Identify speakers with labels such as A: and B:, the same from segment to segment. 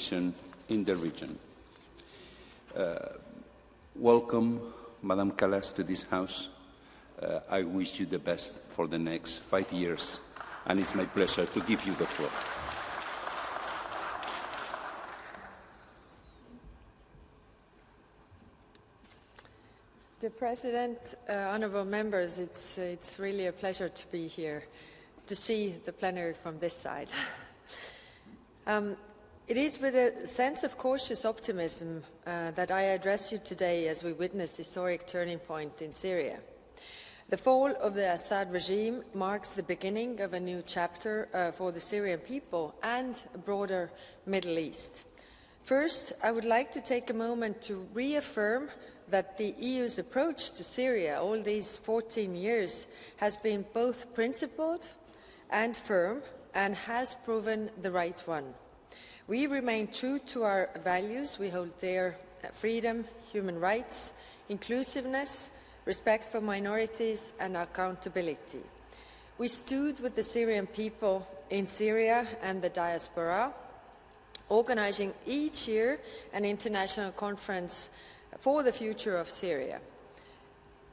A: situation in the region. Welcome, Madam Kallas, to this House. I wish you the best for the next 5 years, and it's my pleasure to give you the floor.
B: Dear President, honourable members, it's really a pleasure to be here, to see the plenary from this side. It is with a sense of cautious optimism that I address you today as we witness a historic turning point in Syria. The fall of the Assad regime marks the beginning of a new chapter for the Syrian people and a broader Middle East. First, I would like to take a moment to reaffirm that the EU's approach to Syria all these 14 years has been both principled and firm and has proven the right one. We remain true to our values. We hold dear freedom, human rights, inclusiveness, respect for minorities and accountability. We stood with the Syrian people in Syria and the diaspora, organizing each year an international conference for the future of Syria.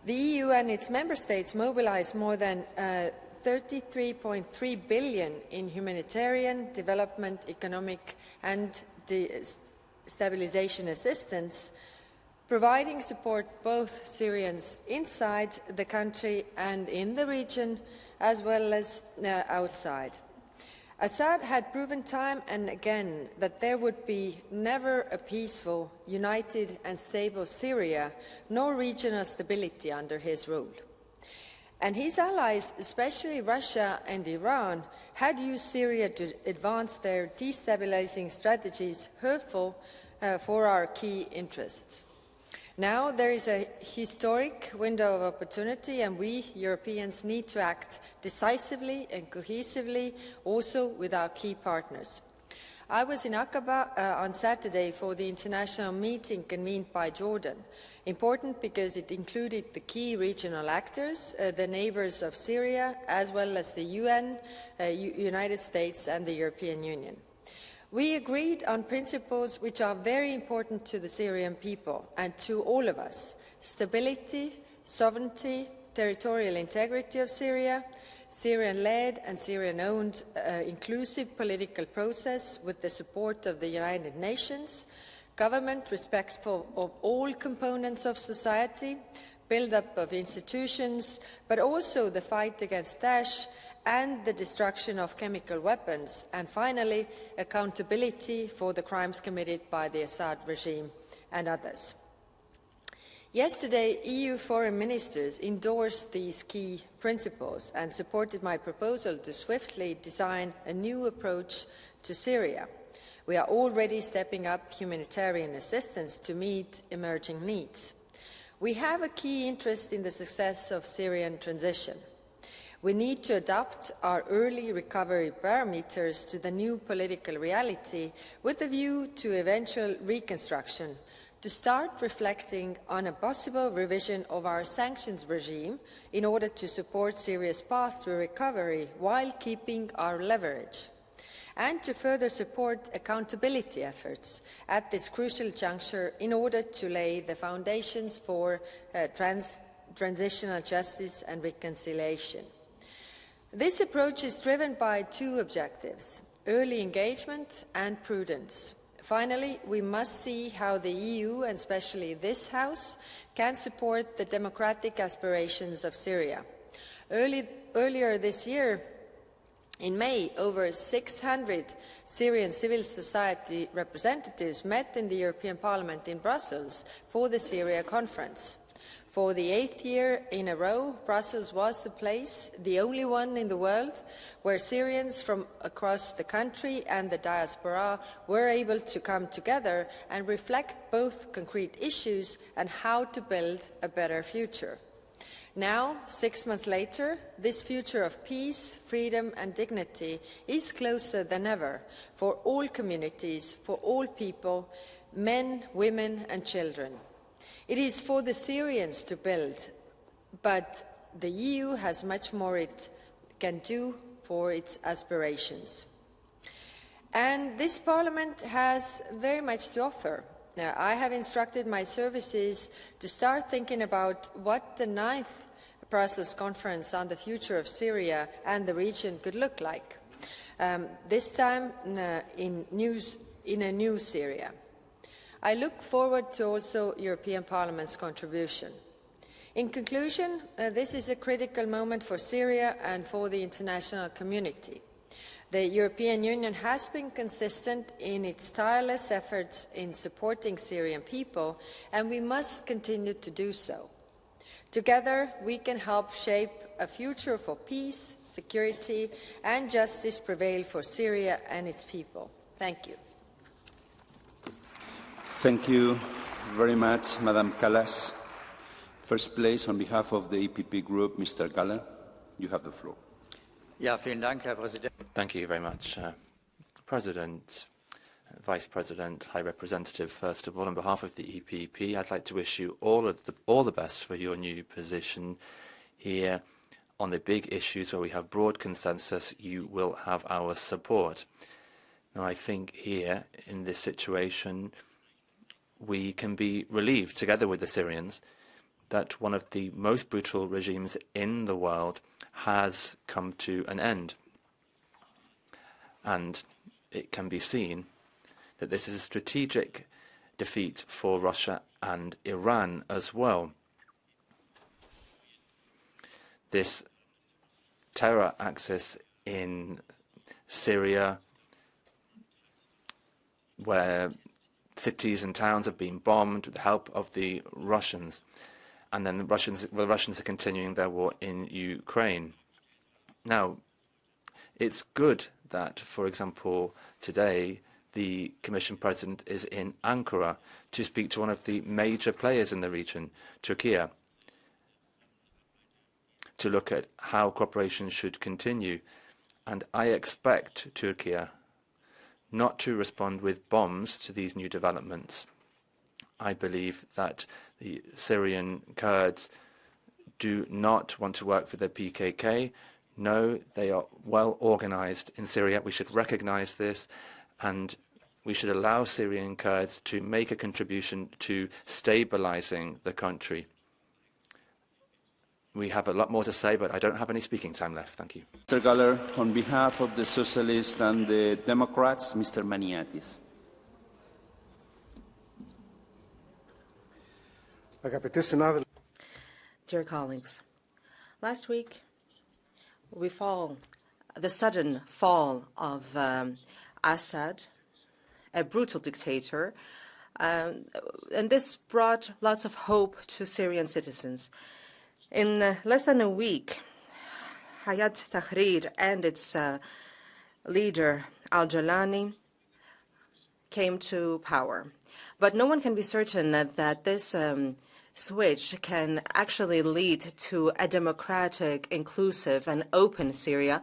B: The EU and its member states mobilized more than 33.3 billion in humanitarian, development, economic and stabilization assistance, providing support both Syrians inside the country and in the region, as well as outside. Assad had proven time and again that there would be never a peaceful, united and stable Syria, nor regional stability under his rule. And his allies, especially Russia and Iran, had used Syria to advance their destabilizing strategies hurtful for our key interests. Now there is a historic window of opportunity, and we Europeans need to act decisively and cohesively, also with our key partners. I was in Aqaba on Saturday for the international meeting convened by Jordan, important because it included the key regional actors, the neighbours of Syria, as well as the UN, United States and the European Union. We agreed on principles which are very important to the Syrian people and to all of us: stability, sovereignty, territorial integrity of Syria, Syrian-led and Syrian-owned inclusive political process with the support of the United Nations, government respectful of all components of society, build-up of institutions, but also the fight against Daesh and the destruction of chemical weapons, and finally, accountability for the crimes committed by the Assad regime and others. Yesterday, EU foreign ministers endorsed these key principles and supported my proposal to swiftly design a new approach to Syria. We are already stepping up humanitarian assistance to meet emerging needs. We have a key interest in the success of Syrian transition. We need to adapt our early recovery parameters to the new political reality with a view to eventual reconstruction, to start reflecting on a possible revision of our sanctions regime in order to support Syria's path to recovery while keeping our leverage, and to further support accountability efforts at this crucial juncture in order to lay the foundations for transitional justice and reconciliation. This approach is driven by two objectives: early engagement and prudence. Finally, we must see how the EU, and especially this House, can support the democratic aspirations of Syria. Earlier this year, in May, over 600 Syrian civil society representatives met in the European Parliament in Brussels for the Syria conference. For the 8th year in a row, Brussels was the place, the only one in the world, where Syrians from across the country and the diaspora were able to come together and reflect both concrete issues and how to build a better future. Now, 6 months later, this future of peace, freedom and dignity is closer than ever for all communities, for all people, men, women and children. It is for the Syrians to build, but the EU has much more it can do for its aspirations. And this Parliament has very much to offer. Now, I have instructed my services to start thinking about what the 9th Brussels Conference on the future of Syria and the region could look like, this time in a new Syria. I look forward to also European Parliament's contribution. In conclusion, this is a critical moment for Syria and for the international community. The European Union has been consistent in its tireless efforts in supporting Syrian people, and we must continue to do so. Together, we can help shape a future for peace, security, and justice prevail for Syria and its people. Thank you.
A: Thank you very much, Madam Kallas. First place, on behalf of the EPP Group, Mr. Galla, you have the floor.
C: Ja, vielen Dank, Herr Präsident.
D: Thank you very much, President, Vice President, High Representative. First of all, on behalf of the EPP, I'd like to wish you all the best for your new position here. On the big issues where we have broad consensus, you will have our support. Now, I think here, in this situation, we can be relieved, together with the Syrians, that one of the most brutal regimes in the world has come to an end. And it can be seen that this is a strategic defeat for Russia and Iran as well. This terror axis in Syria, where cities and towns have been bombed with the help of the Russians, and then the Russians are continuing their war in Ukraine. Now, it's good that, for example, today the Commission President is in Ankara to speak to one of the major players in the region, Turkey, to look at how cooperation should continue. And I expect Turkey not to respond with bombs to these new developments. I believe that the Syrian Kurds do not want to work for the PKK. No, they are well organized in Syria. We should recognize this, and we should allow Syrian Kurds to make a contribution to stabilizing the country. We have a lot more to say, but I don't have any speaking time left. Thank you.
A: Mr. Galler, on behalf of the Socialists and the Democrats, Mr. Maniatis.
E: Dear colleagues, last week the sudden fall of Assad, a brutal dictator, and this brought lots of hope to Syrian citizens. In less than a week, Hayat Tahrir and its leader al-Jalani came to power. But no one can be certain that this switch can actually lead to a democratic, inclusive, and open Syria,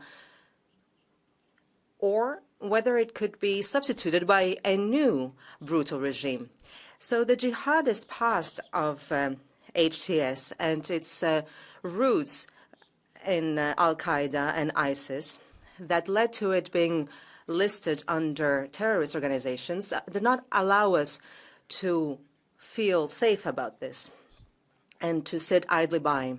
E: or whether it could be substituted by a new brutal regime. So the jihadist past of HTS and its roots in al-Qaeda and ISIS that led to it being listed under terrorist organizations did not allow us to feel safe about this and to sit idly by.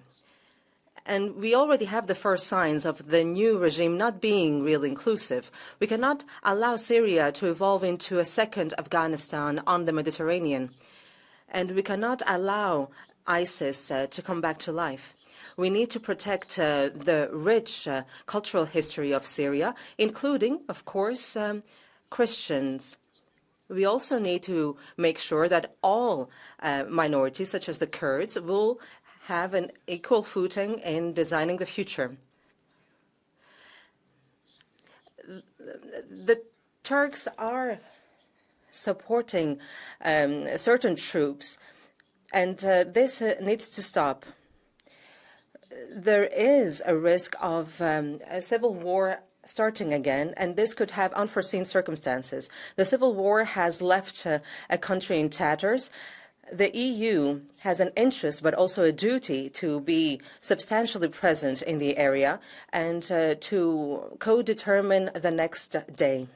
E: And we already have the first signs of the new regime not being really inclusive. We cannot allow Syria to evolve into a second Afghanistan on the Mediterranean. And we cannot allow ISIS to come back to life. We need to protect the rich cultural history of Syria, including, of course, Christians. We also need to make sure that all minorities, such as the Kurds, will have an equal footing in designing the future. The Turks are supporting certain troops, and this needs to stop. There is a risk of a civil war starting again, and this could have unforeseen circumstances. The civil war has left a country in tatters. The EU has an interest, but also a duty, to be substantially present in the area and to co-determine the next day.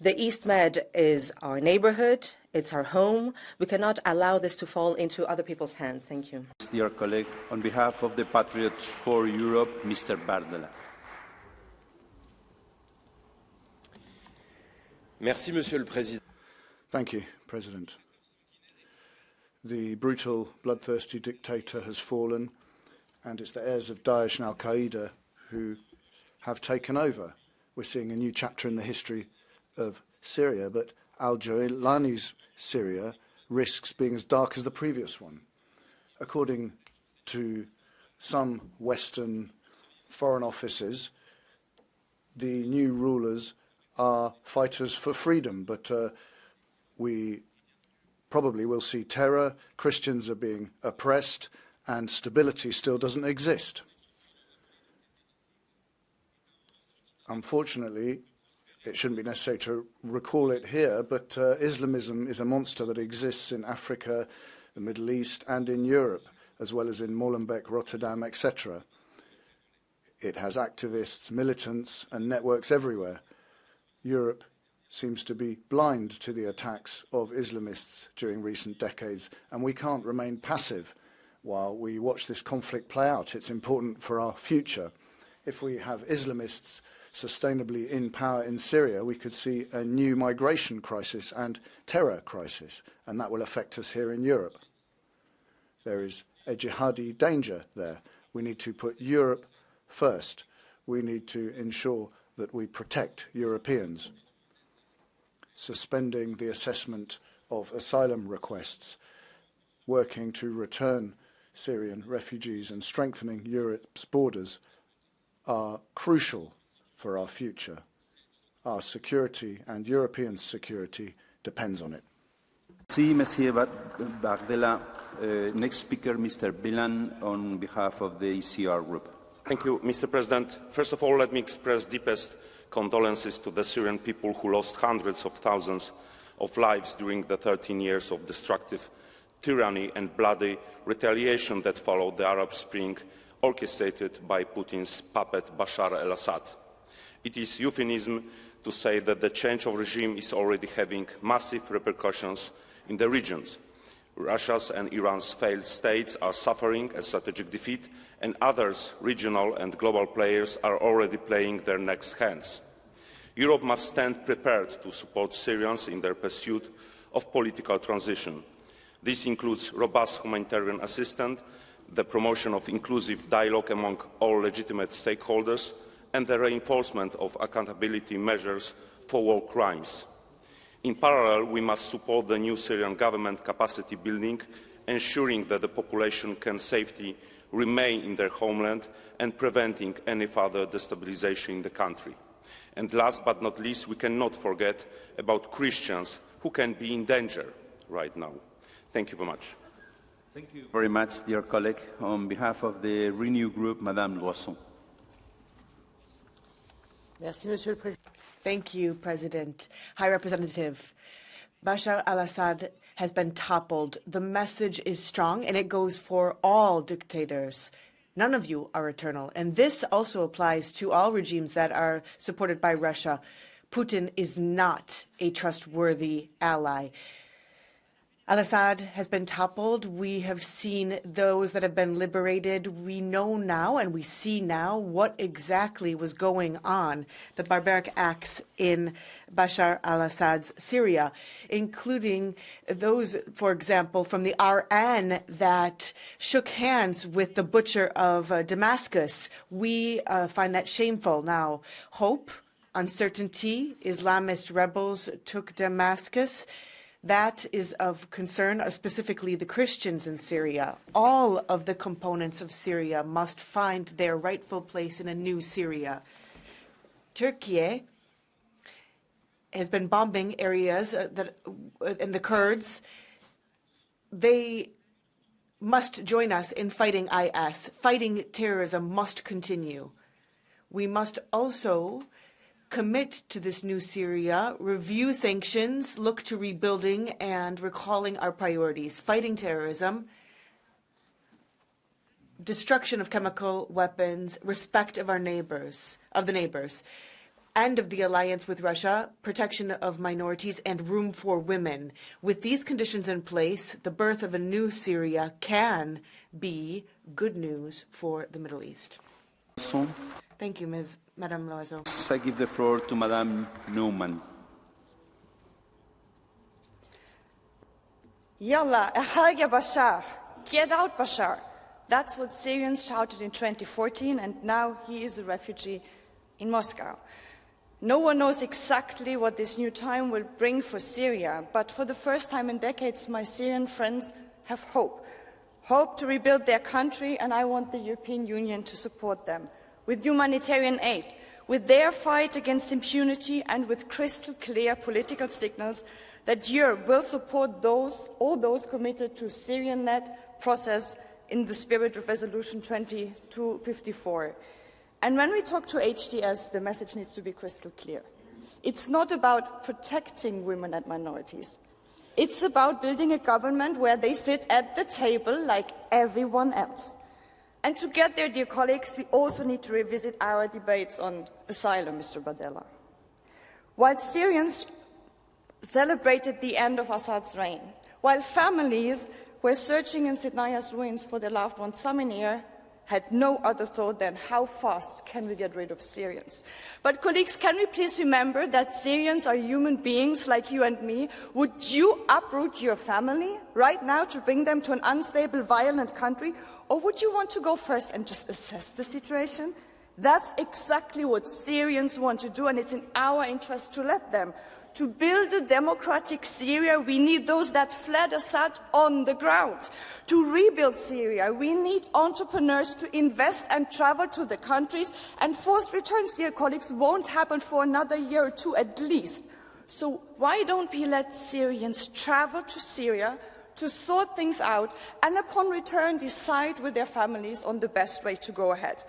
E: The East Med is our neighborhood, it's our home. We cannot allow this to fall into other people's hands. Thank you.
A: Dear colleague, on behalf of the Patriots for Europe, Mr. Bardella.
F: Merci, Monsieur le Président.
G: Thank you, President. The brutal, bloodthirsty dictator has fallen, and it's the heirs of Daesh and al-Qaeda who have taken over. We're seeing a new chapter in the history of Syria, but al-Jawlani's Syria risks being as dark as the previous one. According to some Western foreign offices, the new rulers are fighters for freedom, but we probably will see terror, Christians are being oppressed, and stability still doesn't exist. Unfortunately, it shouldn't be necessary to recall it here, but Islamism is a monster that exists in Africa, the Middle East, and in Europe, as well as in Molenbeek, Rotterdam, etc. It has activists, militants, and networks everywhere. Europe seems to be blind to the attacks of Islamists during recent decades, and we can't remain passive while we watch this conflict play out. It's important for our future. If we have Islamists sustainably in power in Syria, we could see a new migration crisis and terror crisis, and that will affect us here in Europe. There is a jihadi danger there. We need to put Europe first. We need to ensure that we protect Europeans. Suspending the assessment of asylum requests, working to return Syrian refugees and strengthening Europe's borders are crucial for our future. Our security and European security depends on it.
A: See, Monsieur Bardella. Next speaker, Mr. Bilan, on behalf of the ECR group.
H: Thank you, Mr. President. First of all, let me express deepest condolences to the Syrian people who lost hundreds of thousands of lives during the 13 years of destructive tyranny and bloody retaliation that followed the Arab Spring, orchestrated by Putin's puppet Bashar al-Assad. It is euphemism to say that the change of regime is already having massive repercussions in the regions. Russia's and Iran's failed states are suffering a strategic defeat, and others, regional and global players, are already playing their next hands. Europe must stand prepared to support Syrians in their pursuit of political transition. This includes robust humanitarian assistance, the promotion of inclusive dialogue among all legitimate stakeholders, and the reinforcement of accountability measures for war crimes. In parallel, we must support the new Syrian government capacity building, ensuring that the population can safely remain in their homeland and preventing any further destabilization in the country. And last but not least, we cannot forget about Christians who can be in danger right now. Thank you very much.
A: Thank you very much, dear colleague. On behalf of the Renew Group, Madame Loisson.
I: Merci, Monsieur le Président.
J: Thank you, President. High Representative, Bashar al-Assad has been toppled. The message is strong, and it goes for all dictators. None of you are eternal. And this also applies to all regimes that are supported by Russia. Putin is not a trustworthy ally. Al-Assad has been toppled. We have seen those that have been liberated. We know now and we see now what exactly was going on, the barbaric acts in Bashar al-Assad's Syria, including those, for example, from the RN that shook hands with the butcher of Damascus. We find that shameful now. Hope, uncertainty, Islamist rebels took Damascus. That is of concern, specifically the Christians in Syria. All of the components of Syria must find their rightful place in a new Syria. Turkey has been bombing areas and the Kurds. They must join us in fighting IS. Fighting terrorism must continue. We must also commit to this new Syria, review sanctions, look to rebuilding and recalling our priorities, fighting terrorism, destruction of chemical weapons, respect of our neighbors, end of the alliance with Russia, protection of minorities, and room for women. With these conditions in place, the birth of a new Syria can be good news for the Middle East. Thank you, Madame Loiseau.
A: I give the floor to Madame Neumann.
K: Yalla, Ahalya Bashar. Get out, Bashar. That's what Syrians shouted in 2014, and now he is a refugee in Moscow. No one knows exactly what this new time will bring for Syria, but for the first time in decades, my Syrian friends have hope. Hope to rebuild their country, and I want the European Union to support them with humanitarian aid, with their fight against impunity, and with crystal clear political signals that Europe will support all those committed to Syrian-led process in the spirit of Resolution 2254. And when we talk to HTS, the message needs to be crystal clear. It's not about protecting women and minorities. It's about building a government where they sit at the table like everyone else. And to get there, dear colleagues, we also need to revisit our debates on asylum, Mr. Badella. While Syrians celebrated the end of Assad's reign, while families were searching in Sidnaya's ruins for their loved ones, some in here had no other thought than how fast can we get rid of Syrians. But colleagues, can we please remember that Syrians are human beings like you and me? Would you uproot your family right now to bring them to an unstable, violent country? Or would you want to go first and just assess the situation? That's exactly what Syrians want to do, and it's in our interest to let them. To build a democratic Syria, we need those that fled Assad on the ground. To rebuild Syria, we need entrepreneurs to invest and travel to the countries, and forced returns, dear colleagues, won't happen for another year or two at least. So why don't we let Syrians travel to Syria to sort things out, and upon return decide with their families on the best way to go ahead?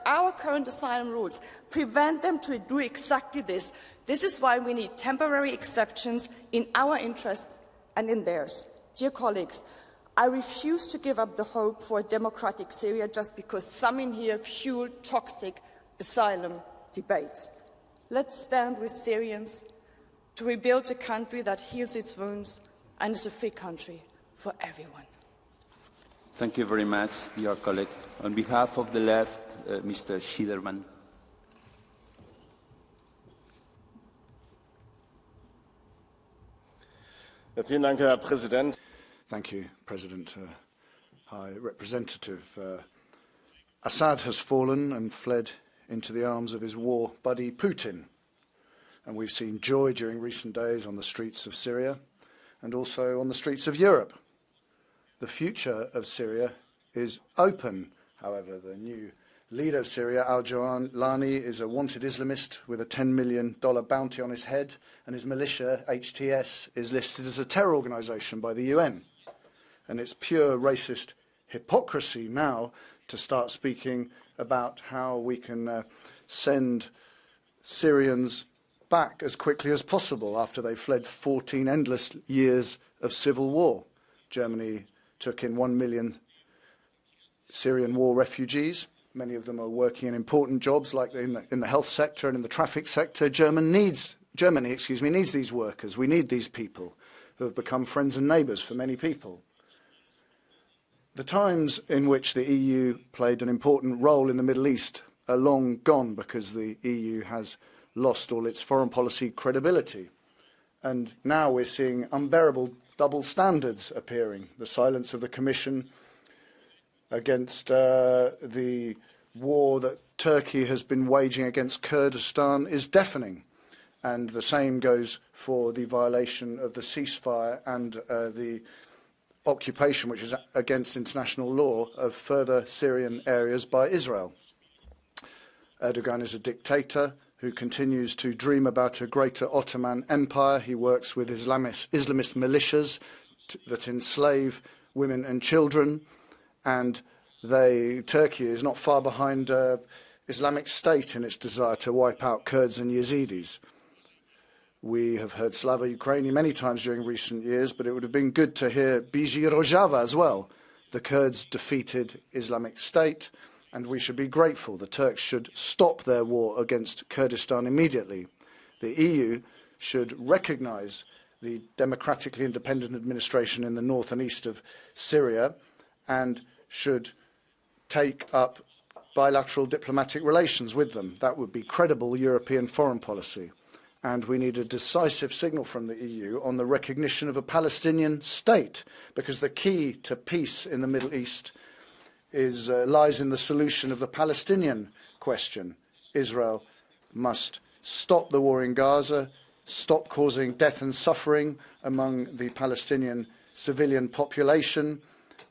K: Our current asylum rules prevent them to do exactly this. This is why we need temporary exceptions in our interests and in theirs. Dear colleagues, I refuse to give up the hope for a democratic Syria just because some in here fuel toxic asylum debates. Let's stand with Syrians to rebuild a country that heals its wounds and is a free country for everyone.
A: Thank you very much, dear colleague. On behalf of the left, Mr. Schiederman.
G: Thank you, President. High Representative. Assad has fallen and fled into the arms of his war buddy Putin. And we've seen joy during recent days on the streets of Syria and also on the streets of Europe. The future of Syria is open. However, the new leader of Syria, al-Jawlani, is a wanted Islamist with a $10 million bounty on his head, and his militia, HTS, is listed as a terror organisation by the UN. And it's pure racist hypocrisy now to start speaking about how we can send Syrians back as quickly as possible after they fled 14 endless years of civil war. Germany took in 1 million Syrian war refugees. Many of them are working in important jobs like in the health sector and in the traffic sector. Germany needs these workers. We need these people who have become friends and neighbours for many people. The times in which the EU played an important role in the Middle East are long gone because the EU has lost all its foreign policy credibility. And now we're seeing unbearable double standards appearing. The silence of the Commission against the war that Turkey has been waging against Kurdistan is deafening. And the same goes for the violation of the ceasefire and the occupation, which is against international law, of further Syrian areas by Israel. Erdogan is a dictator who continues to dream about a greater Ottoman Empire. He works with Islamist militias that enslave women and children, and Turkey is not far behind Islamic State in its desire to wipe out Kurds and Yazidis. We have heard Slava Ukraini many times during recent years, but it would have been good to hear Biji Rojava as well. The Kurds defeated Islamic State, and we should be grateful. The Turks should stop their war against Kurdistan immediately. The EU should recognise the democratically independent administration in the north and east of Syria and should take up bilateral diplomatic relations with them. That would be credible European foreign policy. And we need a decisive signal from the EU on the recognition of a Palestinian state, because the key to peace in the Middle East lies in the solution of the Palestinian question. Israel must stop the war in Gaza, stop causing death and suffering among the Palestinian civilian population,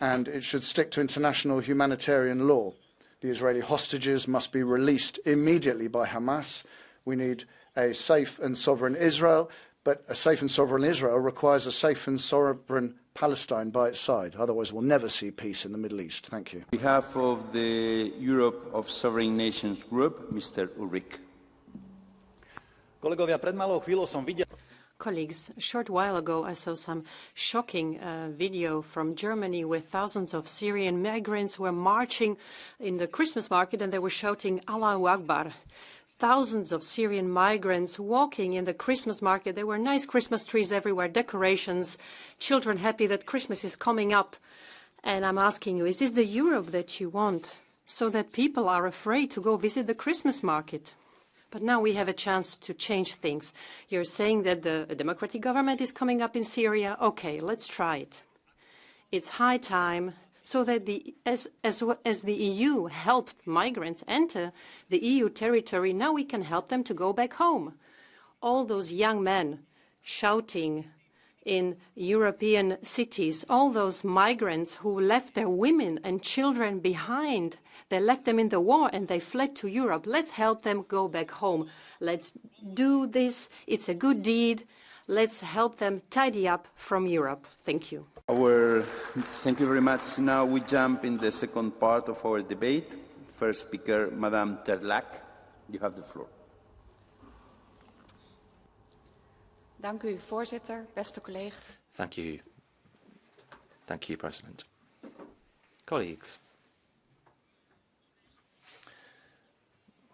G: and it should stick to international humanitarian law. The Israeli hostages must be released immediately by Hamas. We need a safe and sovereign Israel, but a safe and sovereign Israel requires a safe and sovereign Palestine by its side. Otherwise, we'll never see peace in the Middle East. Thank you.
A: On behalf of the Europe of Sovereign Nations Group, Mr. Ulrich.
L: Colleagues, a short while ago I saw some shocking video from Germany with thousands of Syrian migrants who were marching in the Christmas market and they were shouting Allahu Akbar. Thousands of Syrian migrants walking in the Christmas market. There were nice Christmas trees everywhere, decorations, children happy that Christmas is coming up. And I'm asking you, is this the Europe that you want, so that people are afraid to go visit the Christmas market? But now we have a chance to change things. You're saying that a democratic government is coming up in Syria. Okay, let's try it. It's high time, so that as the EU helped migrants enter the EU territory, now we can help them to go back home. All those young men shouting in European cities, all those migrants who left their women and children behind, they left them in the war and they fled to Europe. Let's help them go back home. Let's do this. It's a good deed. Let's help them tidy up from Europe. Thank you.
A: Thank you very much. Now we jump in the second part of our debate. First speaker, Madame Terlac. You have the floor.
M: Dank u, voorzitter, beste collega's.
D: Thank you. Thank you, President. Colleagues,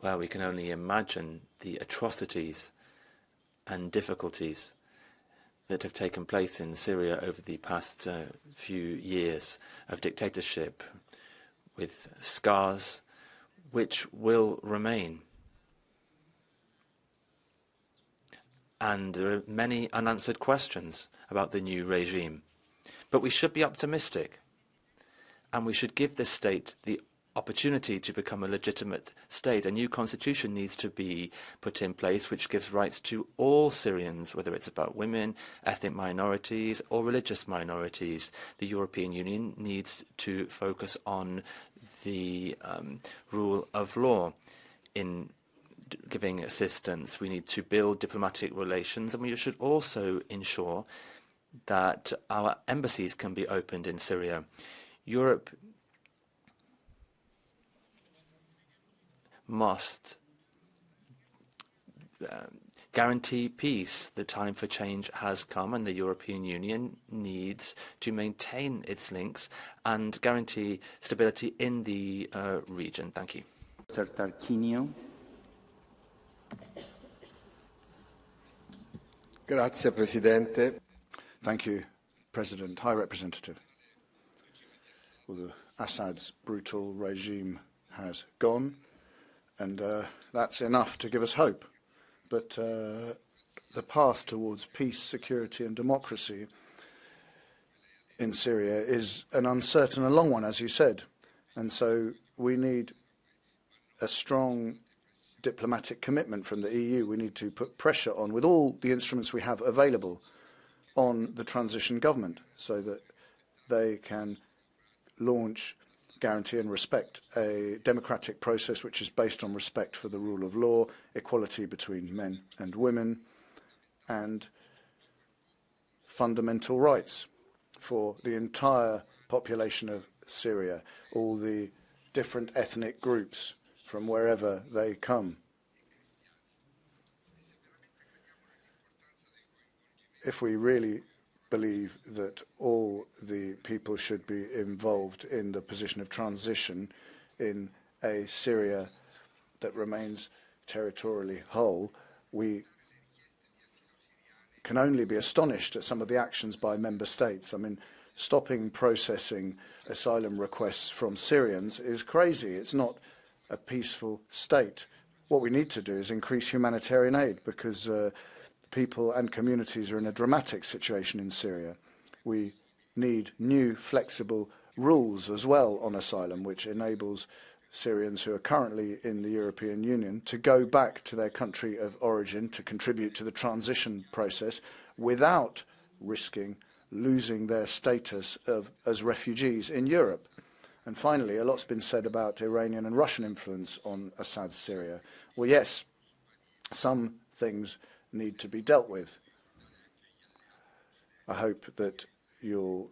D: well, we can only imagine the atrocities and difficulties that have taken place in Syria over the past few years of dictatorship, with scars which will remain. And there are many unanswered questions about the new regime. But we should be optimistic, and we should give this state the opportunity to become a legitimate state. A new constitution needs to be put in place which gives rights to all Syrians, whether it's about women, ethnic minorities or religious minorities. The European Union needs to focus on the rule of law in giving assistance. We need to build diplomatic relations, and we should also ensure that our embassies can be opened in Syria. Europe must guarantee peace. The time for change has come, and the European Union needs to maintain its links and guarantee stability in the region. Thank you.
A: Mr. Tarquinio.
F: Grazie, Presidente.
G: Thank you, President. High Representative. Well, Assad's brutal regime has gone, and that's enough to give us hope. But the path towards peace, security and democracy in Syria is an uncertain and long one, as you said. And so we need a strong diplomatic commitment from the EU. We need to put pressure on, with all the instruments we have available, on the transition government so that they can launch, guarantee and respect a democratic process which is based on respect for the rule of law, equality between men and women, and fundamental rights for the entire population of Syria, all the different ethnic groups from wherever they come. If we really believe that all the people should be involved in the position of transition in a Syria that remains territorially whole, we can only be astonished at some of the actions by member states. I mean, stopping processing asylum requests from Syrians is crazy. It's not a peaceful state. What we need to do is increase humanitarian aid, because people and communities are in a dramatic situation in Syria. We need new flexible rules as well on asylum, which enables Syrians who are currently in the European Union to go back to their country of origin to contribute to the transition process without risking losing their status as refugees in Europe. And finally, a lot's been said about Iranian and Russian influence on Assad's Syria. Well, yes, some things need to be dealt with. I hope that you'll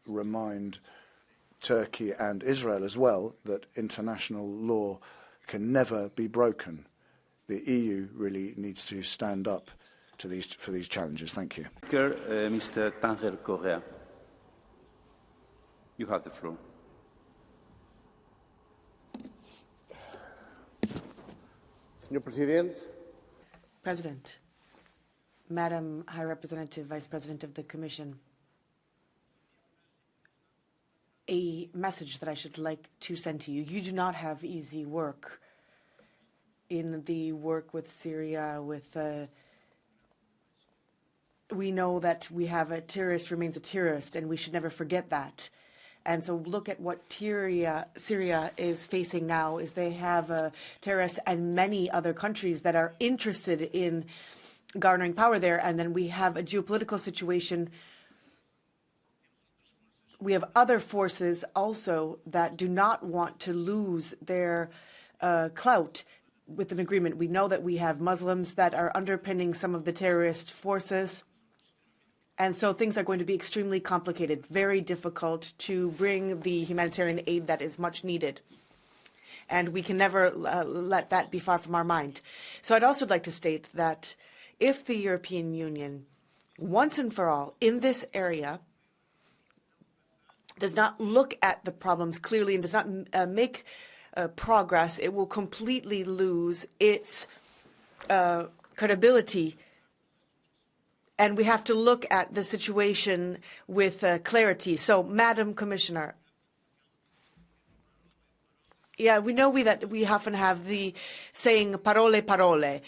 G: remind Turkey and Israel as well that international law can never be broken. The EU really needs to stand up to for these challenges. Thank you.
A: Mr. Tanger Correa, you have the floor.
F: Señor Presidente.
J: President, Madam High Representative, Vice President of the Commission, a message that I should like to send to you. You do not have easy work in the work with Syria, we know that we have a terrorist remains a terrorist, and we should never forget that. And so look at what Syria is facing now, is they have terrorists and many other countries that are interested in garnering power there. And then we have a geopolitical situation. We have other forces also that do not want to lose their clout with an agreement. We know that we have Muslims that are underpinning some of the terrorist forces. And so things are going to be extremely complicated, very difficult to bring the humanitarian aid that is much needed. And we can never let that be far from our mind. So I'd also like to state that if the European Union, once and for all, in this area, does not look at the problems clearly and does not make progress, it will completely lose its credibility. And we have to look at the situation with clarity. So, Madam Commissioner, yeah, we know that we often have the saying parole, parole.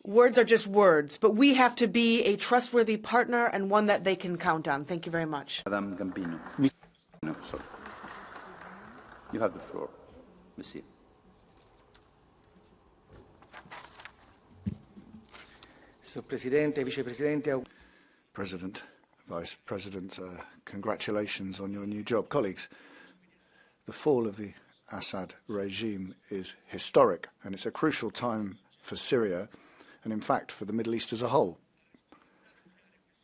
J: Words are just words, but we have to be a trustworthy partner and one that they can count on. Thank you very much.
A: Madame Gambino. No, sorry. You have the floor, Monsieur.
G: President, Vice President, congratulations on your new job. Colleagues, the fall of the Assad regime is historic, and it's a crucial time for Syria and, in fact, for the Middle East as a whole.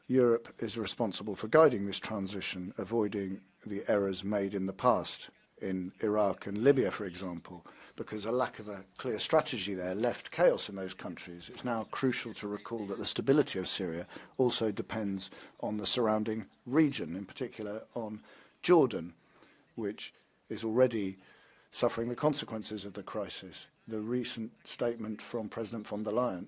G: Europe is responsible for guiding this transition, avoiding the errors made in the past in Iraq and Libya, for example, because a lack of a clear strategy there left chaos in those countries. It's now crucial to recall that the stability of Syria also depends on the surrounding region, in particular on Jordan, which is already suffering the consequences of the crisis. The recent statement from President von der Leyen,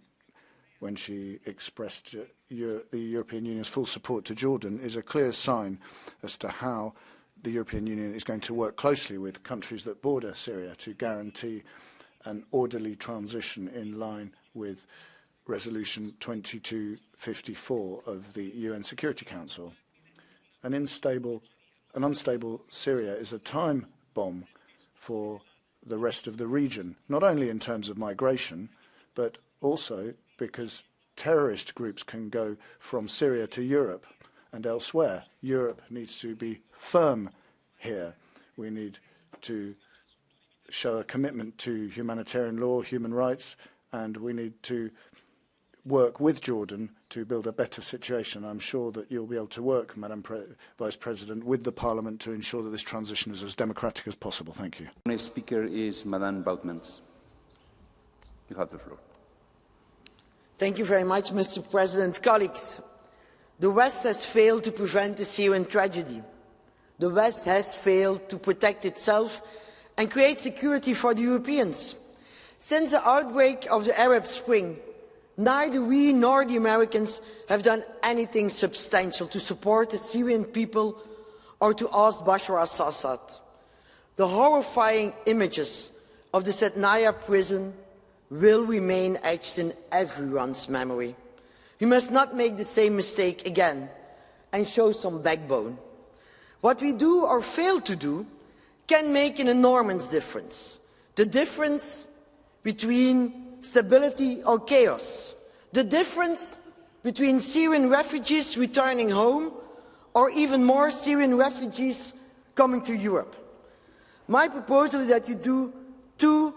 G: when she expressed the European Union's full support to Jordan, is a clear sign as to how the European Union is going to work closely with countries that border Syria to guarantee an orderly transition in line with Resolution 2254 of the UN Security Council. An unstable Syria is a time bomb for the rest of the region, not only in terms of migration, but also because terrorist groups can go from Syria to Europe and elsewhere. Europe needs to be firm here. We need to show a commitment to humanitarian law, human rights, and we need to work with Jordan to build a better situation. I'm sure that you'll be able to work, Madam Vice President, with the Parliament to ensure that this transition is as democratic as possible. Thank you.
A: The next speaker is Madame Boutmans. You have the floor.
I: Thank you very much, Mr. President. Colleagues, the West has failed to prevent the Syrian tragedy. The West has failed to protect itself and create security for the Europeans. Since the outbreak of the Arab Spring, neither we nor the Americans have done anything substantial to support the Syrian people or to oust Bashar al-Assad. The horrifying images of the Setnaya prison will remain etched in everyone's memory. We must not make the same mistake again and show some backbone. What we do or fail to do can make an enormous difference. The difference between stability or chaos. The difference between Syrian refugees returning home or even more Syrian refugees coming to Europe. My proposal is that you do two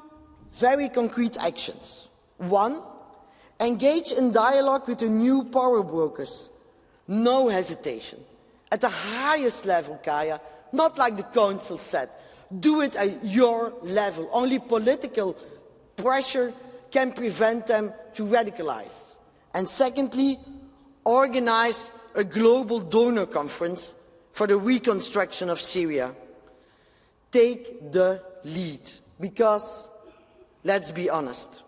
I: very concrete actions. One, engage in dialogue with the new power brokers. No hesitation. At the highest level, Kaja, not like the Council said. Do it at your level. Only political pressure can prevent them to radicalize. And secondly, organize a global donor conference for the reconstruction of Syria. Take the lead, because, let's be honest,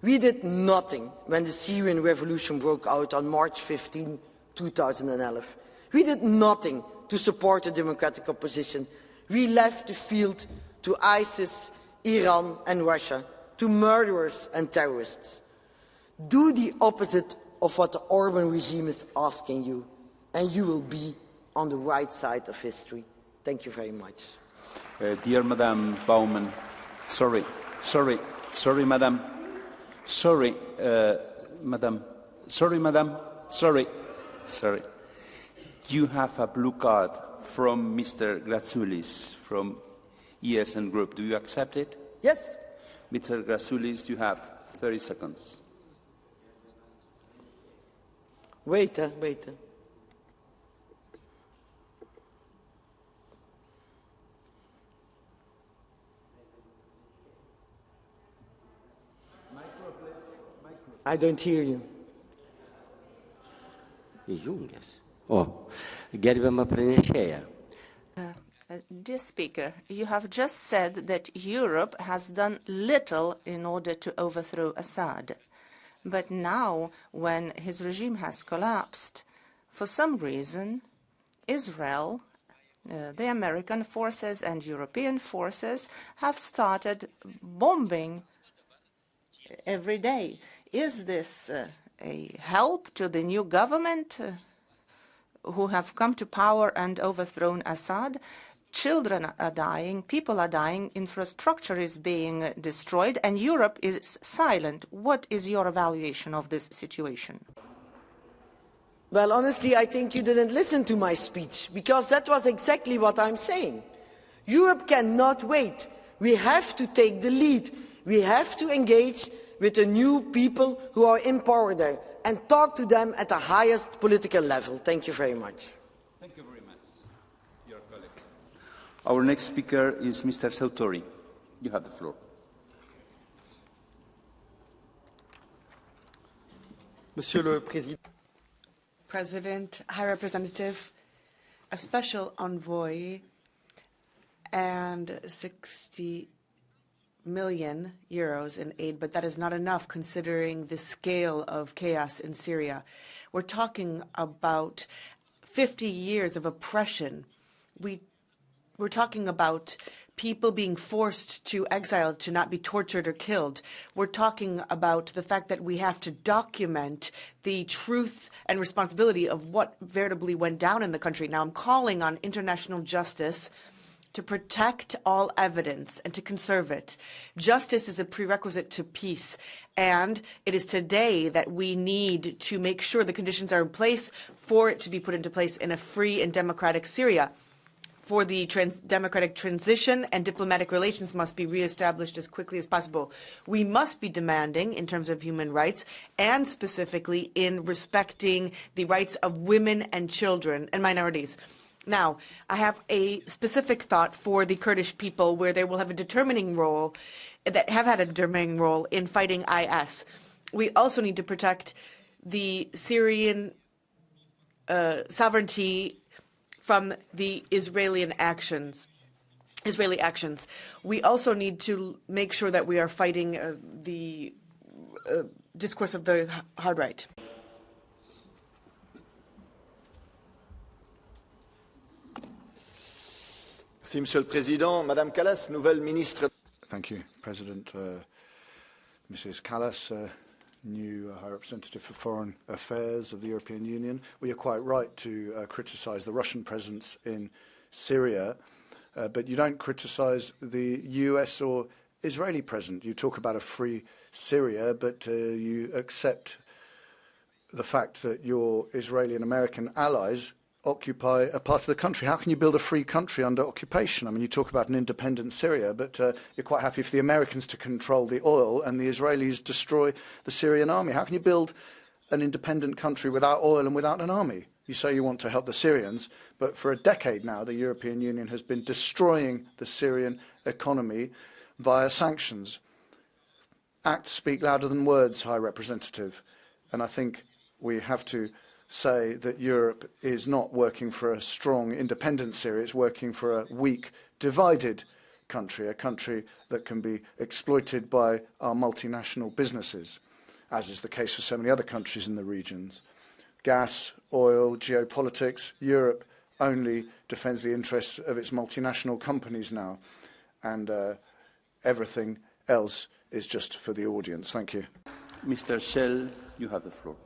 I: we did nothing when the Syrian revolution broke out on March 15, 2011. We did nothing to support the democratic opposition. We left the field to ISIS, Iran and Russia, to murderers and terrorists. Do the opposite of what the Orban regime is asking you, and you will be on the right side of history. Thank you very much.
A: Dear Madam Baumann, sorry, Madam. Sorry, Madam. You have a blue card from Mr. Gratsoulis from ESN Group. Do you accept it?
I: Yes.
A: Mr. Gratsoulis, you have 30 seconds.
I: Wait. I don't hear you.
N: Dear Speaker, you have just said that Europe has done little in order to overthrow Assad. But now, when his regime has collapsed, for some reason, Israel, the American forces and European forces have started bombing every day. Is this a help to the new government who have come to power and overthrown Assad? Children are dying, people are dying, infrastructure is being destroyed, and Europe is silent. What is your evaluation of this situation?
I: Well, honestly, I think you didn't listen to my speech, because that was exactly what I'm saying. Europe cannot wait. We have to take the lead. We have to engage with the new people who are in power there and talk to them at the highest political level. Thank you very much.
A: Thank you very much, your colleague. Our next speaker is Mr. Sautori. You have the floor.
J: Monsieur le Président. President, High Representative, a special envoy, and 60 million euros in aid, but that is not enough considering the scale of chaos in Syria. We're talking about 50 years of oppression. We're talking about people being forced to exile to not be tortured or killed. We're talking about the fact that we have to document the truth and responsibility of what veritably went down in the country. Now, I'm calling on international justice to protect all evidence and to conserve it. Justice is a prerequisite to peace, and it is today that we need to make sure the conditions are in place for it to be put into place in a free and democratic Syria. For the democratic transition, and diplomatic relations must be reestablished as quickly as possible. We must be demanding in terms of human rights, and specifically in respecting the rights of women and children and minorities. Now, I have a specific thought for the Kurdish people, where they will have a determining role, that have had a determining role in fighting IS. We also need to protect the Syrian sovereignty from the Israeli actions. Israeli actions. We also need to make sure that we are fighting the discourse of the hard right.
O: Merci, Monsieur le Président. Madame Kallas, nouvelle ministre.
G: Thank you, President. Mrs. Kallas, new High Representative for Foreign Affairs of the European Union. Well, you're quite right to criticise the Russian presence in Syria, but you don't criticise the US or Israeli presence. You talk about a free Syria, but you accept the fact that your Israeli and American allies occupy a part of the country. How can you build a free country under occupation? I mean, you talk about an independent Syria, but you're quite happy for the Americans to control the oil and the Israelis destroy the Syrian army. How can you build an independent country without oil and without an army? You say you want to help the Syrians, but for a decade now, the European Union has been destroying the Syrian economy via sanctions. Acts speak louder than words, High Representative, and I think we have to say that Europe is not working for a strong, independent Syria, it's working for a weak, divided country, a country that can be exploited by our multinational businesses, as is the case for so many other countries in the regions. Gas, oil, geopolitics, Europe only defends the interests of its multinational companies now, and everything else is just for the audience. Thank you.
A: Mr. Schell, you have the floor.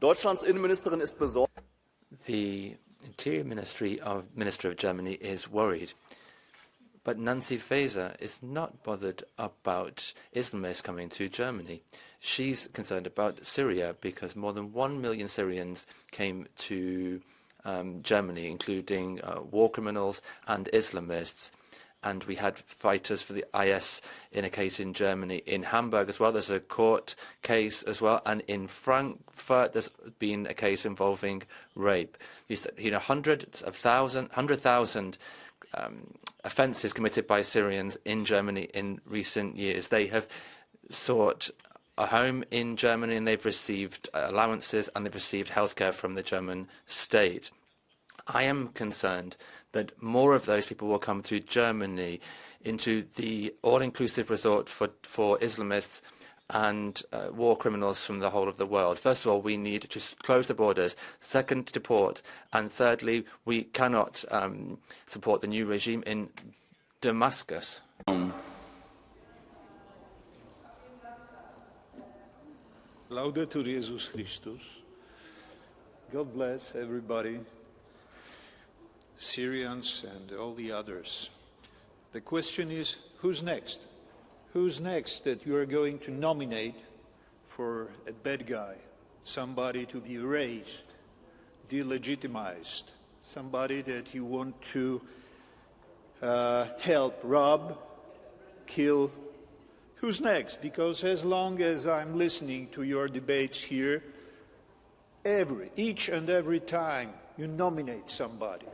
O: Deutschlands Innenministerin ist besorgt.
D: The Interior Minister of Germany is worried. But Nancy Faeser is not bothered about Islamists coming to Germany. She's concerned about Syria because more than 1 million Syrians came to Germany, including war criminals and Islamists. And we had fighters for the IS in a case in Germany. In Hamburg as well, there's a court case as well. And in Frankfurt, there's been a case involving rape. You know, 100,000 offences committed by Syrians in Germany in recent years. They have sought a home in Germany and they've received allowances and they've received healthcare from the German state. I am concerned that more of those people will come to Germany, into the all-inclusive resort for Islamists and war criminals from the whole of the world. First of all, we need to close the borders. Second, deport. And thirdly, we cannot support the new regime in Damascus.
P: Laudetur Jesus Christus. God bless everybody. Syrians and all the others. The question is, who's next? Who's next that you are going to nominate for a bad guy? Somebody to be erased, delegitimized, somebody that you want to help, rob, kill. Who's next? Because as long as I'm listening to your debates here, each and every time you nominate somebody.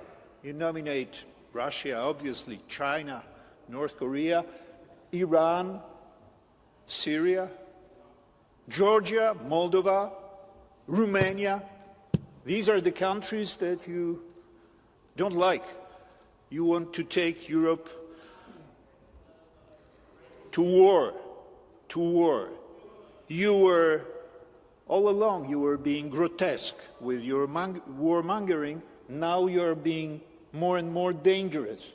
P: You nominate Russia, obviously, China, North Korea, Iran, Syria, Georgia, Moldova, Romania. These are the countries that you don't like. You want to take Europe to war, You were, all along, you were being grotesque with your warmongering. Now you're being more and more dangerous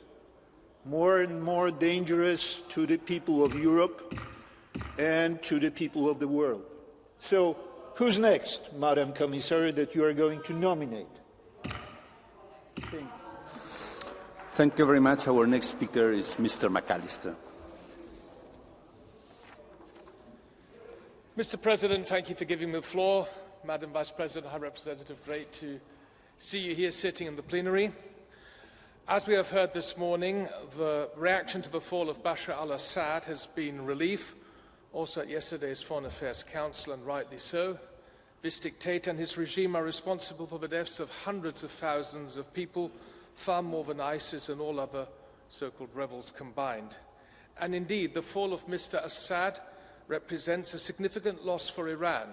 P: to the people of Europe and to the people of the world. So who's next, Madam Commissary, that you are going to nominate?
A: Thank you very much. Our next speaker is Mr. McAllister.
Q: Mr. President, thank you for giving me the floor. Madam Vice President, High Representative, great to see you here sitting in the plenary. As we have heard this morning, the reaction to the fall of Bashar al-Assad has been relief, also at yesterday's Foreign Affairs Council, and rightly so. This dictator and his regime are responsible for the deaths of hundreds of thousands of people, far more than ISIS and all other so-called rebels combined. And indeed, the fall of Mr. Assad represents a significant loss for Iran,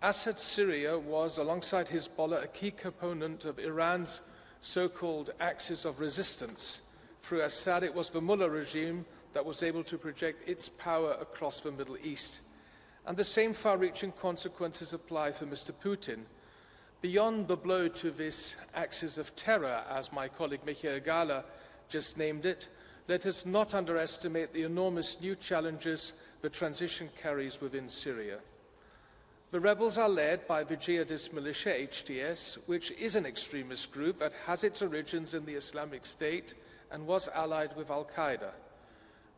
Q: Assad's Syria was, alongside Hezbollah, a key component of Iran's so-called axis of resistance. Through Assad, it was the Mullah regime that was able to project its power across the Middle East. And the same far-reaching consequences apply for Mr. Putin. Beyond the blow to this axis of terror, as my colleague Michael Gala just named it, let us not underestimate the enormous new challenges the transition carries within Syria. The rebels are led by the jihadist militia, HTS, which is an extremist group that has its origins in the Islamic State and was allied with al-Qaeda.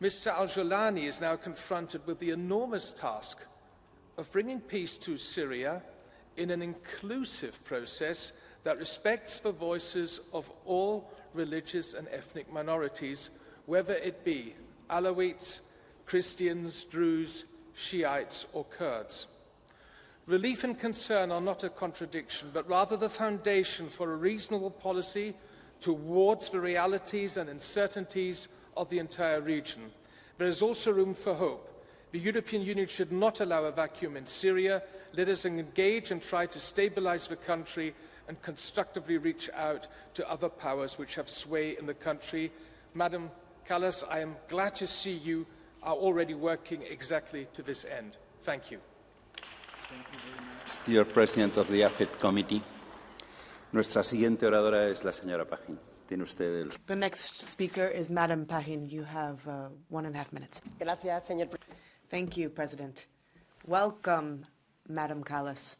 Q: Mr. al-Jolani is now confronted with the enormous task of bringing peace to Syria in an inclusive process that respects the voices of all religious and ethnic minorities, whether it be Alawites, Christians, Druze, Shiites or Kurds. Relief and concern are not a contradiction, but rather the foundation for a reasonable policy towards the realities and uncertainties of the entire region. There is also room for hope. The European Union should not allow a vacuum in Syria. Let us engage and try to stabilize the country and constructively reach out to other powers which have sway in the country. Madam Kallas, I am glad to see you are already working exactly to this end. Thank you.
A: Dear President of the AFET Committee, nuestra siguiente oradora es la señora Pajín. Tiene usted el...
J: The next speaker is Madam Pajín. You have 1.5 minutes.
R: Gracias, señor.
J: Thank you, President. Welcome, Madam Kallas.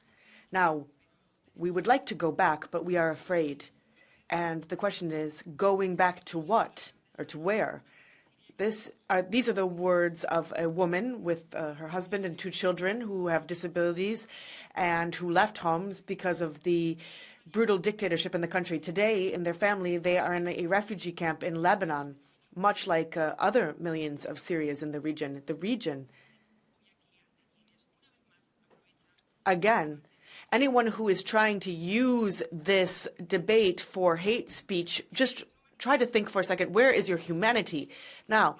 J: Now, we would like to go back, but we are afraid. And the question is, going back to what or to where? These are the words of a woman with her husband and 2 children who have disabilities and who left homes because of the brutal dictatorship in the country. Today, in their family, they are in a refugee camp in Lebanon, much like other millions of Syrians in the region. Again, anyone who is trying to use this debate for hate speech, just try to think for a second, where is your humanity? Now,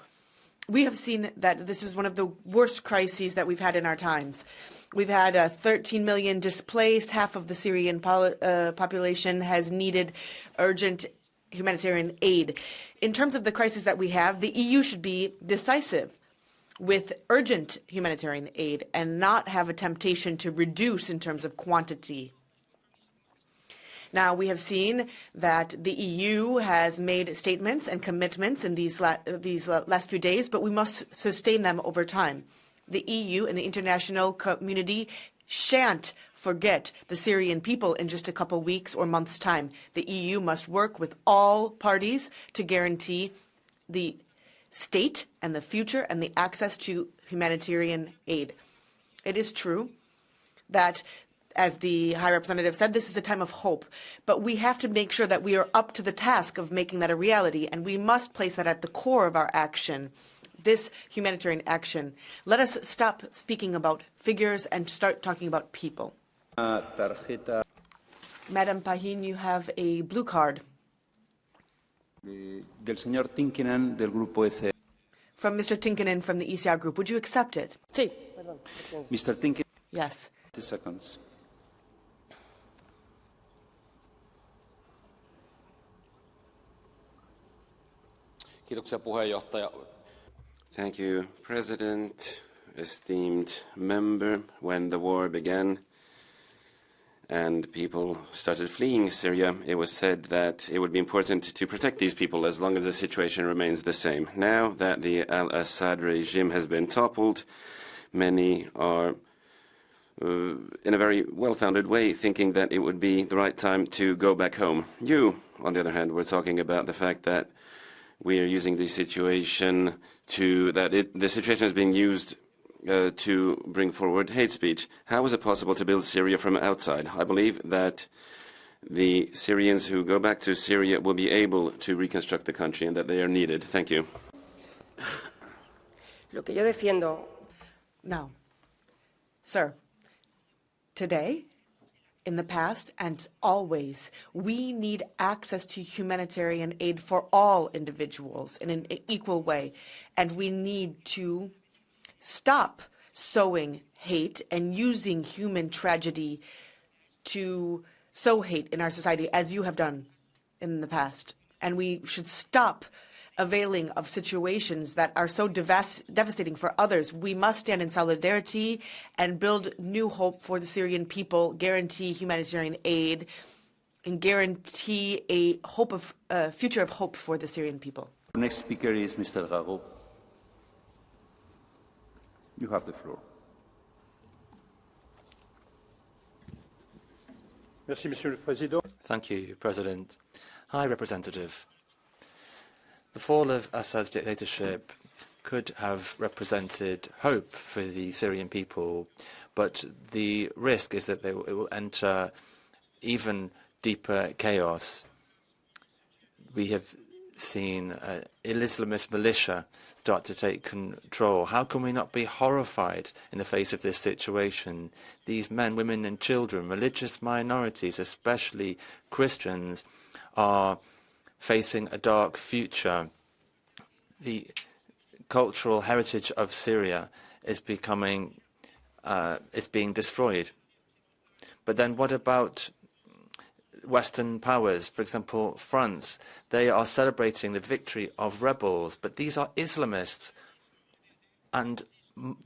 J: we have seen that this is one of the worst crises that we've had in our times. We've had 13 million displaced. Half of the Syrian population has needed urgent humanitarian aid. In terms of the crisis that we have, the EU should be decisive with urgent humanitarian aid and not have a temptation to reduce in terms of quantity. Now, we have seen that the EU has made statements and commitments in these last few days, but we must sustain them over time. The EU and the international community shan't forget the Syrian people in just a couple weeks or months' time. The EU must work with all parties to guarantee the state and the future and the access to humanitarian aid. It is true that, as the High Representative said, this is a time of hope. But we have to make sure that we are up to the task of making that a reality, and we must place that at the core of our action, this humanitarian action. Let us stop speaking about figures and start talking about people.
A: Tarjeta.
J: Madam Pajín, you have a blue card.
A: Del señor Tinkinen del Grupo ECR.
J: From Mr. Tinkinen from the ECR Group. Would you accept it?
R: Sí.
A: Mr. Tinkinen.
J: Yes.
A: 30 seconds.
S: Kiitoksia puheenjohtaja. Thank you, President, esteemed member. When the war began and people started fleeing Syria, it was said that it would be important to protect these people as long as the situation remains the same. Now that the al-Assad regime has been toppled, many are in a very well-founded way thinking that it would be the right time to go back home. You, on the other hand, were talking about the fact that we are using the situation the situation is being used to bring forward hate speech. How is it possible to build Syria from outside? I believe that the Syrians who go back to Syria will be able to reconstruct the country and that they are needed. Thank you.
R: Lo que yo defiendo.
J: Now, sir, today, in the past, and always, we need access to humanitarian aid for all individuals in an equal way. And we need to stop sowing hate and using human tragedy to sow hate in our society, as you have done in the past. And we should stop availing of situations that are so devastating for others. We must stand in solidarity and build new hope for the Syrian people, guarantee humanitarian aid, and guarantee a future of hope for the Syrian people.
A: The next speaker is Mr. Rago. You have the floor.
P: Merci, Monsieur le Président.
D: Thank you, President. High Representative, the fall of Assad's dictatorship could have represented hope for the Syrian people, but the risk is that it will enter even deeper chaos. We have seen Islamist militia start to take control. How can we not be horrified in the face of this situation? These men, women and children, religious minorities, especially Christians, are facing a dark future. The cultural heritage of Syria is being destroyed. But then what about Western powers? For example, France. They are celebrating the victory of rebels, but these are Islamists. And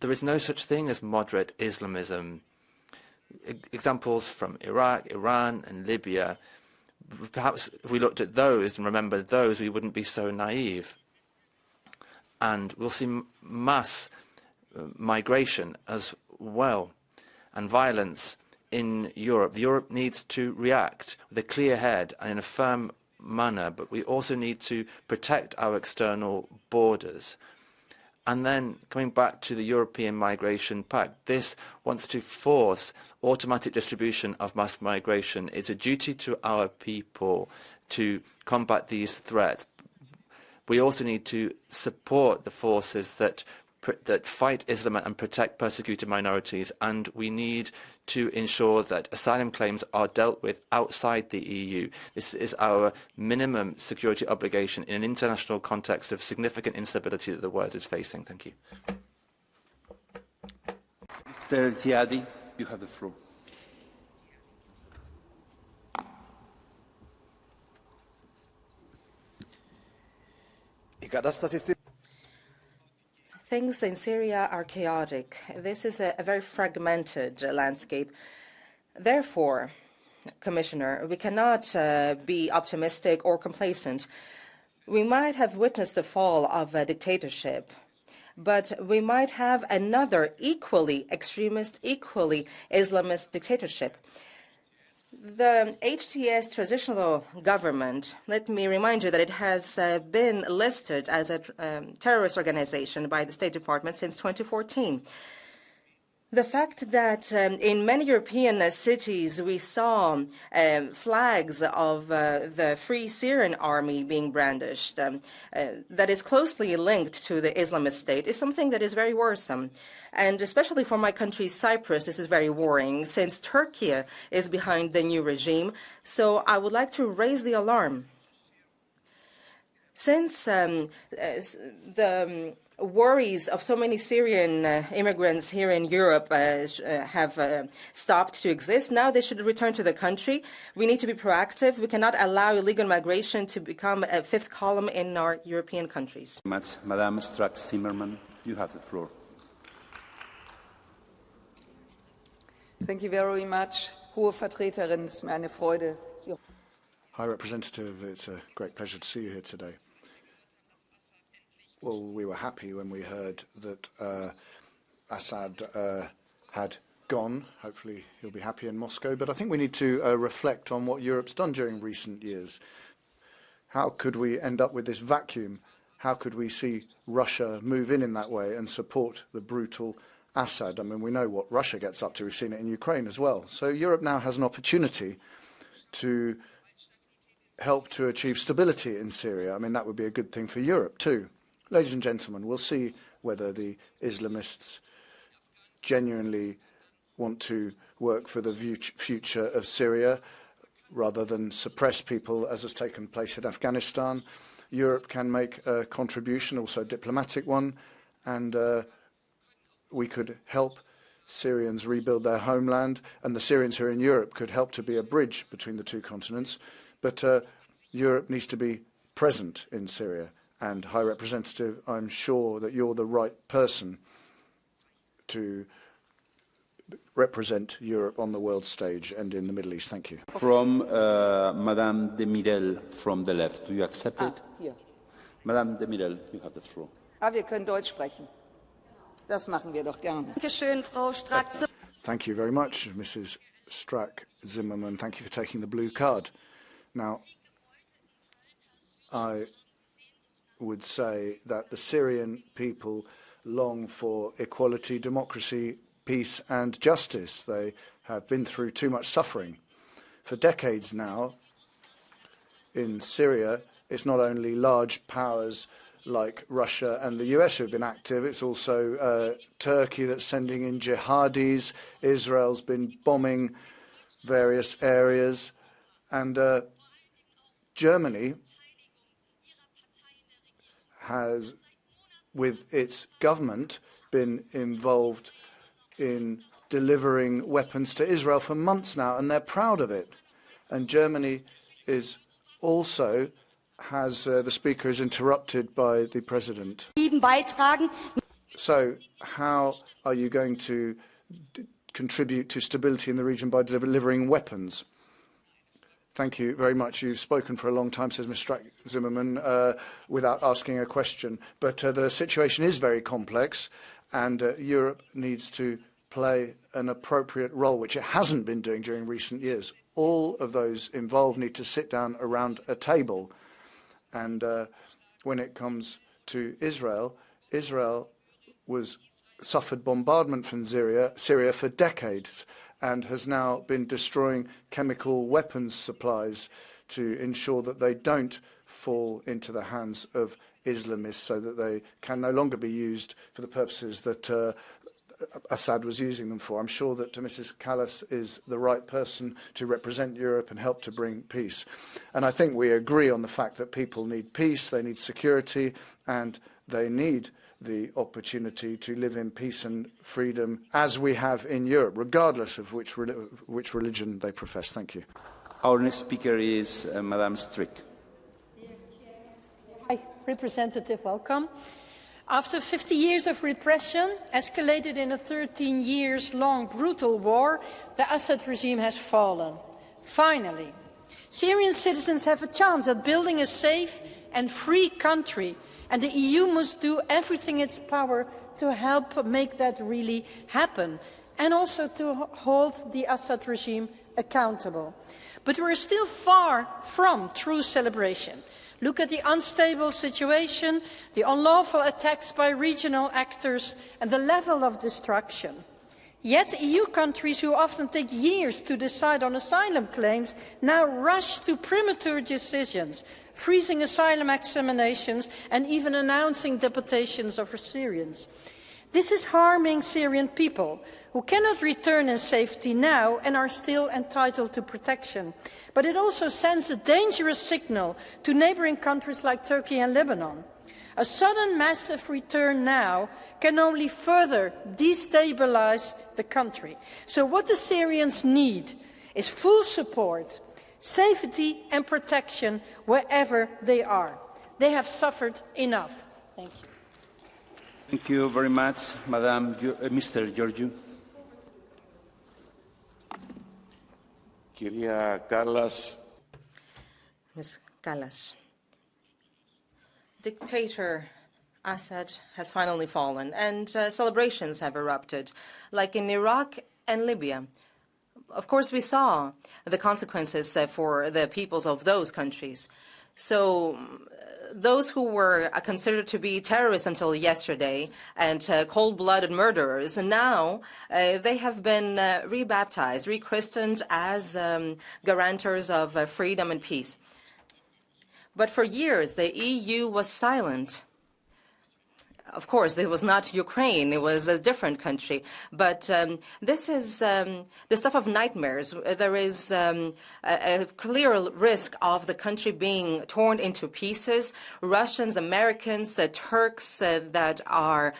D: there is no such thing as moderate Islamism. Examples from Iraq, Iran and Libya. Perhaps if we looked at those and remembered those, we wouldn't be so naive. And we'll see mass migration as well, and violence in Europe. Europe needs to react with a clear head and in a firm manner, but we also need to protect our external borders. And then coming back to the European Migration Pact, this wants to force automatic distribution of mass migration. It's a duty to our people to combat these threats. We also need to support the forces that fight Islam and protect persecuted minorities, and we need to ensure that asylum claims are dealt with outside the EU. This is our minimum security obligation in an international context of significant instability that the world is facing. Thank you.
A: Mr. Giadi, you have the floor.
E: Things in Syria are chaotic. This is a very fragmented landscape. Therefore, Commissioner, we cannot be optimistic or complacent. We might have witnessed the fall of a dictatorship, but we might have another equally extremist, equally Islamist dictatorship. The HTS transitional government, let me remind you that it has been listed as a terrorist organization by the State Department since 2014. The fact that in many European cities we saw flags of the Free Syrian Army being brandished that is closely linked to the Islamist State is something that is very worrisome. And especially for my country, Cyprus, this is very worrying, since Turkey is behind the new regime. So I would like to raise the alarm. Since the worries of so many Syrian immigrants here in Europe have stopped to exist, now they should return to the country. We need to be proactive. We cannot allow illegal migration to become a fifth column in our European countries.
A: Madame Strack-Zimmermann, you have the floor.
T: Thank you very much. Hohe Vertreterin, es ist mir eine Freude.
G: High Representative, it's a great pleasure to see you here today. Well, we were happy when we heard that Assad had gone. Hopefully he'll be happy in Moscow. But I think we need to reflect on what Europe's done during recent years. How could we end up with this vacuum? How could we see Russia move in that way and support the brutal Assad? I mean, we know what Russia gets up to. We've seen it in Ukraine as well. So Europe now has an opportunity to help to achieve stability in Syria. I mean, that would be a good thing for Europe too. Ladies and gentlemen, we'll see whether the Islamists genuinely want to work for the future of Syria rather than suppress people, as has taken place in Afghanistan. Europe can make a contribution, also a diplomatic one, and we could help Syrians rebuild their homeland, and the Syrians who are in Europe could help to be a bridge between the two continents. But Europe needs to be present in Syria. And, High Representative, I'm sure that you're the right person to represent Europe on the world stage and in the Middle East. Thank you.
A: From Madame de Mirel from the left. Do you accept it?
T: Hier.
A: Madame de Mirel, you have the floor.
T: Wir können Deutsch sprechen. Das machen wir doch gerne.
G: Thank you very much, Mrs. Strack-Zimmerman. Thank you for taking the blue card. Now, I would say that the Syrian people long for equality, democracy, peace and justice. They have been through too much suffering. For decades now, in Syria, it's not only large powers like Russia and the US who have been active, it's also Turkey that's sending in jihadis. Israel's been bombing various areas. And Germany has, with its government, been involved in delivering weapons to Israel for months now, and they're proud of it. And Germany is also the speaker is interrupted by the president. So how are you going to contribute to stability in the region by delivering weapons? Thank you very much. You've spoken for a long time, says Ms. Strack-Zimmerman, without asking a question. But the situation is very complex, and Europe needs to play an appropriate role, which it hasn't been doing during recent years. All of those involved need to sit down around a table. And when it comes to Israel, Israel suffered bombardment from Syria for decades, and has now been destroying chemical weapons supplies to ensure that they don't fall into the hands of Islamists, so that they can no longer be used for the purposes that Assad was using them for. I'm sure that Mrs. Kallas is the right person to represent Europe and help to bring peace. And I think we agree on the fact that people need peace, they need security, and they need the opportunity to live in peace and freedom as we have in Europe, regardless of which religion they profess. Thank you.
A: Our next speaker is Madame Strick.
U: Hi, Representative, welcome. After 50 years of repression, escalated in a 13-year-long brutal war, the Assad regime has fallen. Finally, Syrian citizens have a chance at building a safe and free country, and the EU must do everything in its power to help make that really happen, and also to hold the Assad regime accountable. But we're still far from true celebration. Look at the unstable situation, the unlawful attacks by regional actors, and the level of destruction. Yet EU countries who often take years to decide on asylum claims now rush to premature decisions, freezing asylum examinations and even announcing deportations of Syrians. This is harming Syrian people who cannot return in safety now and are still entitled to protection. But it also sends a dangerous signal to neighbouring countries like Turkey and Lebanon. A sudden massive return now can only further destabilise the country. So what the Syrians need is full support, safety and protection wherever they are. They have suffered enough. Thank you.
A: Thank you very much, Mr. Georgiou.
V: Kaja Kallas.
E: Ms. Kallas. Dictator Assad has finally fallen, and celebrations have erupted, like in Iraq and Libya. Of course, we saw the consequences for the peoples of those countries. So those who were considered to be terrorists until yesterday and cold-blooded murderers, and now they have been rebaptized, rechristened as guarantors of freedom and peace. But for years, the EU was silent. Of course, it was not Ukraine, it was a different country. But this is the stuff of nightmares. There is a clear risk of the country being torn into pieces. Russians, Americans, Turks that are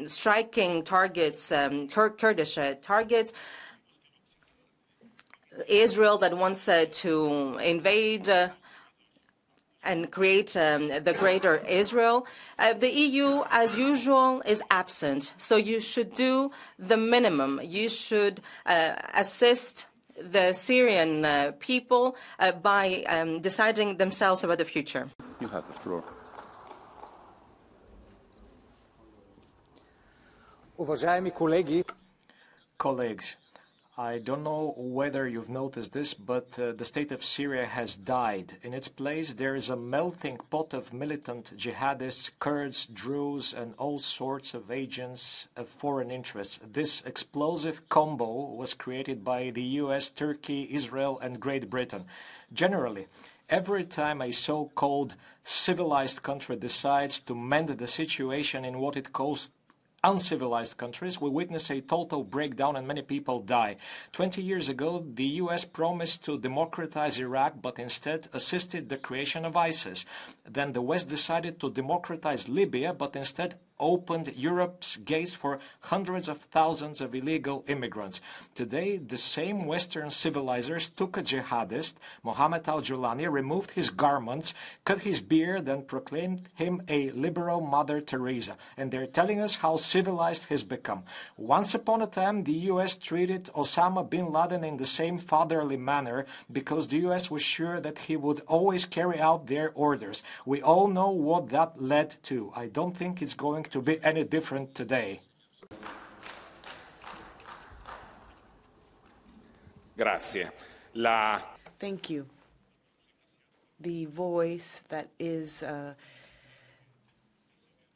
E: striking targets, Kurdish targets. Israel that wants to invade and create the greater Israel. The EU, as usual, is absent. So you should do the minimum. You should assist the Syrian people by deciding themselves about the future.
A: You have the floor.
B: Colleagues, I don't know whether you've noticed this, but the state of Syria has died. In its place, there is a melting pot of militant jihadists, Kurds, Druze, and all sorts of agents of foreign interests. This explosive combo was created by the US, Turkey, Israel, and Great Britain. Generally, every time a so-called civilized country decides to mend the situation in what it calls uncivilized countries, we witness a total breakdown and many people die. 20 years ago, the US promised to democratize Iraq, but instead assisted the creation of ISIS. Then the West decided to democratize Libya, but instead opened Europe's gates for hundreds of thousands of illegal immigrants. Today, the same Western civilizers took a jihadist, Mohammed al-Julani, removed his garments, cut his beard, and proclaimed him a liberal Mother Teresa. And they're telling us how civilized he's become. Once upon a time, the US treated Osama bin Laden in the same fatherly manner because the US was sure that he would always carry out their orders. We all know what that led to. I don't think it's going to be any different today.
V: Grazie.
J: Thank you. The voice that is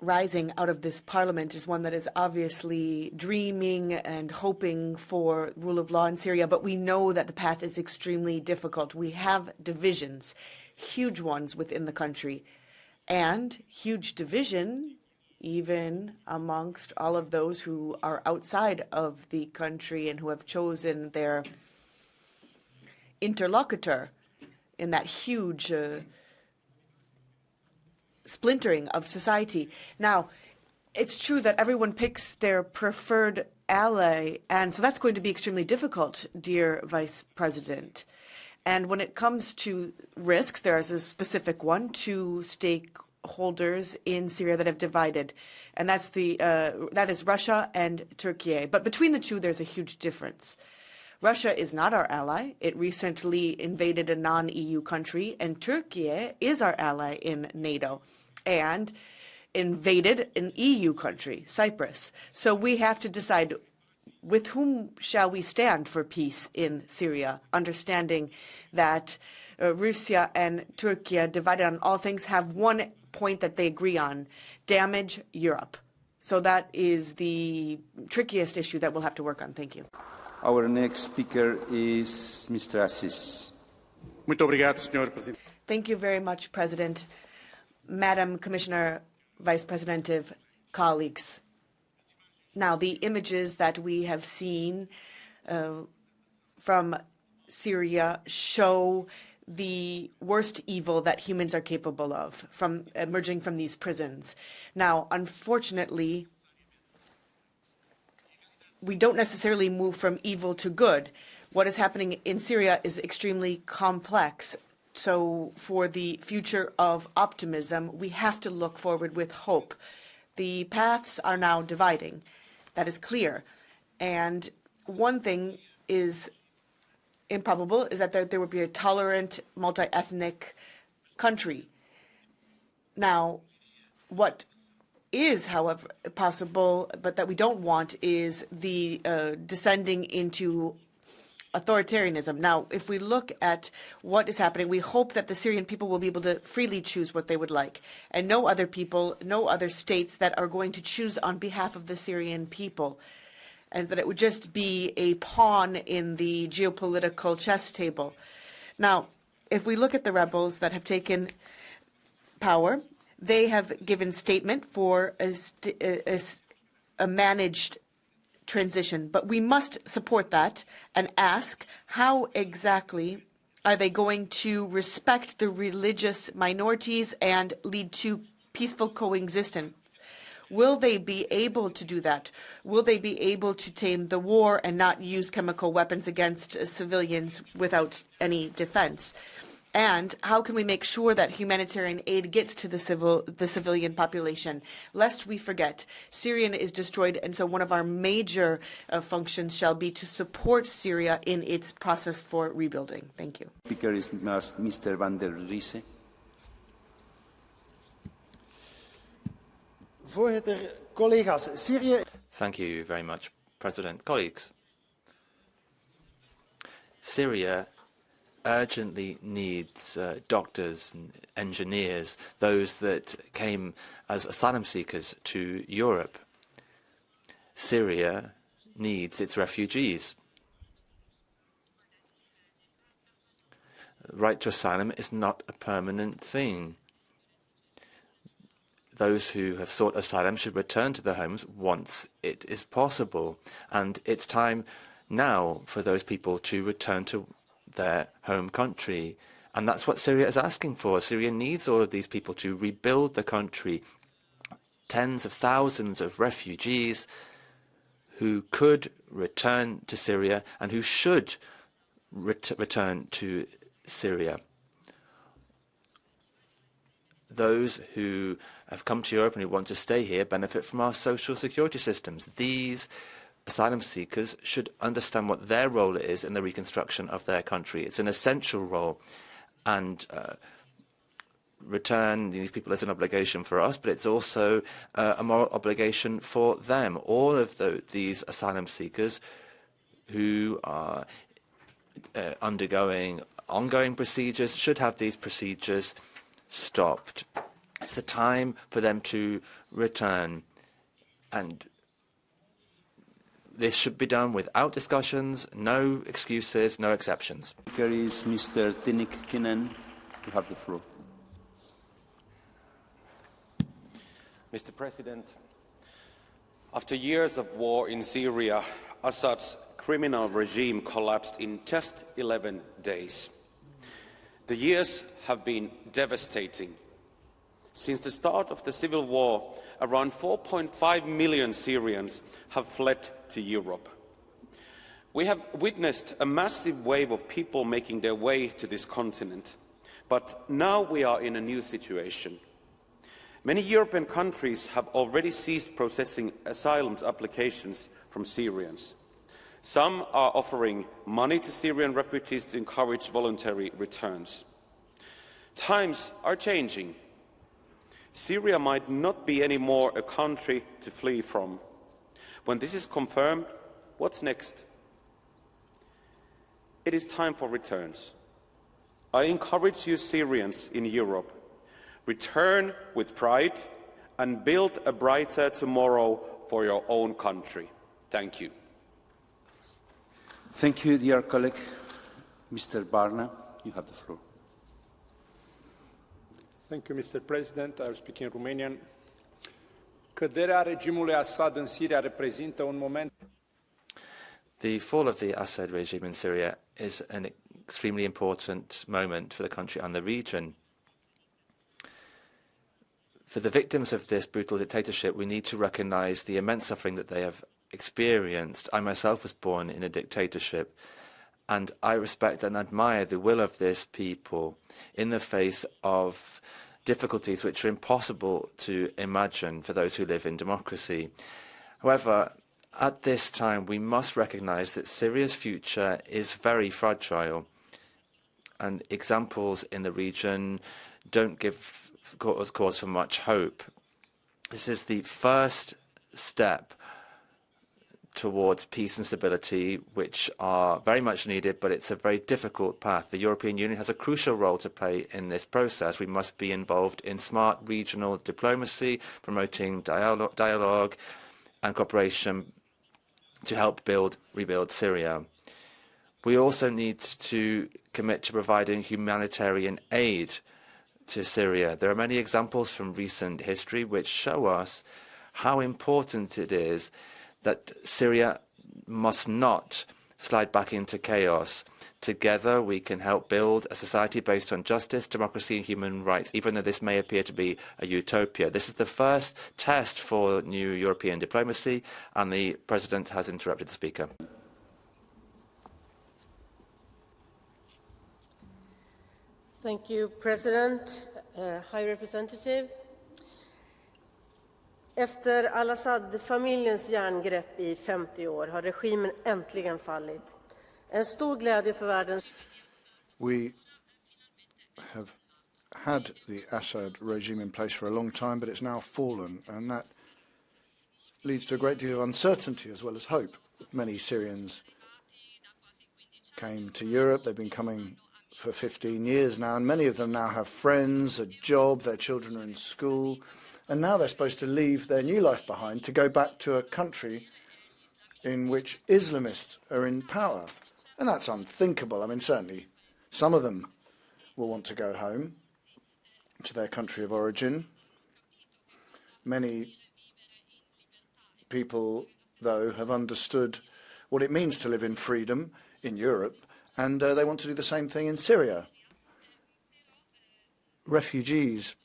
J: rising out of this parliament is one that is obviously dreaming and hoping for rule of law in Syria, but we know that the path is extremely difficult. We have divisions, huge ones within the country, and huge division even amongst all of those who are outside of the country and who have chosen their interlocutor in that huge splintering of society. Now, it's true that everyone picks their preferred ally, and so that's going to be extremely difficult, dear Vice President. And when it comes to risks, there is a specific one: two stakeholders in Syria that have divided, and that is Russia and Turkey. But between the two, there's a huge difference. Russia is not our ally. It recently invaded a non-EU country, and Turkey is our ally in NATO and invaded an EU country, Cyprus. So we have to decide with whom shall we stand for peace in Syria, understanding that Russia and Turkey, divided on all things, have one point that they agree on: damage Europe. So that is the trickiest issue that we'll have to work on. Thank you.
A: Our next speaker is Mr. Assis.
V: Muito obrigado, Sr. Presidente.
J: Thank you very much, President. Madam Commissioner, Vice President, colleagues. Now, the images that we have seen from Syria show the worst evil that humans are capable of, from emerging from these prisons. Now, unfortunately, we don't necessarily move from evil to good. What is happening in Syria is extremely complex. So for the future of optimism, we have to look forward with hope. The paths are now dividing. That is clear. And one thing is improbable, is that there would be a tolerant, multi-ethnic country. Now, what is, however, possible, but that we don't want, is the descending into authoritarianism. Now, if we look at what is happening, we hope that the Syrian people will be able to freely choose what they would like, and no other people, no other states that are going to choose on behalf of the Syrian people, and that it would just be a pawn in the geopolitical chess table. Now, if we look at the rebels that have taken power, They have given statement for a managed transition, but we must support that and ask how exactly are they going to respect the religious minorities and lead to peaceful coexistence? Will they be able to do that? Will they be able to tame the war and not use chemical weapons against civilians without any defense? And how can we make sure that humanitarian aid gets to the civilian population? Lest we forget, Syria is destroyed, and so one of our major functions shall be to support Syria in its process for rebuilding. Thank you.
A: Speaker is Mr. van der Riese.
D: Thank you very much, President. Colleagues, Syria urgently needs doctors and engineers, those that came as asylum seekers to Europe. Syria needs its refugees. Right to asylum is not a permanent thing. Those who have sought asylum should return to their homes once it is possible. And it's time now for those people to return to their home country. And that's what Syria is asking for. Syria needs all of these people to rebuild the country. Tens of thousands of refugees who could return to Syria and who should return to Syria. Those who have come to Europe and who want to stay here benefit from our social security systems. These asylum seekers should understand what their role is in the reconstruction of their country. It's an essential role, and return these people is an obligation for us, but it's also a moral obligation for them. All of these asylum seekers who are undergoing ongoing procedures should have these procedures stopped. It's the time for them to return, and this should be done without discussions, no excuses, no exceptions.
A: Speaker is Mr. Tinnikkinen. You have the floor.
C: Mr. President, after years of war in Syria, Assad's criminal regime collapsed in just 11 days. The years have been devastating. Since the start of the civil war, around 4.5 million Syrians have fled to Europe. We have witnessed a massive wave of people making their way to this continent, but now we are in a new situation. Many European countries have already ceased processing asylum applications from Syrians. Some are offering money to Syrian refugees to encourage voluntary returns. Times are changing. Syria might not be anymore a country to flee from. When this is confirmed, what's next? It is time for returns. I encourage you Syrians in Europe, return with pride and build a brighter tomorrow for your own country. Thank you.
A: Thank you, dear colleague. Mr. Barna, you have the floor.
H: Thank you, Mr. President. I will speak in Romanian. Căderea regimului Assad în Siria reprezintă un moment.
D: The fall of the Assad regime in Syria is an extremely important moment for the country and the region. For the victims of this brutal dictatorship, we need to recognize the immense suffering that they have experienced. I myself was born in a dictatorship, and I respect and admire the will of this people in the face of difficulties which are impossible to imagine for those who live in democracy. However, at this time, we must recognize that Syria's future is very fragile, and examples in the region don't give cause for much hope. This is the first step towards peace and stability, which are very much needed, but it's a very difficult path. The European Union has a crucial role to play in this process. We must be involved in smart regional diplomacy, promoting dialogue and cooperation to help rebuild Syria. We also need to commit to providing humanitarian aid to Syria. There are many examples from recent history which show us how important it is that Syria must not slide back into chaos. Together, we can help build a society based on justice, democracy and human rights, even though this may appear to be a utopia. This is the first test for new European diplomacy, and the President has interrupted the Speaker.
R: Thank you, President, High Representative. Efter al-Assad-familjens järngrepp I 50 år har regimen äntligen fallit. En stor glädje för världen.
G: We have had the Assad regime in place for a long time, but it's now fallen, and that leads to a great deal of uncertainty as well as hope. Many Syrians came to Europe. They've been coming for 15 years now, and many of them now have friends, a job, their children are in school, and now they're supposed to leave their new life behind to go back to a country in which Islamists are in power. And that's unthinkable. I mean, certainly some of them will want to go home to their country of origin. Many people, though, have understood what it means to live in freedom in Europe, and they want to do the same thing in Syria. Refugees,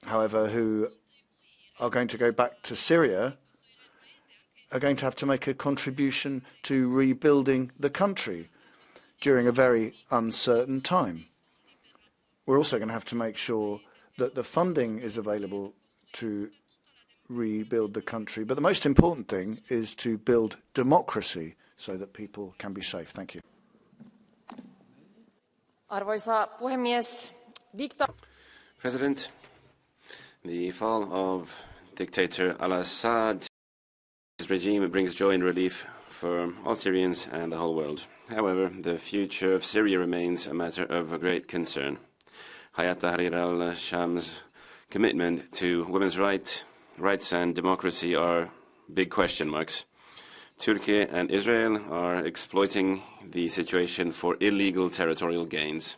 G: however, who are going to go back to Syria are going to have to make a contribution to rebuilding the country during a very uncertain time. We're also going to have to make sure that the funding is available to rebuild the country. But the most important thing is to build democracy so that people can be safe. Thank you.
R: Arvoisa puhemies,
S: President, the fall of dictator al-Assad regime brings joy and relief for all Syrians and the whole world. However, the future of Syria remains a matter of great concern. Hayat Tahrir al-Sham's commitment to women's rights and democracy are big question marks. Turkey and Israel are exploiting the situation for illegal territorial gains.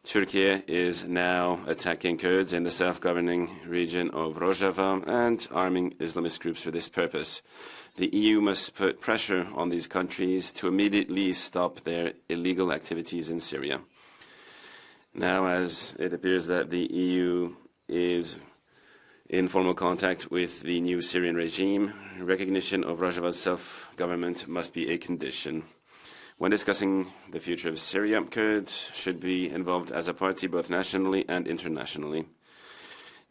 S: Turkey is now attacking Kurds in the self-governing region of Rojava and arming Islamist groups for this purpose. The EU must put pressure on these countries to immediately stop their illegal activities in Syria. Now, as it appears that the EU is in formal contact with the new Syrian regime, recognition of Rojava's self-government must be a condition. When discussing the future of Syria, Kurds should be involved as a party both nationally and internationally.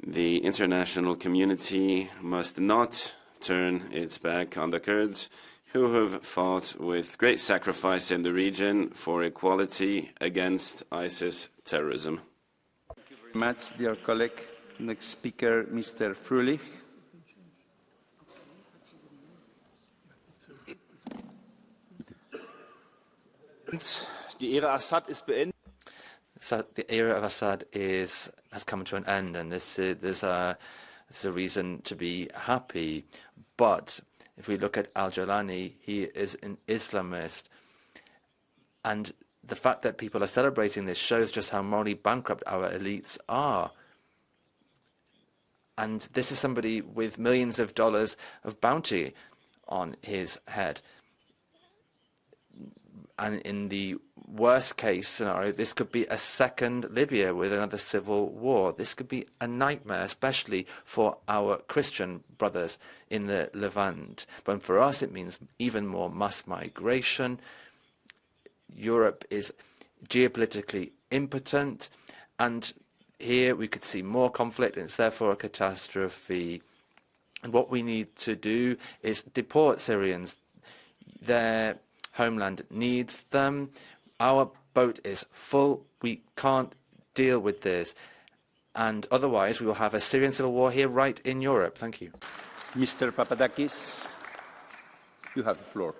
S: The international community must not turn its back on the Kurds, who have fought with great sacrifice in the region for equality against ISIS terrorism.
A: Thank you very much, dear colleague. Next speaker, Mr. Fröhlich.
K: Die Ära Assad ist beendet.
D: The era of Assad has come to an end, and there's a reason to be happy. But if we look at al-Jolani, he is an Islamist, and the fact that people are celebrating this shows just how morally bankrupt our elites are. And this is somebody with millions of dollars of bounty on his head. And in the worst case scenario, this could be a second Libya with another civil war. This could be a nightmare, especially for our Christian brothers in the Levant. But for us, it means even more mass migration. Europe is geopolitically impotent, and here we could see more conflict, and it's therefore a catastrophe. And what we need to do is deport Syrians. Their homeland needs them. Our boat is full. We can't deal with this. And otherwise, we will have a Syrian civil war here right in Europe. Thank you.
A: Mr. Papadakis, you have the floor.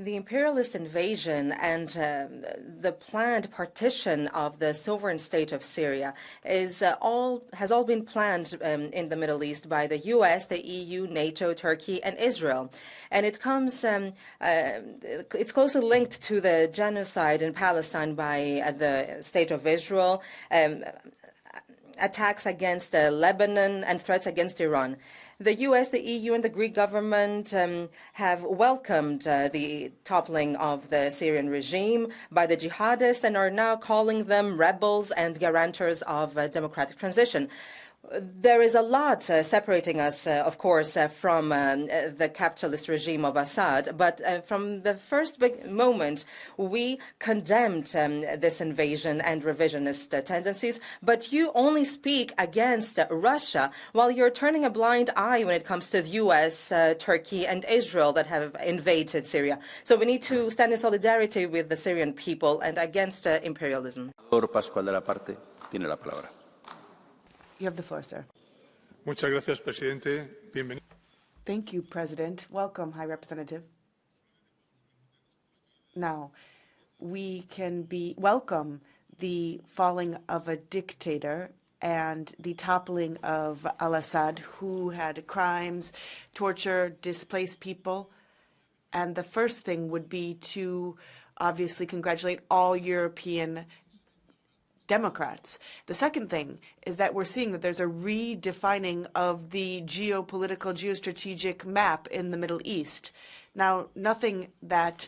E: The imperialist invasion and the planned partition of the sovereign state of Syria has all been planned in the Middle East by the US, the EU, NATO, Turkey, and Israel. And it comes, it's closely linked to the genocide in Palestine by the State of Israel, attacks against Lebanon, and threats against Iran. The US, the EU, and the Greek government have welcomed the toppling of the Syrian regime by the jihadists and are now calling them rebels and guarantors of democratic transition. There is a lot separating us, of course, from the capitalist regime of Assad, but from the first moment, we condemned this invasion and revisionist tendencies, but you only speak against Russia while you're turning a blind eye when it comes to the US, Turkey, and Israel that have invaded Syria. So we need to stand in solidarity with the Syrian people and against imperialism.
J: You have the floor, sir.
L: Muchas gracias, presidente. Bienvenido.
J: Thank you, President. Welcome, High Representative. Now, we can welcome the falling of a dictator and the toppling of al-Assad, who had crimes, torture, displaced people. And the first thing would be to obviously congratulate all European Democrats. The second thing is that we're seeing that there's a redefining of the geopolitical, geostrategic map in the Middle East. Now, nothing that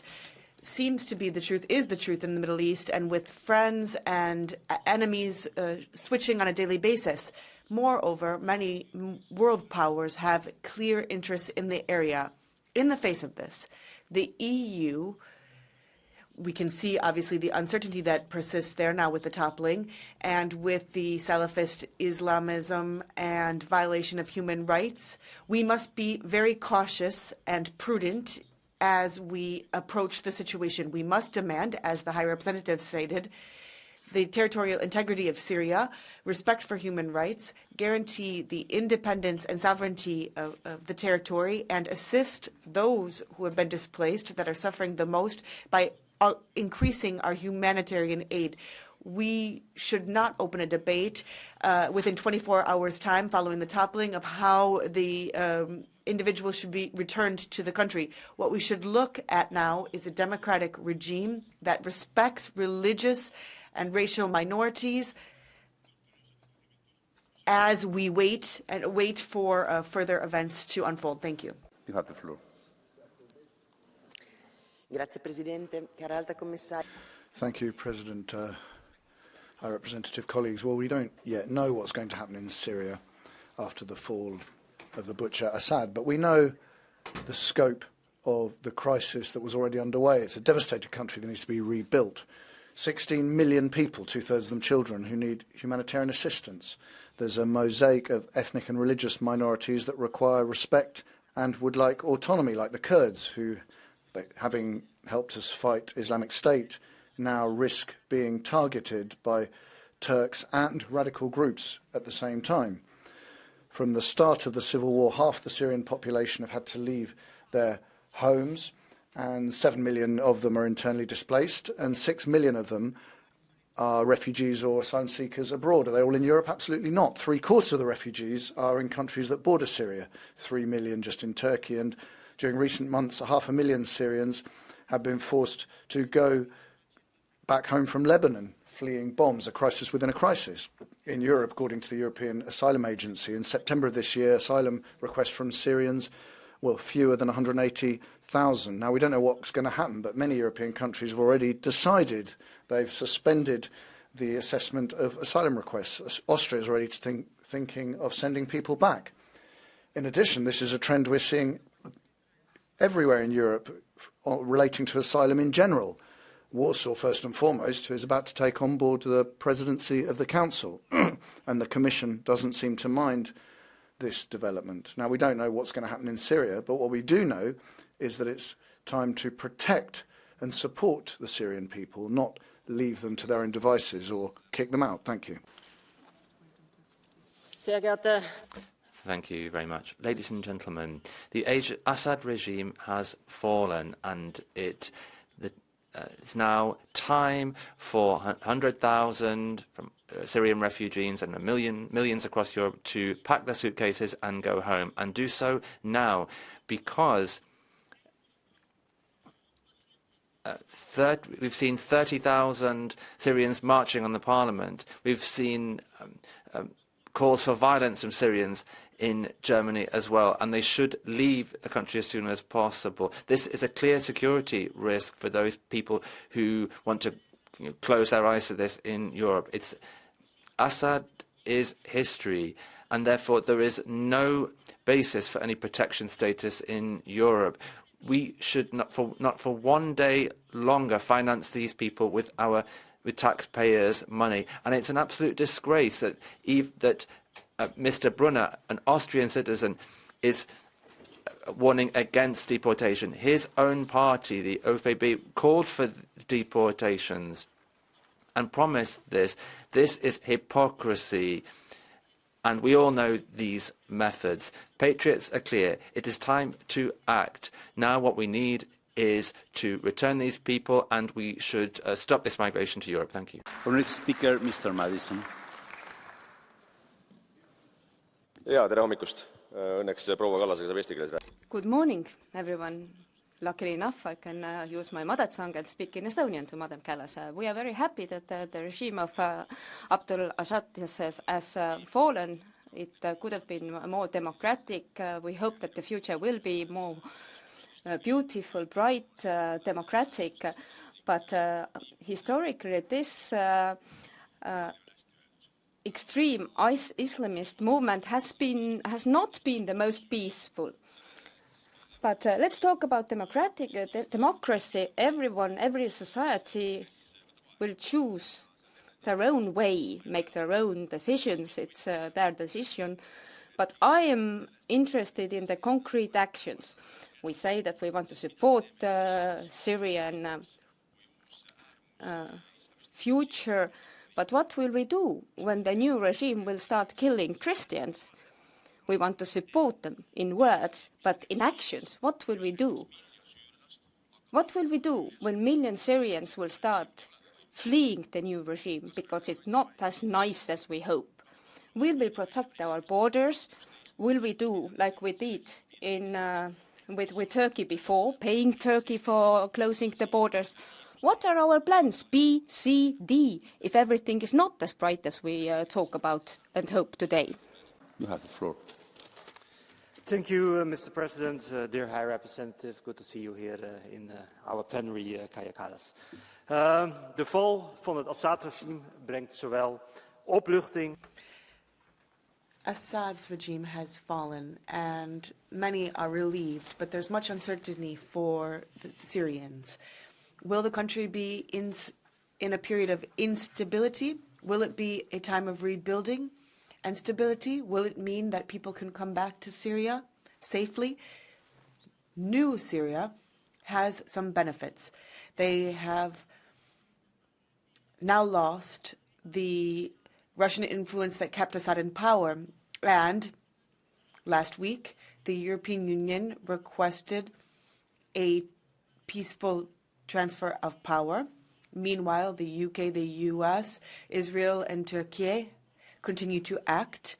J: seems to be the truth is the truth in the Middle East, and with friends and enemies switching on a daily basis. Moreover, many world powers have clear interests in the area. In the face of this, the EU, we can see, obviously, the uncertainty that persists there now with the toppling and with the Salafist Islamism and violation of human rights. We must be very cautious and prudent as we approach the situation. We must demand, as the High Representative stated, the territorial integrity of Syria, respect for human rights, guarantee the independence and sovereignty of the territory, and assist those who have been displaced that are suffering the most by increasing our humanitarian aid. We should not open a debate within 24 hours' time following the toppling of how the individuals should be returned to the country. What we should look at now is a democratic regime that respects religious and racial minorities as we wait for further events to unfold. Thank you.
A: You have the floor.
G: Thank you, President. High Representative, colleagues. Well, we don't yet know what's going to happen in Syria after the fall of the butcher Assad, but we know the scope of the crisis that was already underway. It's a devastated country that needs to be rebuilt. 16 million people, two-thirds of them children, who need humanitarian assistance. There's a mosaic of ethnic and religious minorities that require respect and would like autonomy, like the Kurds, who, having helped us fight Islamic State, now risk being targeted by Turks and radical groups at the same time. From the start of the civil war, half the Syrian population have had to leave their homes, and 7 million of them are internally displaced, and 6 million of them are refugees or asylum seekers abroad. Are they all in Europe? Absolutely not. 3/4 of the refugees are in countries that border Syria, 3 million just in Turkey, and during recent months, 500,000 Syrians have been forced to go back home from Lebanon, fleeing bombs, a crisis within a crisis. In Europe, according to the European Asylum Agency, in September of this year, asylum requests from Syrians were fewer than 180,000. Now, we don't know what's going to happen, but many European countries have already decided. They've suspended the assessment of asylum requests. Austria is already thinking of sending people back. In addition, this is a trend we're seeing everywhere in Europe relating to asylum in general. Warsaw, first and foremost, who is about to take on board the presidency of the Council, and the Commission doesn't seem to mind this development. Now, we don't know what's going to happen in Syria, but what we do know is that it's time to protect and support the Syrian people, not leave them to their own devices or kick them out. Thank you.
D: Thank you very much. Ladies and gentlemen, the Assad regime has fallen, and it's now time for 100,000 from Syrian refugees and millions across Europe to pack their suitcases and go home, and do so now, because we've seen 30,000 Syrians marching on the parliament. We've seen calls for violence from Syrians in Germany as well, and they should leave the country as soon as possible. This is a clear security risk for those people who want to close their eyes to this in Europe. Assad is history, and therefore there is no basis for any protection status in Europe. We should not for one day longer finance these people with taxpayers' money, and it's an absolute disgrace that Mr. Brunner, an Austrian citizen, is warning against deportation. His own party, the ÖVP, called for deportations and promised this. This is hypocrisy. And we all know these methods. Patriots are clear. It is time to act. Now what we need is to return these people, and we should stop this migration to Europe. Thank you.
A: Our next speaker, Mr. Madison.
F: Tere hommikust. Õnneks proua Kallasega saab eesti keeles rääkida.
M: Good morning, everyone. Luckily enough, I can use my mother tongue and speak in Estonian to Madam Kallas. We are very happy that the regime of al-Assad has fallen. It could have been more democratic. We hope that the future will be more beautiful, bright, democratic. But historically, this extreme Islamist movement has not been the most peaceful. But let's talk about democracy. Everyone, every society will choose their own way, make their own decisions. It's their decision. But I am interested in the concrete actions. We say that we want to support Syrian future. But what will we do when the new regime will start killing Christians? We want to support them in words, but in actions, what will we do? What will we do when million Syrians will start fleeing the new regime because it's not as nice as we hope? Will we protect our borders? Will we do like we did with Turkey before, paying Turkey for closing the borders? What are our plans, B, C, D, if everything is not as bright as we talk about and hope today?
A: You have the floor.
W: Thank you, Mr. President, dear High Representative. Good to see you here in our plenary, Kaja Kallas. De val van het Assad-regime brengt zowel opluchting.
J: Assad's regime has fallen, and many are relieved, but there's much uncertainty for the Syrians. Will the country be in a period of instability? Will it be a time of rebuilding and stability? Will it mean that people can come back to Syria safely? New Syria has some benefits. They have now lost the Russian influence that kept Assad in power, and last week the European Union requested a peaceful transfer of power. Meanwhile, the UK, the US, Israel, and Turkey continue to act,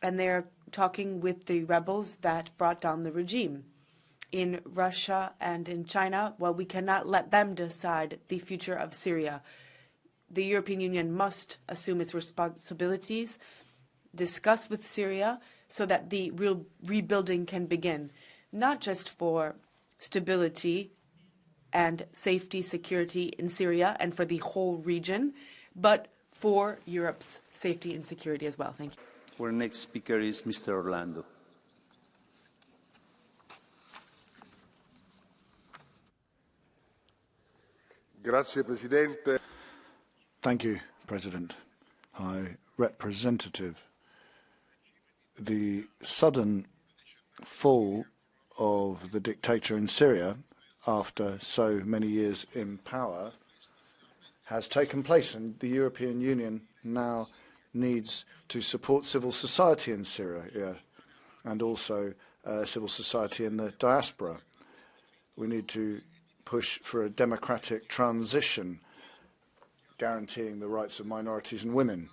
J: and they're talking with the rebels that brought down the regime. In Russia and in China, well, we cannot let them decide the future of Syria. The European Union must assume its responsibilities, discuss with Syria so that the real rebuilding can begin, not just for stability and safety, security in Syria and for the whole region, but for Europe's safety and security as well. Thank you.
A: Our next speaker is Mr. Orlando.
X: Grazie, Presidente.
G: Thank you, President. High Representative. The sudden fall of the dictator in Syria after so many years in power has taken place, and the European Union now needs to support civil society in Syria. and also civil society in the diaspora. We need to push for a democratic transition, guaranteeing the rights of minorities and women.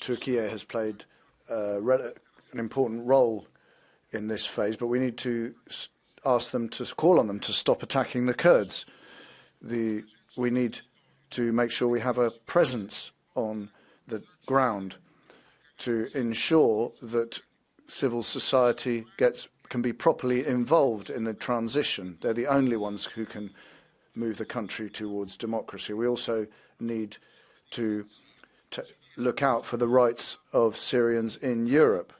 G: Turkey has played an important role in this phase, but we need to call on them to stop attacking the Kurds. We need to make sure we have a presence on the ground to ensure that civil society can be properly involved in the transition. They're the only ones who can move the country towards democracy. We also need to look out for the rights of Syrians in Europe.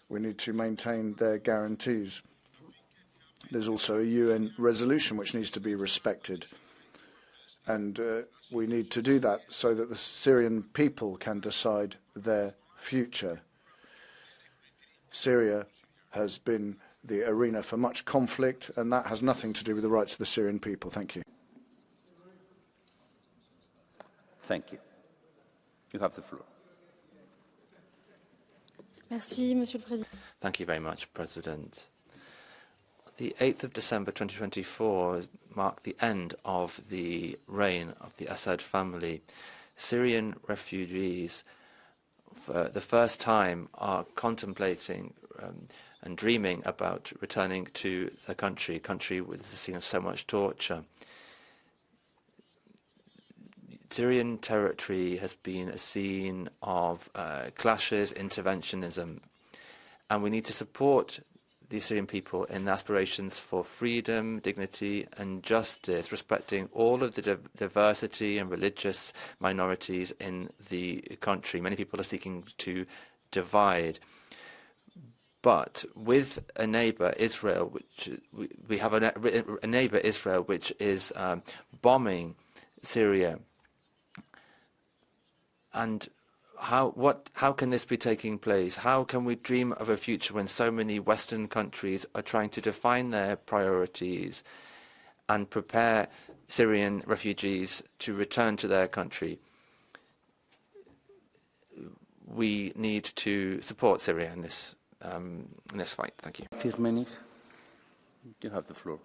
G: We need to maintain their guarantees. There's also a UN resolution which needs to be respected. And we need to do that so that the Syrian people can decide their future. Syria has been the arena for much conflict, and that has nothing to do with the rights of the Syrian people. Thank you.
A: Thank you. You have the floor.
I: Merci, Monsieur le Président.
D: Thank you very much, President. The 8th of December 2024 marked the end of the reign of the Assad family. Syrian refugees, for the first time, are contemplating and dreaming about returning to the country, a country with the scene of so much torture. Syrian territory has been a scene of clashes, interventionism, and we need to support the Syrian people in their aspirations for freedom, dignity and justice, respecting all of the diversity and religious minorities in the country. Many people are seeking to divide. But with a neighbor, Israel, we have a neighbor, Israel, which is bombing Syria. And how can this be taking place? How can we dream of a future when so many Western countries are trying to define their priorities and prepare Syrian refugees to return to their country? We need to support Syria in this fight. Thank you.
A: Firmenich, you have the floor.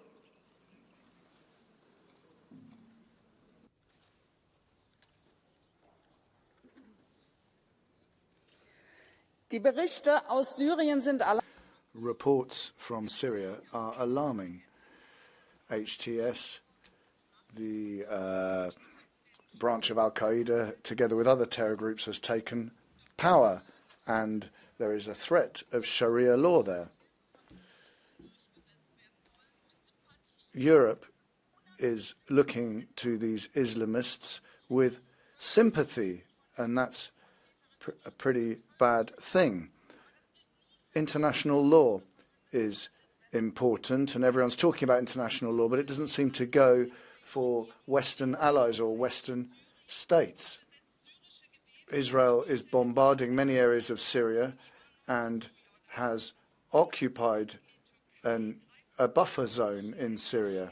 T: Die Berichte aus Syrien sind
G: Reports from Syria are alarming. HTS, the branch of al-Qaeda, together with other terror groups, has taken power, and there is a threat of Sharia law there. Europe is looking to these Islamists with sympathy, and that's a pretty bad thing. International law is important, and everyone's talking about international law, but it doesn't seem to go for Western allies or Western states. Israel is bombarding many areas of Syria and has occupied a buffer zone in Syria.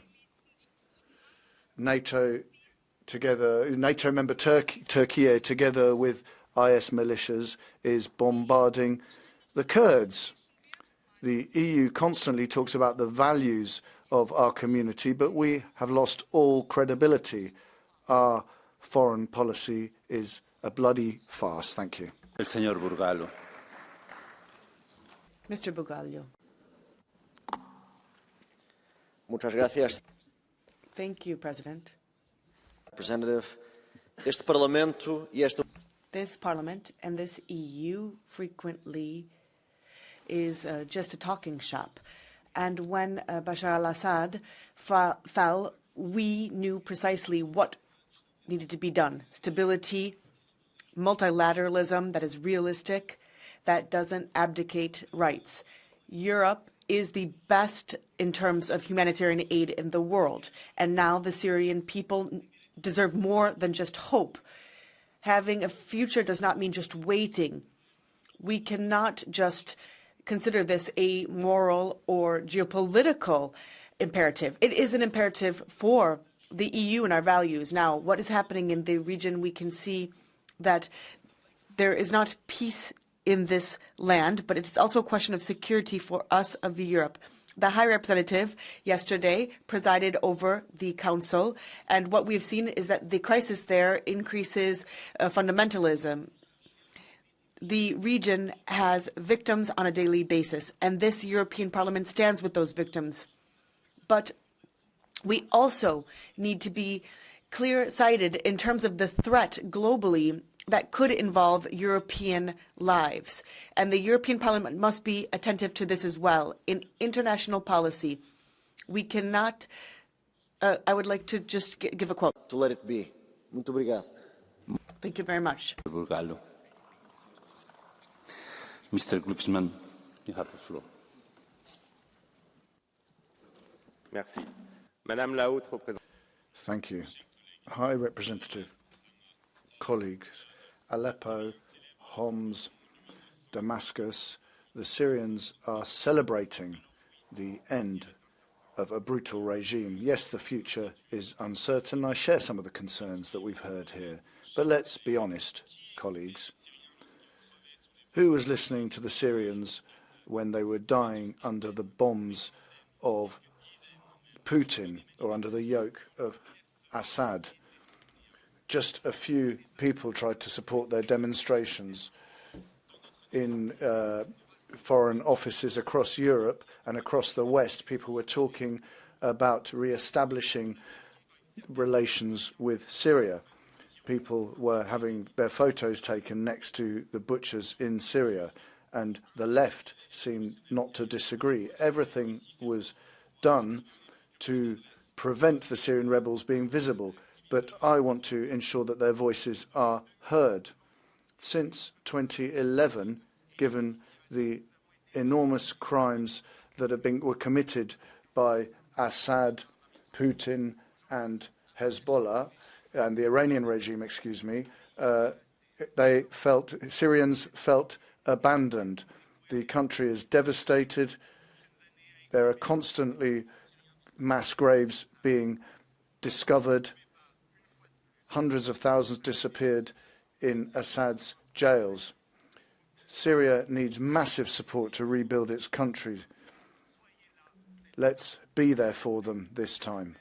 G: NATO member Turkey, together with IS militias, is bombarding the Kurds. The EU constantly talks about the values of our community, but we have lost all credibility. Our foreign policy is a bloody farce. Thank you.
A: El señor Burgallo.
J: Mr. Bugallo.
N: Muchas gracias.
J: Thank you, President.
N: Representative, este Parlamento y este...
J: This Parliament and this EU frequently is just a talking shop. And when Bashar al-Assad fell, we knew precisely what needed to be done. Stability, multilateralism that is realistic, that doesn't abdicate rights. Europe is the best in terms of humanitarian aid in the world. And now the Syrian people deserve more than just hope. Having a future does not mean just waiting. We cannot just consider this a moral or geopolitical imperative. It is an imperative for the EU and our values. Now, what is happening in the region, we can see that there is not peace in this land, but it's also a question of security for us of Europe. The High Representative yesterday presided over the Council, and what we've seen is that the crisis there increases fundamentalism. The region has victims on a daily basis, and this European Parliament stands with those victims. But we also need to be clear-sighted in terms of the threat globally that could involve European lives. And the European Parliament must be attentive to this as well. In international policy, we cannot... I would like to just give a quote.
N: To let it be. Muito obrigado.
J: Thank you very much.
A: Mr. Glucksmann, you have the floor.
F: Merci. Madame la Haute Représentante.
G: Thank you. High Representative, colleagues, Aleppo, Homs, Damascus, the Syrians are celebrating the end of a brutal regime. Yes, the future is uncertain. I share some of the concerns that we've heard here. But let's be honest, colleagues. Who was listening to the Syrians when they were dying under the bombs of Putin or under the yoke of Assad? Just a few people tried to support their demonstrations in foreign offices across Europe and across the West. People were talking about re-establishing relations with Syria. People were having their photos taken next to the butchers in Syria, and the left seemed not to disagree. Everything was done to prevent the Syrian rebels being visible, but I want to ensure that their voices are heard. Since 2011, given the enormous crimes that were committed by Assad, Putin, and Hezbollah, and the Iranian regime, Syrians felt abandoned. The country is devastated. There are constantly mass graves being discovered. Hundreds of thousands disappeared in Assad's jails. Syria needs massive support to rebuild its country. Let's be there for them this time.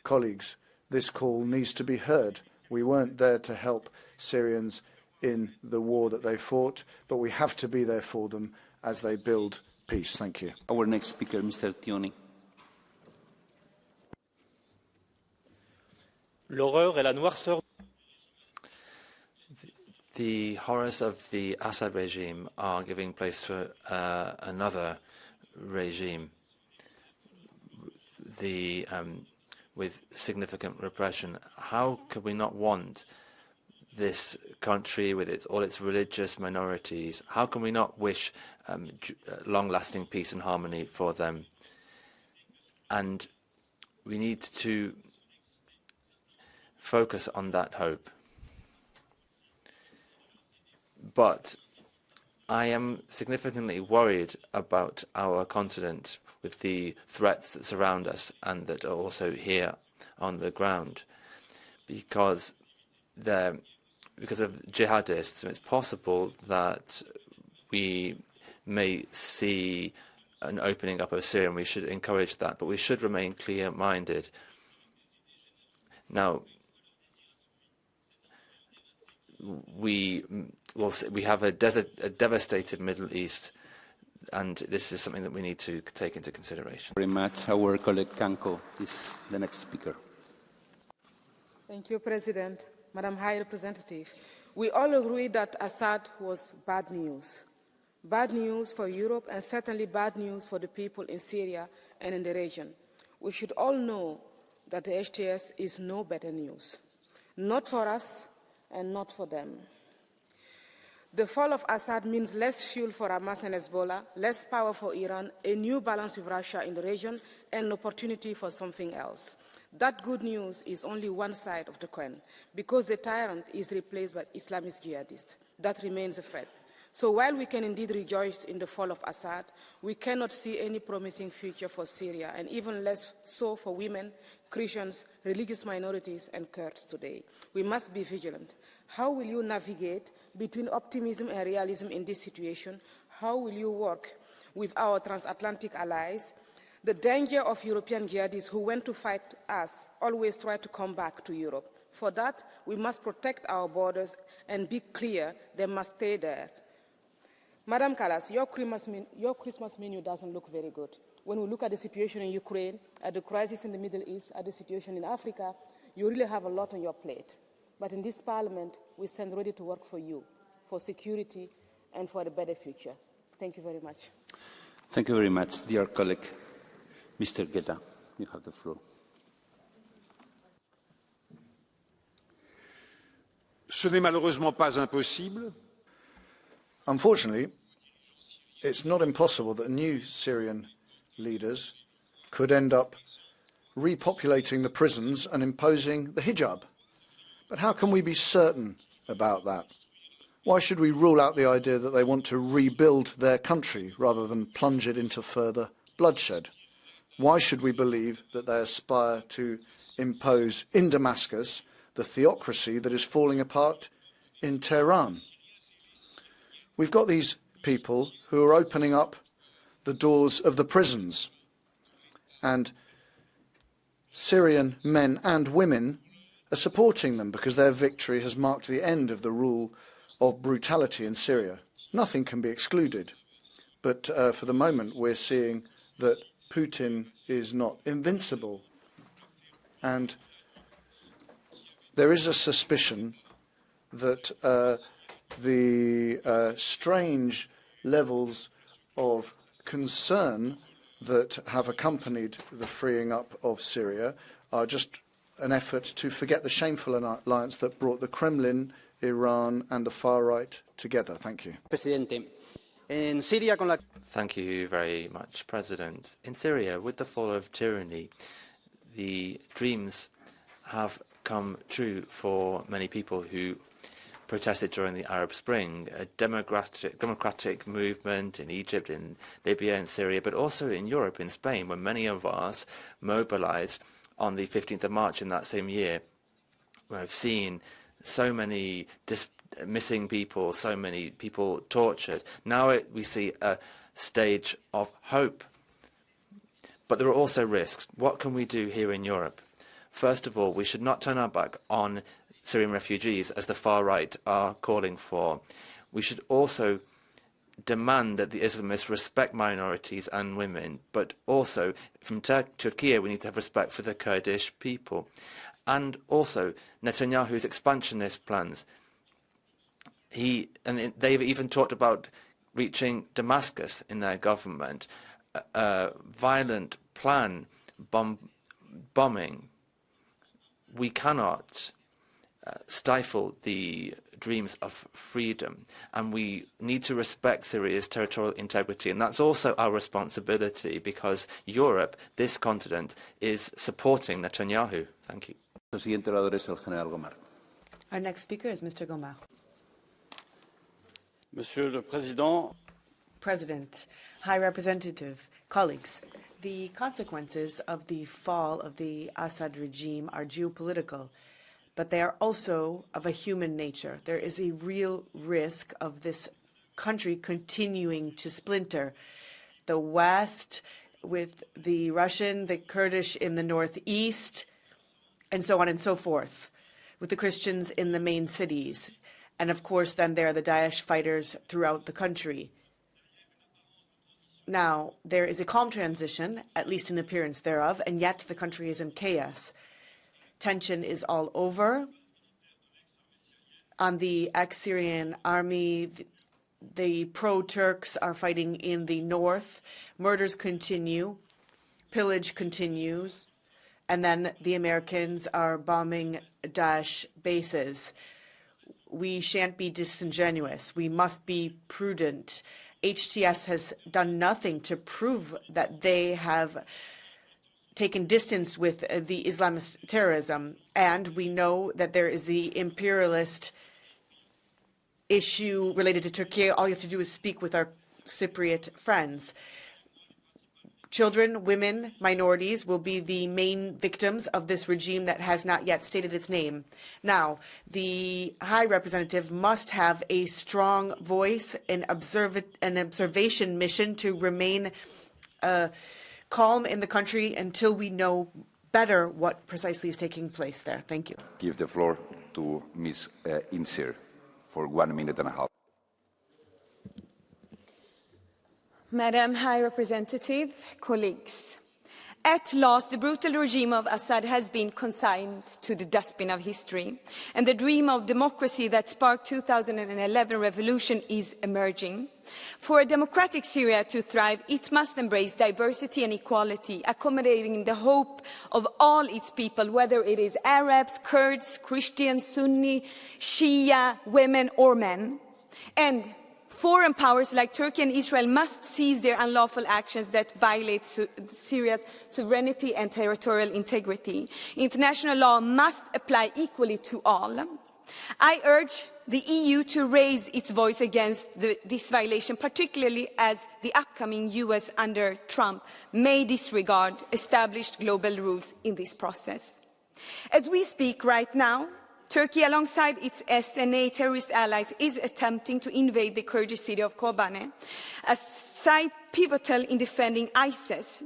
G: Colleagues, this call needs to be heard. We weren't there to help Syrians in the war that they fought, but we have to be there for them as they build peace. Thank you.
A: Our next speaker, Mr. Tioni.
O: L'horreur et la noirceur.
D: The horrors of the Assad regime are giving place to another regime with significant repression. How could we not want this country with all its religious minorities? How can we not wish long-lasting peace and harmony for them? And we need to focus on that hope. But I am significantly worried about our continent with the threats that surround us and that are also here on the ground. Because of jihadists, it's possible that we may see an opening up of Syria, and we should encourage that, but we should remain clear-minded. Now, we have a devastated Middle East, and this is something that we need to take into consideration.
A: Very much. Our colleague Kanko is the next speaker.
P: Thank you, President. Madam High Representative, we all agree that Assad was bad news. Bad news for Europe and certainly bad news for the people in Syria and in the region. We should all know that the HTS is no better news. Not for us and not for them. The fall of Assad means less fuel for Hamas and Hezbollah, less power for Iran, a new balance with Russia in the region, and an opportunity for something else. That good news is only one side of the coin, because the tyrant is replaced by Islamist jihadists. That remains a threat. So while we can indeed rejoice in the fall of Assad, we cannot see any promising future for Syria, and even less so for women, Christians, religious minorities, and Kurds today. We must be vigilant. How will you navigate between optimism and realism in this situation? How will you work with our transatlantic allies? The danger of European jihadists who went to fight us always try to come back to Europe. For that, we must protect our borders and be clear they must stay there. Madam Kallas, your Christmas menu doesn't look very good. When we look at the situation in Ukraine, at the crisis in the Middle East, at the situation in Africa, you really have a lot on your plate. But in this Parliament, we stand ready to work for you, for security, and for a better future. Thank you very much.
A: Thank you very much, dear colleague. Mr. Guetta, you have the floor.
L: Ce n'est malheureusement pas impossible.
G: Unfortunately, it's not impossible that new Syrian leaders could end up repopulating the prisons and imposing the hijab. But how can we be certain about that? Why should we rule out the idea that they want to rebuild their country rather than plunge it into further bloodshed? Why should we believe that they aspire to impose in Damascus the theocracy that is falling apart in Tehran? We've got these people who are opening up the doors of the prisons, and Syrian men and women are supporting them because their victory has marked the end of the rule of brutality in Syria. Nothing can be excluded, but for the moment we're seeing that Putin is not invincible, and there is a suspicion that the strange levels of concern that have accompanied the freeing up of Syria are just an effort to forget the shameful alliance that brought the Kremlin, Iran and the far right together. Thank you.
B: Presidente. En Syria, con la...
D: Thank you very much, President. In Syria, with the fall of tyranny, the dreams have come true for many people who protested during the Arab Spring, a democratic movement in Egypt, in Libya, in Syria, but also in Europe, in Spain, where many of us mobilized on the 15th of March in that same year. We've seen so many missing people, so many people tortured. Now we see a stage of hope. But there are also risks. What can we do here in Europe? First of all, we should not turn our back on Syrian refugees, as the far right are calling for. We should also demand that the Islamists respect minorities and women, but also from Turkey we need to have respect for the Kurdish people. And also Netanyahu's expansionist plans. They've even talked about reaching Damascus in their government, a violent plan, bombing. We cannot stifle the dreams of freedom, and we need to respect Syria's territorial integrity, and that's also our responsibility because Europe, this continent, is supporting Netanyahu. Thank you.
J: Our next speaker is Mr. Gomar.
B: Monsieur le Président,
J: President, High Representative, colleagues, the consequences of the fall of the Assad regime are geopolitical, but they are also of a human nature. There is a real risk of this country continuing to splinter. The West with the Russian, the Kurdish in the northeast, and so on and so forth, with the Christians in the main cities. And of course, then there are the Daesh fighters throughout the country. Now, there is a calm transition, at least in appearance thereof, and yet the country is in chaos. Tension is all over. On the ex-Syrian army, the pro-Turks are fighting in the north. Murders continue. Pillage continues. And then the Americans are bombing Daesh bases. We shan't be disingenuous. We must be prudent. HTS has done nothing to prove that they have taken distance with the Islamist terrorism. And we know that there is the imperialist issue related to Turkey. All you have to do is speak with our Cypriot friends. Children, women, minorities will be the main victims of this regime that has not yet stated its name. Now, the High Representative must have a strong voice, an observation mission to remain calm in the country until we know better what precisely is taking place there. Thank you.
C: Give the floor to Ms. Insir for 1 minute and a half.
Q: Madam High Representative, colleagues, at last the brutal regime of Assad has been consigned to the dustbin of history, and the dream of democracy that sparked 2011 revolution is emerging. For a democratic Syria to thrive, it must embrace diversity and equality, accommodating the hope of all its people, whether it is Arabs, Kurds, Christians, Sunni, Shia, women or men. And foreign powers like Turkey and Israel must cease their unlawful actions that violate Syria's sovereignty and territorial integrity. International law must apply equally to all. I urge the EU to raise its voice against this violation, particularly as the upcoming US under Trump may disregard established global rules in this process. As we speak right now, Turkey, alongside its SNA terrorist allies, is attempting to invade the Kurdish city of Kobane, a site pivotal in defeating ISIS.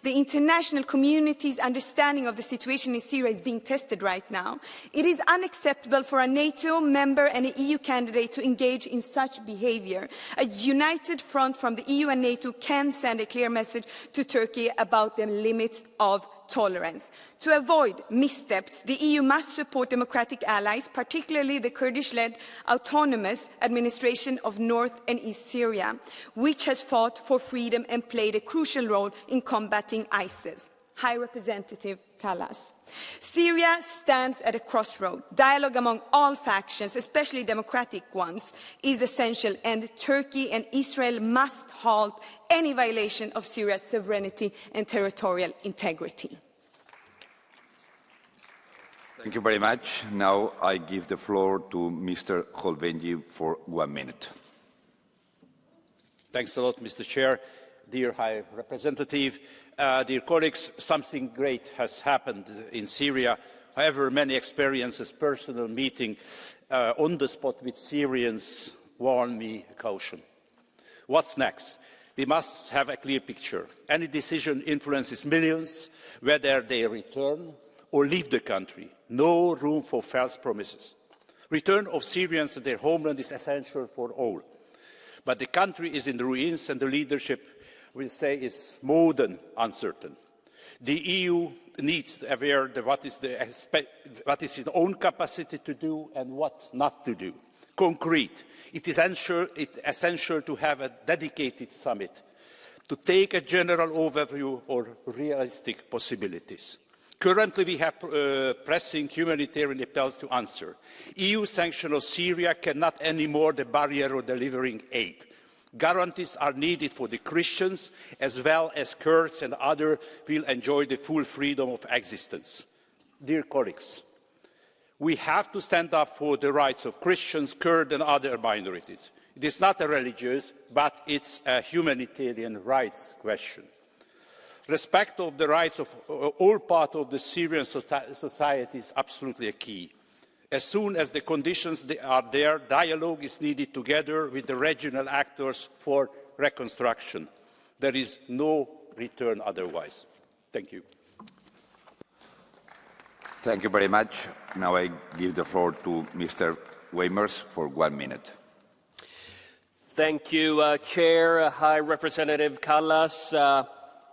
Q: The international community's understanding of the situation in Syria is being tested right now. It is unacceptable for a NATO member and an EU candidate to engage in such behavior. A united front from the EU and NATO can send a clear message to Turkey about the limits of tolerance. To avoid missteps, the EU must support democratic allies, particularly the Kurdish-led autonomous administration of North and East Syria, which has fought for freedom and played a crucial role in combating ISIS. High Representative Kallas. Syria stands at a crossroad. Dialogue among all factions, especially democratic ones, is essential, and Turkey and Israel must halt any violation of Syria's sovereignty and territorial integrity.
C: Thank you very much. Now I give the floor to Mr. Holvenji for 1 minute.
B: Thanks a lot, Mr. Chair. Dear High Representative, dear colleagues, something great has happened in Syria. However, many experiences, personal meeting on the spot with Syrians warn me caution. What's next? We must have a clear picture. Any decision influences millions, whether they return or leave the country. No room for false promises. Return of Syrians to their homeland is essential for all. But the country is in ruins, and the leadership, will say, is more than uncertain. The EU needs to be aware of what is its own capacity to do and what not to do. Concrete. It is essential to have a dedicated summit to take a general overview of realistic possibilities. Currently, we have pressing humanitarian appeals to answer. EU sanctions of Syria cannot anymore be the barrier of delivering aid. Guarantees are needed for the Christians, as well as Kurds and others will enjoy the full freedom of existence. Dear colleagues, we have to stand up for the rights of Christians, Kurds and other minorities. It is not a religious, but it's a humanitarian rights question. Respect of the rights of all parts of the Syrian society is absolutely a key. As soon as the conditions are there, dialogue is needed together with the regional actors for reconstruction. There is no return otherwise. Thank you.
C: Thank you very much. Now I give the floor to Mr. Weimers for 1 minute.
U: Thank you, Chair. High Representative Kallas.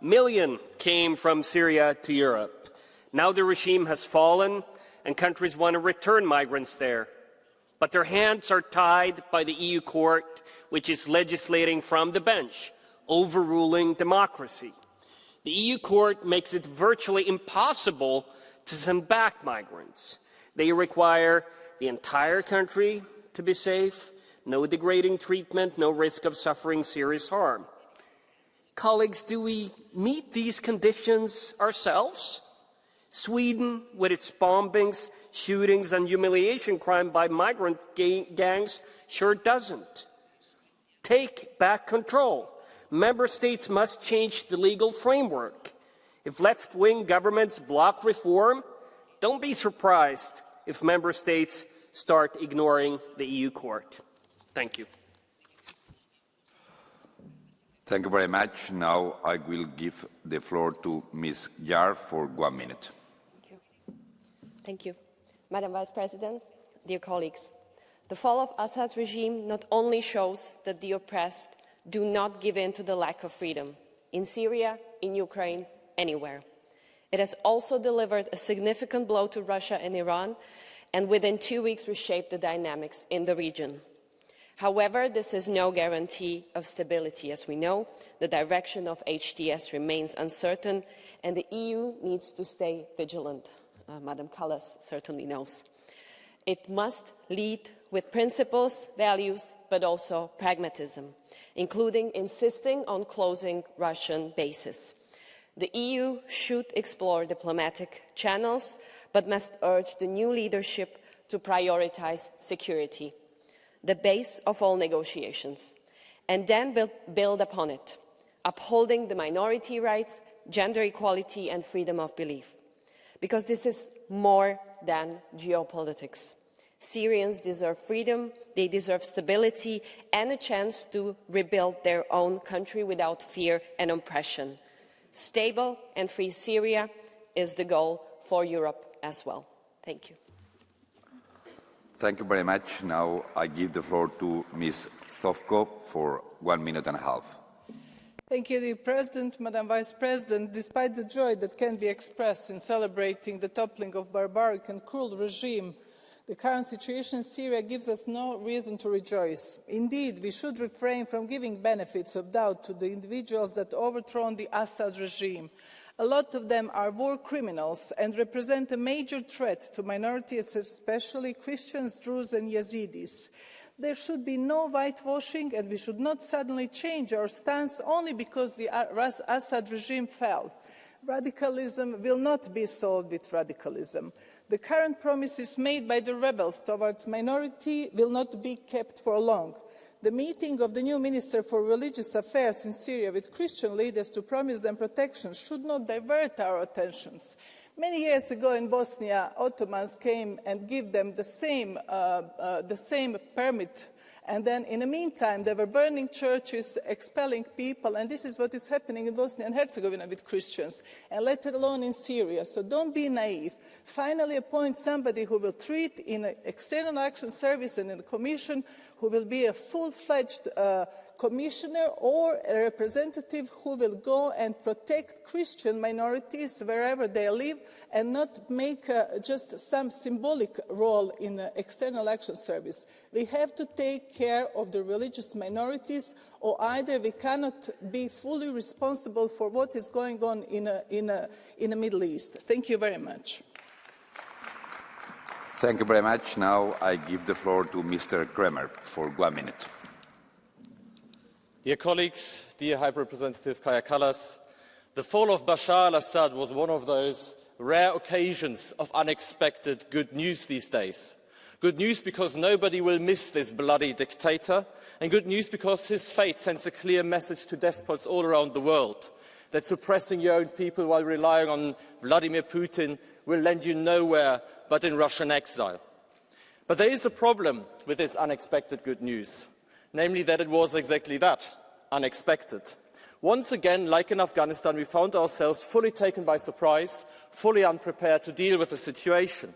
U: Millions came from Syria to Europe. Now the regime has fallen, and countries want to return migrants there. But their hands are tied by the EU court, which is legislating from the bench, overruling democracy. The EU court makes it virtually impossible to send back migrants. They require the entire country to be safe, no degrading treatment, no risk of suffering serious harm. Colleagues, do we meet these conditions ourselves? Sweden, with its bombings, shootings, and humiliation crime by migrant gangs, sure doesn't. Take back control. member states must change the legal framework. If left-wing governments block reform, don't be surprised if member states start ignoring the EU court. Thank you.
C: Thank you very much. Now I will give the floor to Ms. Yar for 1 minute.
H: Thank you. Madam Vice President, dear colleagues, the fall of Assad's regime not only shows that the oppressed do not give in to the lack of freedom in Syria, in Ukraine, anywhere. It has also delivered a significant blow to Russia and Iran, and within 2 weeks reshaped the dynamics in the region. However, this is no guarantee of stability. As we know, the direction of HTS remains uncertain, and the EU needs to stay vigilant. Madam Kallas certainly knows. It must lead with principles, values, but also pragmatism, including insisting on closing Russian bases. The EU should explore diplomatic channels, but must urge the new leadership to prioritize security, the base of all negotiations, and then build upon it, upholding the minority rights, gender equality and freedom of belief. Because this is more than geopolitics. Syrians deserve freedom, they deserve stability and a chance to rebuild their own country without fear and oppression. Stable and free Syria is the goal for Europe as well. Thank you.
C: Thank you very much. Now I give the floor to Ms. Zovko for 1 minute and a half.
R: Thank you, dear President, Madam Vice President. Despite the joy that can be expressed in celebrating the toppling of barbaric and cruel regime, the current situation in Syria gives us no reason to rejoice. Indeed, we should refrain from giving benefits of doubt to the individuals that overthrown the Assad regime. A lot of them are war criminals and represent a major threat to minorities, especially Christians, Druze and Yazidis. There should be no whitewashing, and we should not suddenly change our stance only because the Assad regime fell. Radicalism will not be solved with radicalism. The current promises made by the rebels towards minority will not be kept for long. The meeting of the new Minister for Religious Affairs in Syria with Christian leaders to promise them protection should not divert our attentions. Many years ago in Bosnia, Ottomans came and gave them the same permit. And then, in the meantime, they were burning churches, expelling people, and this is what is happening in Bosnia and Herzegovina with Christians, and let alone in Syria. So don't be naive. Finally, appoint somebody who will treat in an external action service and in a commission, who will be a full-fledged commissioner or a representative who will go and protect Christian minorities wherever they live and not make just some symbolic role in the external action service. We have to take care of the religious minorities, or either we cannot be fully responsible for what is going on in the Middle East. Thank you very much.
C: Thank you very much. Now I give the floor to Mr. Kremer for 1 minute.
O: Dear colleagues, dear High Representative Kaja Kallas, the fall of Bashar al-Assad was one of those rare occasions of unexpected good news these days. Good news because nobody will miss this bloody dictator, and good news because his fate sends a clear message to despots all around the world that suppressing your own people while relying on Vladimir Putin will land you nowhere but in Russian exile. But there is a problem with this unexpected good news, namely that it was exactly that, unexpected. Once again, like in Afghanistan, we found ourselves fully taken by surprise, fully unprepared to deal with the situation.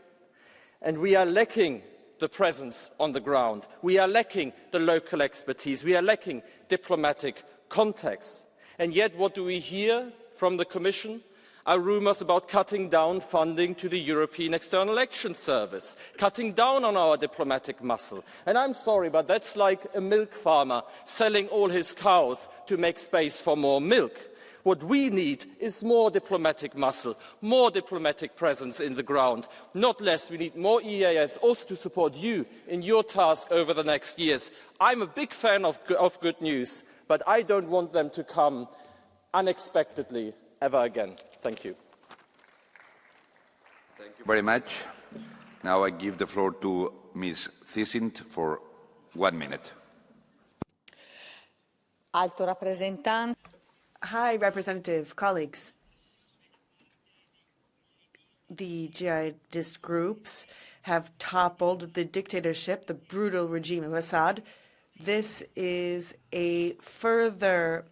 O: And we are lacking the presence on the ground. We are lacking the local expertise. We are lacking diplomatic contacts. And yet, what do we hear from the Commission? Are rumours about cutting down funding to the European External Action Service, cutting down on our diplomatic muscle. And I'm sorry, but that's like a milk farmer selling all his cows to make space for more milk. What we need is more diplomatic muscle, more diplomatic presence in the ground, not less. We need more EAS also to support you in your task over the next years. I'm a big fan of good news, but I don't want them to come unexpectedly ever again. Thank you.
C: Thank you very much. Now I give the floor to Ms. Thysint for 1 minute.
Q: Alto Rappresentante.
J: High Representative, colleagues. The jihadist groups have toppled the dictatorship, the brutal regime of Assad. This is a further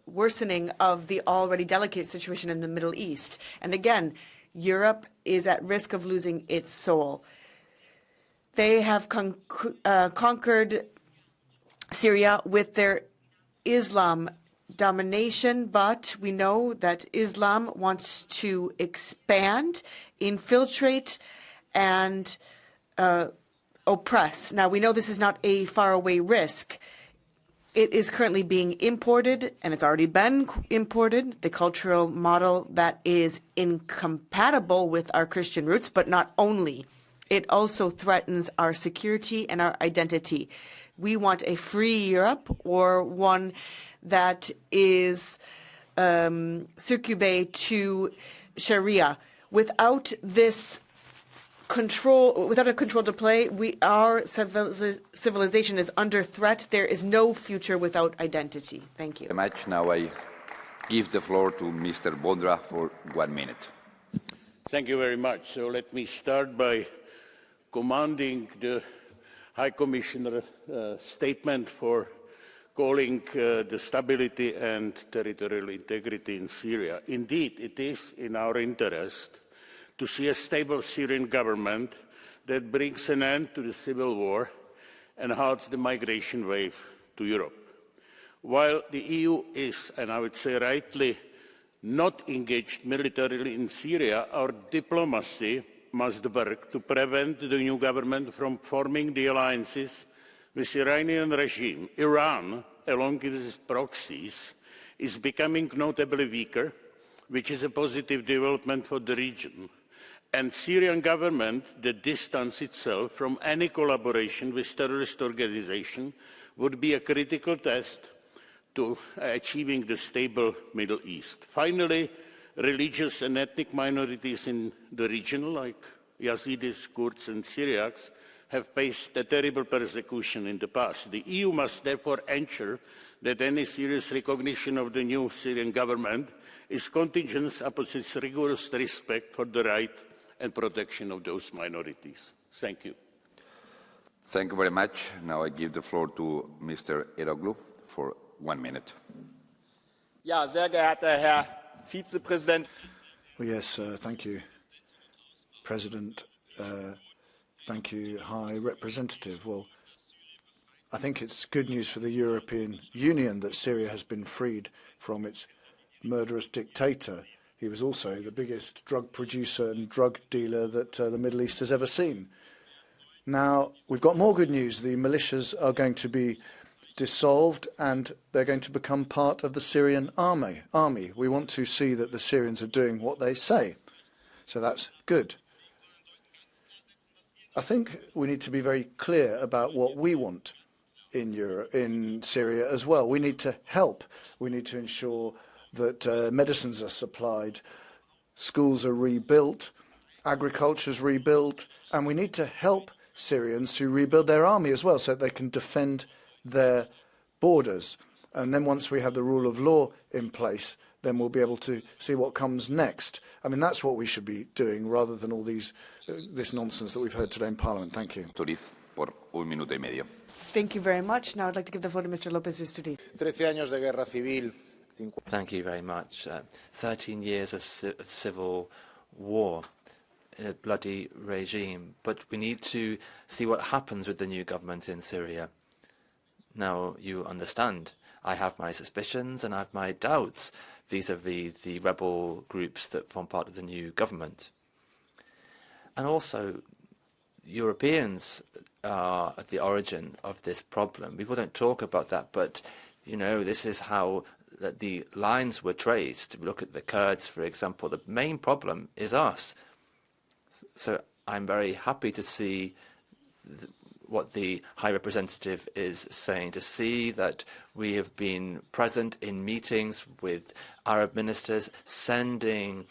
J: worsening of the already delicate situation in the Middle East. And again, Europe is at risk of losing its soul. They have conquered Syria with their Islam domination, but we know that Islam wants to expand, infiltrate, and oppress. Now, we know this is not a faraway risk. It is currently being imported, and it's already been imported, the cultural model that is incompatible with our Christian roots, but not only. It also threatens our security and our identity. We want a free Europe, or one that is circumscribed to Sharia. Without this control, without a control to play, our civilization is under threat. There is no future without identity. Thank you.
C: Now I give the floor to Mr. Bondra for 1 minute.
E: Thank you very much. So let me start by commending the High Commissioner statement for calling the stability and territorial integrity in Syria. Indeed, it is in our interest to see a stable Syrian government that brings an end to the civil war and halts the migration wave to Europe. While the EU is, and I would say rightly, not engaged militarily in Syria, our diplomacy must work to prevent the new government from forming the alliances with the Iranian regime. Iran, along with its proxies, is becoming notably weaker, which is a positive development for the region. And Syrian government that distance itself from any collaboration with terrorist organizations would be a critical test to achieving the stable Middle East. Finally, religious and ethnic minorities in the region, like Yazidis, Kurds and Syriacs, have faced a terrible persecution in the past. The EU must therefore ensure that any serious recognition of the new Syrian government is contingent upon its rigorous respect for the right and protection of those minorities. Thank you.
C: Thank you very much. Now I give the floor to Mr. Eroglu for 1 minute.
K: Ja, sehr geehrter Herr Vizepräsident.
G: Well, yes, thank you, President. Thank you, High Representative. Well, I think it's good news for the European Union that Syria has been freed from its murderous dictator. He was also the biggest drug producer and drug dealer that the Middle East has ever seen. Now, we've got more good news. The militias are going to be dissolved and they're going to become part of the Syrian army. We want to see that the Syrians are doing what they say. So that's good. I think we need to be very clear about what we want in Syria as well. We need to help. We need to ensure that medicines are supplied, schools are rebuilt, agriculture is rebuilt, and we need to help Syrians to rebuild their army as well so that they can defend their borders. And then once we have the rule of law in place, then we'll be able to see what comes next. I mean, that's what we should be doing rather than all this nonsense that we've heard today in Parliament. Thank you.
C: Por 1 minuto y medio.
J: Thank you very much. Now I'd like to give the floor to Mr. López Istúriz.
K: 13 años de guerra civil.
D: Thank you very much. 13 years of civil war, a bloody regime. But we need to see what happens with the new government in Syria. Now, you understand, I have my suspicions and I have my doubts vis-à-vis the rebel groups that form part of the new government. And also, Europeans are at the origin of this problem. People don't talk about that, but, you know, this is how the lines were traced. Look at the Kurds, for example. The main problem is us. So I'm very happy to see what the High Representative is saying, to see that we have been present in meetings with Arab ministers, sending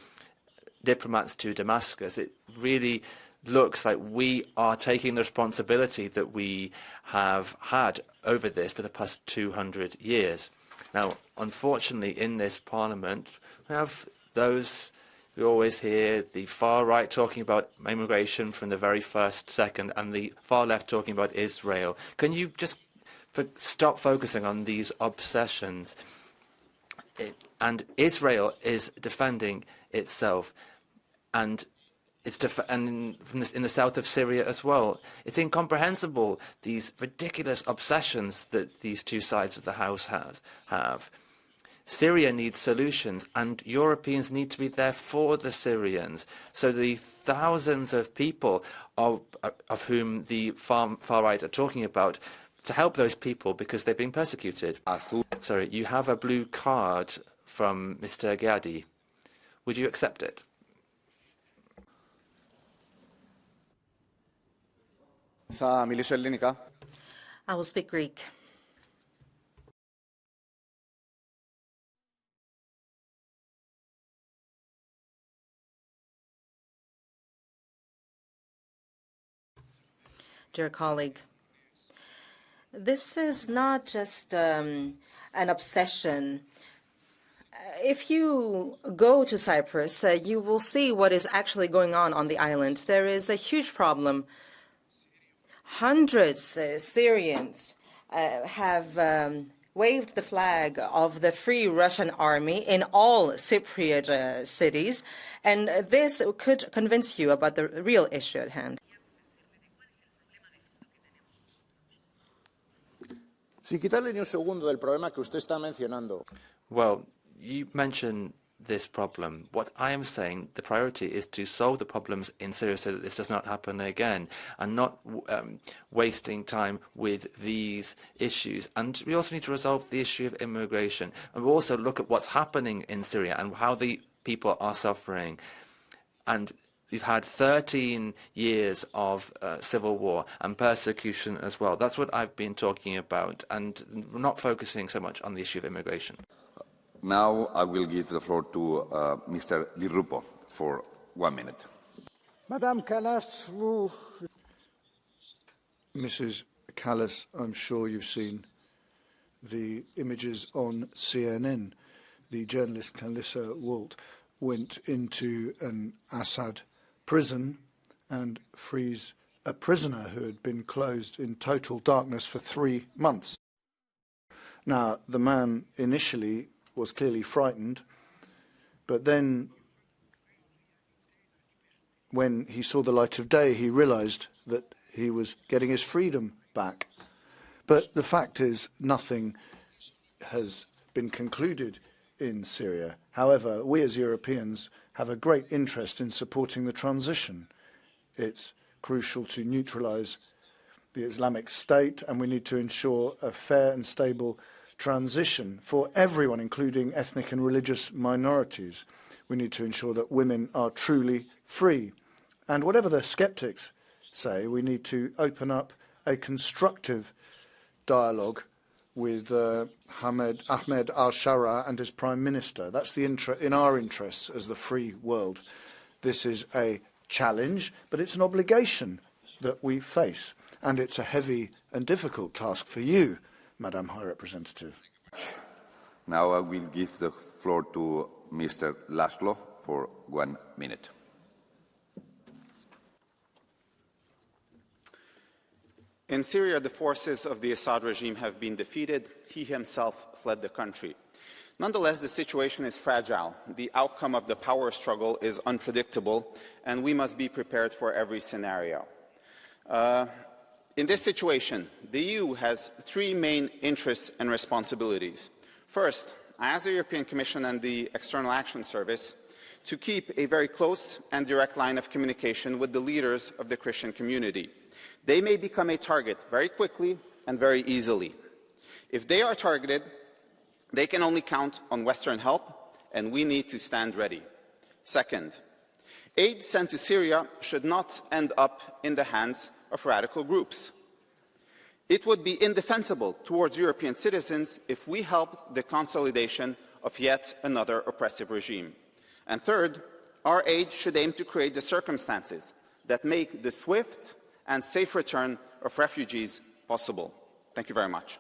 D: diplomats to Damascus. It really looks like we are taking the responsibility that we have had over this for the past 200 years. Now, unfortunately, in this parliament, we have those we always hear the far right talking about immigration from the very first second and the far left talking about Israel. Can you just stop focusing on these obsessions? And Israel is defending itself, and in the south of Syria as well. It's incomprehensible, these ridiculous obsessions that these two sides of the House have. Syria needs solutions, and Europeans need to be there for the Syrians. So the thousands of people of whom the far right are talking about, to help those people because they're being persecuted. Sorry, you have a blue card from Mr. Gadi. Would you accept it?
K: Θα μιλήσω ελληνικά.
M: I will speak Greek. Dear colleague, this is not just an obsession. If you go to Cyprus, you will see what is actually going on the island. There is a huge problem. Hundreds of Syrians have waved the flag of the Free Russian Army in all Cypriot cities, and this could convince you about the real issue at hand.
K: Si quitarle ni un segundo del problema que usted está mencionando.
D: Well, you mentioned this problem. What I am saying, the priority is to solve the problems in Syria so that this does not happen again, and not wasting time with these issues. And we also need to resolve the issue of immigration. And we also look at what's happening in Syria and how the people are suffering. And we've had 13 years of civil war and persecution as well. That's what I've been talking about, and not focusing so much on the issue of immigration.
C: Now I will give the floor to Mr. Di Rupo for 1 minute.
G: Madame Kallas, Mrs. Kallas, I'm sure you've seen the images on CNN. The journalist Kalissa Walt went into an Assad prison and frees a prisoner who had been closed in total darkness for 3 months. Now, the man initially was clearly frightened, but then when he saw the light of day, he realized that he was getting his freedom back. But the fact is, nothing has been concluded in Syria. However, we as Europeans have a great interest in supporting the transition. It's crucial to neutralize the Islamic State, and we need to ensure a fair and stable transition for everyone, including ethnic and religious minorities. We need to ensure that women are truly free. And whatever the skeptics say, we need to open up a constructive dialogue with Ahmed al-Shara and his Prime Minister. That's in our interests as the free world. This is a challenge, but it's an obligation that we face. And it's a heavy and difficult task for you, Madam High Representative.
C: Now I will give the floor to Mr. Laszlo for 1 minute.
S: In Syria, the forces of the Assad regime have been defeated. He himself fled the country. Nonetheless, the situation is fragile. The outcome of the power struggle is unpredictable, and we must be prepared for every scenario. In this situation, the EU has 3 main interests and responsibilities. First, I ask the European Commission and the External Action Service to keep a very close and direct line of communication with the leaders of the Christian community. They may become a target very quickly and very easily. If they are targeted, they can only count on Western help, and we need to stand ready. Second, aid sent to Syria should not end up in the hands of radical groups. It would be indefensible towards European citizens if we helped the consolidation of yet another oppressive regime. And third, our aid should aim to create the circumstances that make the swift and safe return of refugees possible. Thank you very much.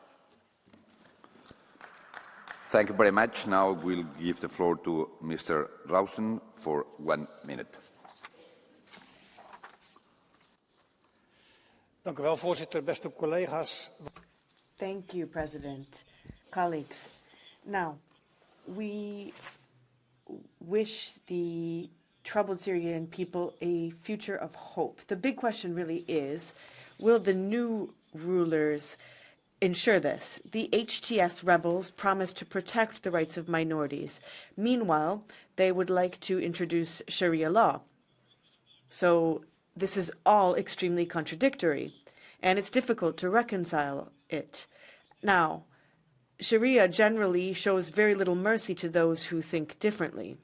C: Thank you very much. Now we'll give the floor to Mr. Rausen for 1 minute.
I: Dank u wel, voorzitter. Beste collega's.
J: Thank you, President. Colleagues, now, we wish the troubled Syrian people a future of hope. The big question really is, will the new rulers ensure this? The HTS rebels promised to protect the rights of minorities. Meanwhile, they would like to introduce Sharia law. So this is all extremely contradictory, and it's difficult to reconcile it. Now, Sharia generally shows very little mercy to those who think differently.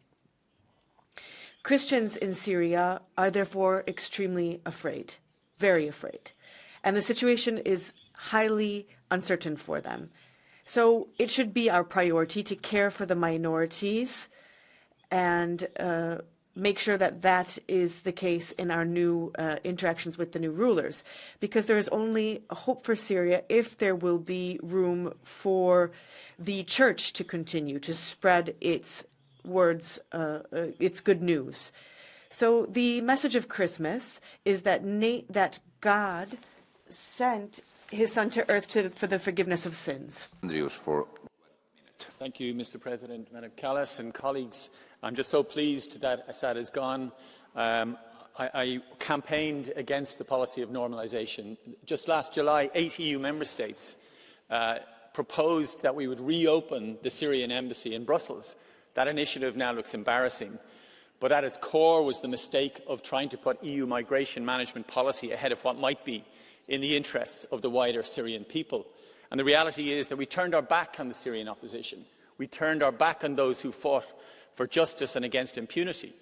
J: Christians in Syria are therefore extremely afraid, very afraid, and the situation is highly uncertain for them. So it should be our priority to care for the minorities and make sure that that is the case in our new interactions with the new rulers, because there is only a hope for Syria if there will be room for the church to continue to spread its words, its good news. So the message of Christmas is that that God sent his son to earth for the forgiveness of sins.
C: Andrews, for
V: Thank you, Mr. President, Madam Kallas and colleagues. I'm just so pleased that Assad is gone. I campaigned against the policy of normalisation. Just last July, 8 EU member states proposed that we would reopen the Syrian embassy in Brussels. That initiative now looks embarrassing. But at its core was the mistake of trying to put EU migration management policy ahead of what might be in the interests of the wider Syrian people. And the reality is that we turned our back on the Syrian opposition. We turned our back on those who fought for justice and against impunity.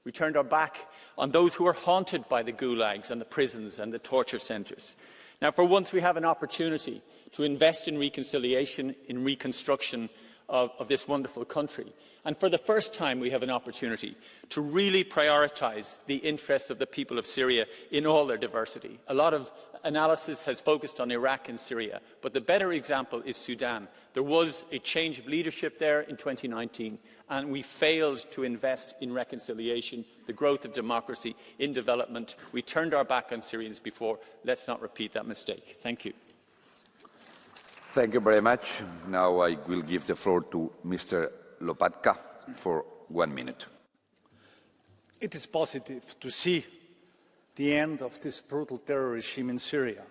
V: We turned our back on those who are haunted by the gulags and the prisons and the torture centres. Now, for once, we have an opportunity to invest in reconciliation, in reconstruction of this wonderful country. And for the first time, we have an opportunity to really prioritise the interests of the people of Syria in all their diversity. A lot of analysis has focused on Iraq and Syria, but the better example is Sudan. There was a change of leadership there in 2019, and we failed to invest in reconciliation, the growth of democracy, in development. We turned our back on Syrians before. Let's not repeat that mistake. Thank you.
C: Thank you very much. Now I will give the floor to Mr. Lopatka for 1 minute.
I: It is positive to see the end of this brutal terror regime in Syria.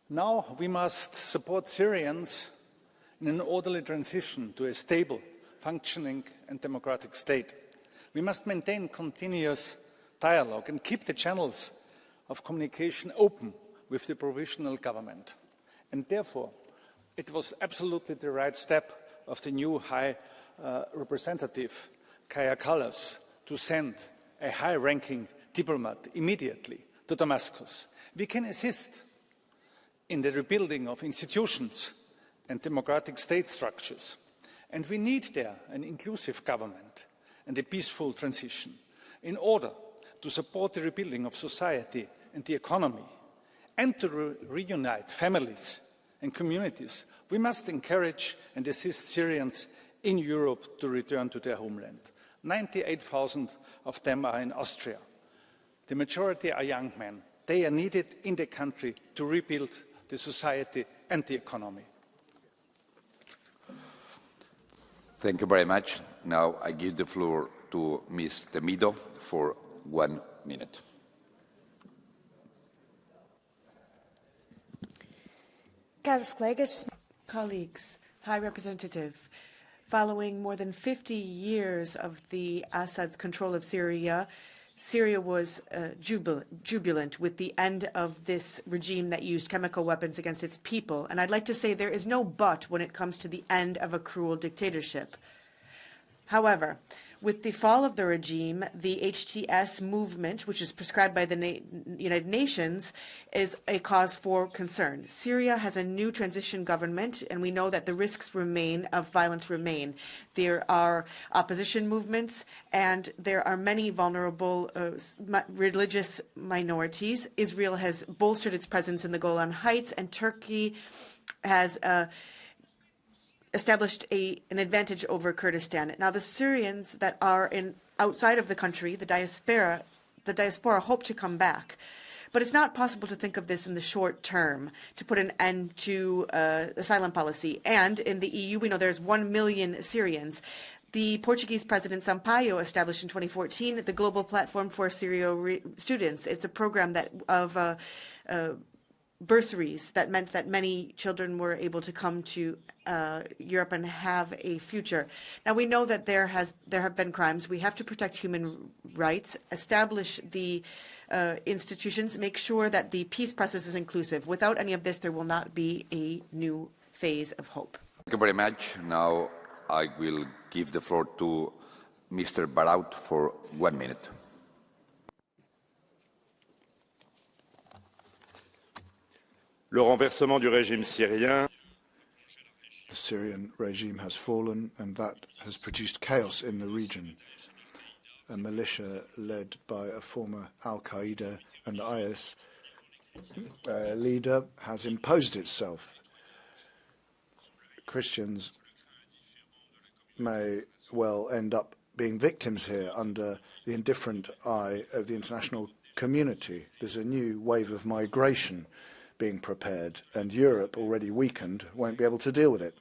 I: Now we must support Syrians in an orderly transition to a stable, functioning and democratic state. We must maintain continuous dialogue and keep the channels of communication open with the provisional government. And therefore, it was absolutely the right step of the new High Representative, Kaja Kallas, to send a high-ranking diplomat immediately to Damascus. We can assist in the rebuilding of institutions and democratic state structures. And we need there an inclusive government and a peaceful transition in order to support the rebuilding of society and the economy and to reunite families and communities. We must encourage and assist Syrians in Europe to return to their homeland. 98,000 of them are in Austria. The majority are young men. They are needed in the country to rebuild the society and the economy.
C: Thank you very much. Now I give the floor to Ms. Temido for 1 minute.
J: Colleagues, High Representative, following more than 50 years of the Assad's control of Syria, Syria was jubilant with the end of this regime that used chemical weapons against its people. And I'd like to say there is no but when it comes to the end of a cruel dictatorship. However, With the fall of the regime, the HTS movement, which is prescribed by the United Nations, is a cause for concern. Syria has a new transition government, and we know that the risks of violence remain. There are opposition movements, and there are many vulnerable religious minorities. Israel has bolstered its presence in the Golan Heights, and Turkey has established an advantage over Kurdistan. Now, the Syrians that are outside of the country, the diaspora hope to come back. But it's not possible to think of this in the short term to put an end to asylum policy. And in the EU, we know there's 1 million Syrians. The Portuguese President Sampaio established in 2014 the Global Platform for Syrio Students. It's a program of bursaries that meant that many children were able to come to Europe and have a future. Now, we know that there have been crimes. We have to protect human rights, establish the institutions, make sure that the peace process is inclusive. Without any of this, there will not be a new phase of hope.
C: Thank you very much. Now I will give the floor to Mr. Baraut for 1 minute.
N: Le renversement du régime syrien.
G: The Syrian regime has fallen, and that has produced chaos in the region. A militia led by a former al-Qaeda and IS leader has imposed itself. Christians may well end up being victims here under the indifferent eye of the international community. There's a new wave of migration being prepared, and Europe, already weakened, won't be able to deal with it.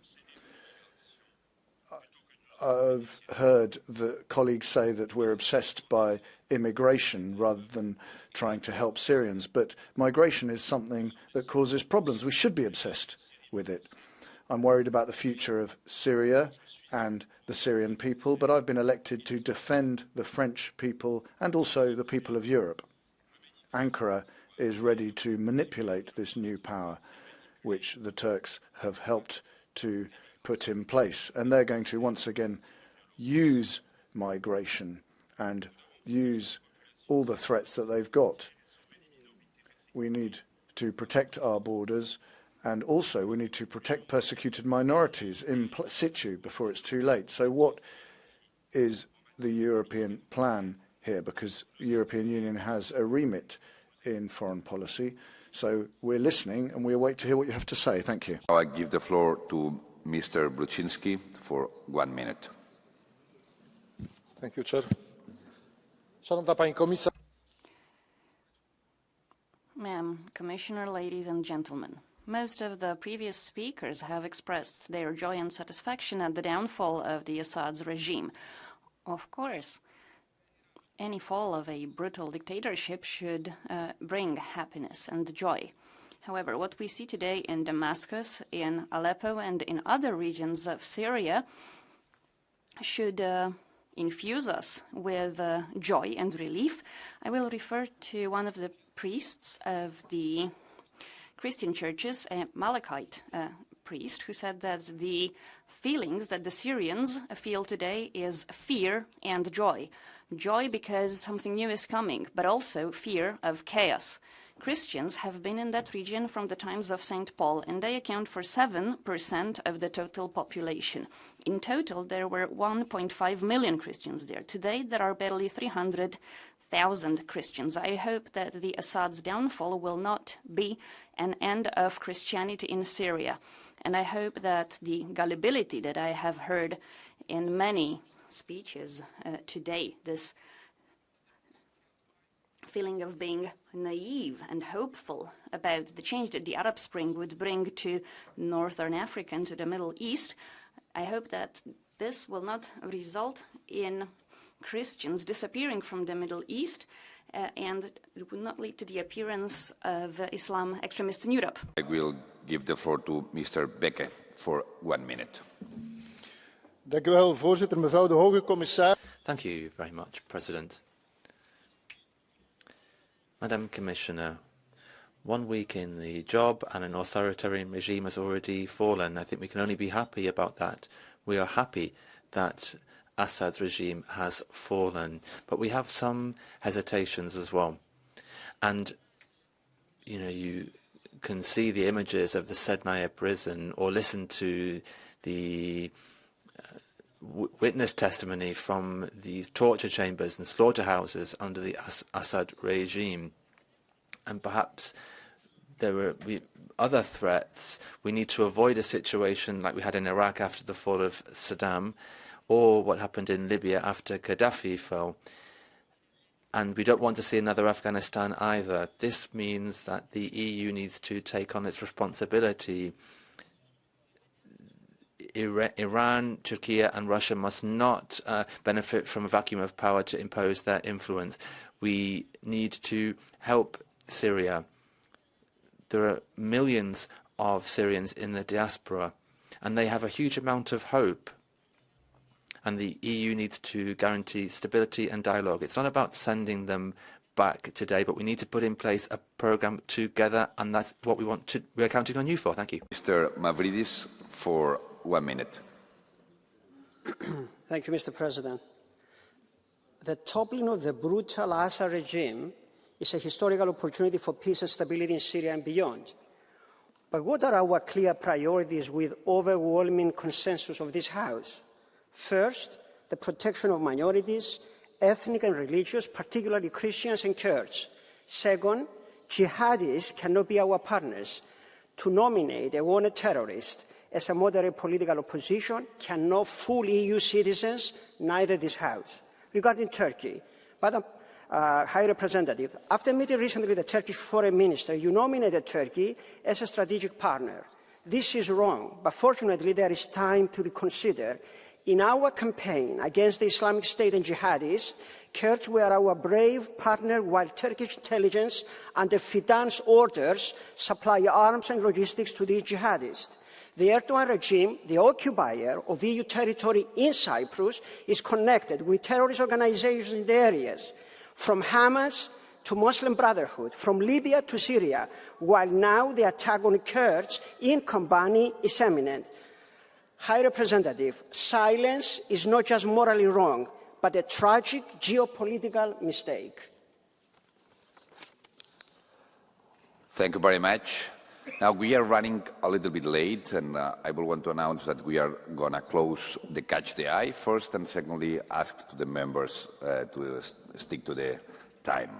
G: I've heard the colleagues say that we're obsessed by immigration rather than trying to help Syrians, but migration is something that causes problems. We should be obsessed with it. I'm worried about the future of Syria and the Syrian people, but I've been elected to defend the French people and also the people of Europe. Ankara is ready to manipulate this new power, which the Turks have helped to put in place. And they're going to once again use migration and use all the threats that they've got. We need to protect our borders, and also we need to protect persecuted minorities in situ before it's too late. So what is the European plan here? Because the European Union has a remit in foreign policy. So we're listening and we await to hear what you have to say. Thank you.
C: I give the floor to Mr. Bruczynski for 1 minute.
T: Thank you, Chair. Szanowna Pani Komisarz.
W: Ma'am, Commissioner, ladies and gentlemen, most of the previous speakers have expressed their joy and satisfaction at the downfall of the Assad's regime. Of course, any fall of a brutal dictatorship should bring happiness and joy. However, what we see today in Damascus, in Aleppo, and in other regions of Syria should infuse us with joy and relief. I will refer to one of the priests of the Christian churches, a Malachite priest, who said that the feelings that the Syrians feel today is fear and joy. Joy because something new is coming, but also fear of chaos. Christians have been in that region from the times of St. Paul, and they account for 7% of the total population. In total, there were 1.5 million Christians there. Today, there are barely 300,000 Christians. I hope that the Assad's downfall will not be an end of Christianity in Syria. And I hope that the gullibility that I have heard in many speeches today, this feeling of being naive and hopeful about the change that the Arab Spring would bring to Northern Africa and to the Middle East, I hope that this will not result in Christians disappearing from the Middle East and it will not lead to the appearance of Islam extremists in Europe.
C: I will give the floor to Mr. Beke for 1 minute.
T: Dank u wel, voorzitter. Mevrouw de hoge commissaris.
D: Thank you very much, President. Madam Commissioner, 1 week in the job and an authoritarian regime has already fallen. I think we can only be happy about that. We are happy that Assad's regime has fallen, but we have some hesitations as well. And, you know, you can see the images of the Sednaya prison or listen to the witness testimony from the torture chambers and slaughterhouses under the Assad regime. And perhaps there were other threats. We need to avoid a situation like we had in Iraq after the fall of Saddam, or what happened in Libya after Gaddafi fell. And we don't want to see another Afghanistan either. This means that the EU needs to take on its responsibility. Iran, Turkey and Russia must not benefit from a vacuum of power to impose their influence. We need to help Syria. There are millions of Syrians in the diaspora, and they have a huge amount of hope. And the EU needs to guarantee stability and dialogue. It's not about sending them back today, but we need to put in place a programme together, and that's what we are counting on you for. Thank you.
C: Mr. Mavridis, for 1 minute.
A: Thank you, Mr. President. The toppling of the brutal Assad regime is a historical opportunity for peace and stability in Syria and beyond. But what are our clear priorities with overwhelming consensus of this House? First, the protection of minorities, ethnic and religious, particularly Christians and Kurds. Second, jihadis cannot be our partners. To nominate a wanted terrorist as a moderate political opposition cannot fool EU citizens, neither this House. Regarding Turkey, Madam High Representative, after meeting recently the Turkish Foreign Minister, you nominated Turkey as a strategic partner. This is wrong, but fortunately there is time to reconsider. In our campaign against the Islamic State and jihadists, Kurds were our brave partner, while Turkish intelligence under Fidan's orders supply arms and logistics to these jihadists. The Erdogan regime, the occupier of EU territory in Cyprus, is connected with terrorist organizations in the areas, from Hamas to Muslim Brotherhood, from Libya to Syria, while now the attack on Kurds in Kobani is imminent. High Representative, silence is not just morally wrong, but a tragic geopolitical mistake.
C: Thank you very much. Now we are running a little bit late, and I will want to announce that we are going to close the Catch the Eye first, and secondly ask to the members to stick to the time.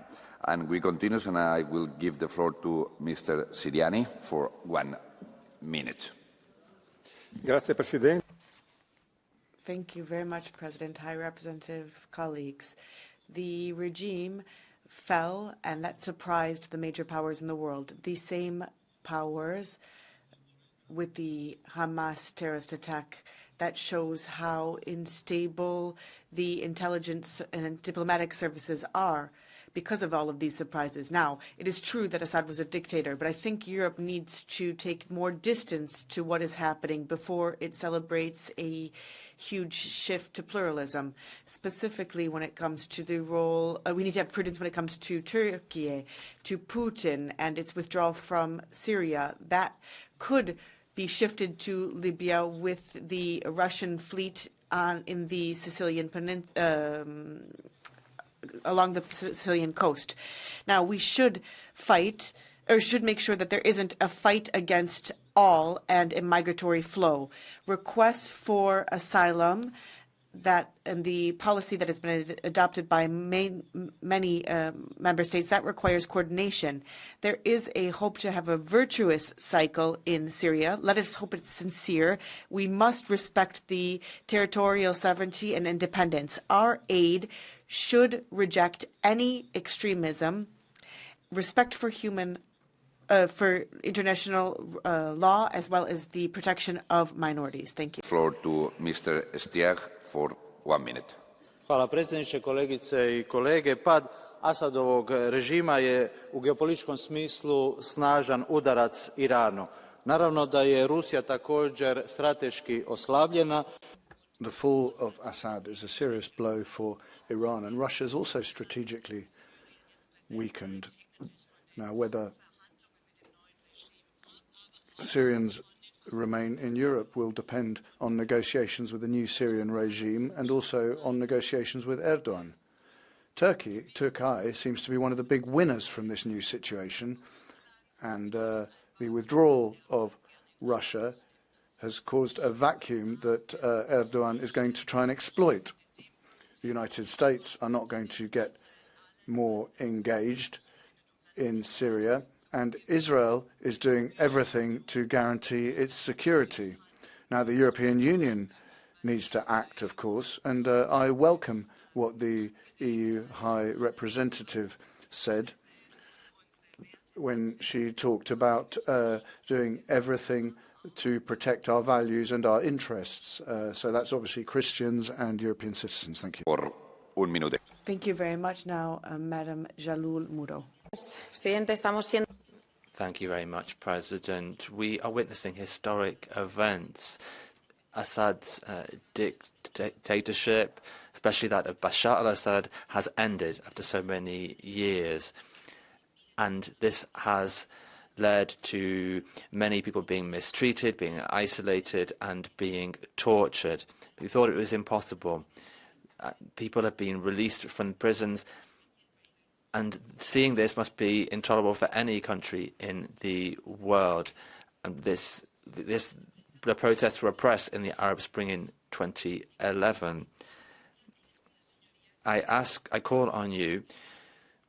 C: And we continue, and I will give the floor to Mr. Siriani for 1 minute.
J: Thank you very much, President, High Representative, colleagues. The regime fell, and that surprised the major powers in the world. These same powers, with the Hamas terrorist attack, that shows how unstable the intelligence and diplomatic services are because of all of these surprises. Now, it is true that Assad was a dictator, but I think Europe needs to take more distance to what is happening before it celebrates a huge shift to pluralism, specifically when it comes to the role. We need to have prudence when it comes to Turkey, to Putin and its withdrawal from Syria. That could be shifted to Libya with the Russian fleet in the Sicilian peninsula, along the Sicilian coast. Now, we should fight, or should make sure that there isn't a fight against all and a migratory flow. Requests for asylum and the policy that has been adopted by many member states, that requires coordination. There is a hope to have a virtuous cycle in Syria. Let us hope it's sincere. We must respect the territorial sovereignty and independence. Our aid should reject any extremism, respect for for international law, as well as the protection of minorities. Thank you.
C: Floor to Mr. Stier for 1 minute.
F: Hvala predsjedniče, kolegice I kolege. Pad Asadovog režima je u geopolitičkom smislu snažan udarac Iranu. Naravno da je Rusija također strateški oslabljena.
G: The fall of Assad is a serious blow for Iran, and Russia is also strategically weakened. Now, whether Syrians remain in Europe will depend on negotiations with the new Syrian regime and also on negotiations with Erdogan. Turkey seems to be one of the big winners from this new situation, and the withdrawal of Russia has caused a vacuum that Erdogan is going to try and exploit. The United States are not going to get more engaged in Syria, and Israel is doing everything to guarantee its security. Now, the European Union needs to act, of course, and I welcome what the EU High Representative said when she talked about doing everything to protect our values and our interests. So that's obviously Christians and European citizens. Thank you.
C: Por un minuto.
J: Thank you very much. Now, Madam Jalul Muro.
D: Thank you very much, President. We are witnessing historic events. Assad's dictatorship, especially that of Bashar al-Assad, has ended after so many years. And this has led to many people being mistreated, being isolated, and being tortured. We thought it was impossible. People have been released from prisons, and seeing this must be intolerable for any country in the world. And the protests were oppressed in the Arab Spring in 2011. I call on you.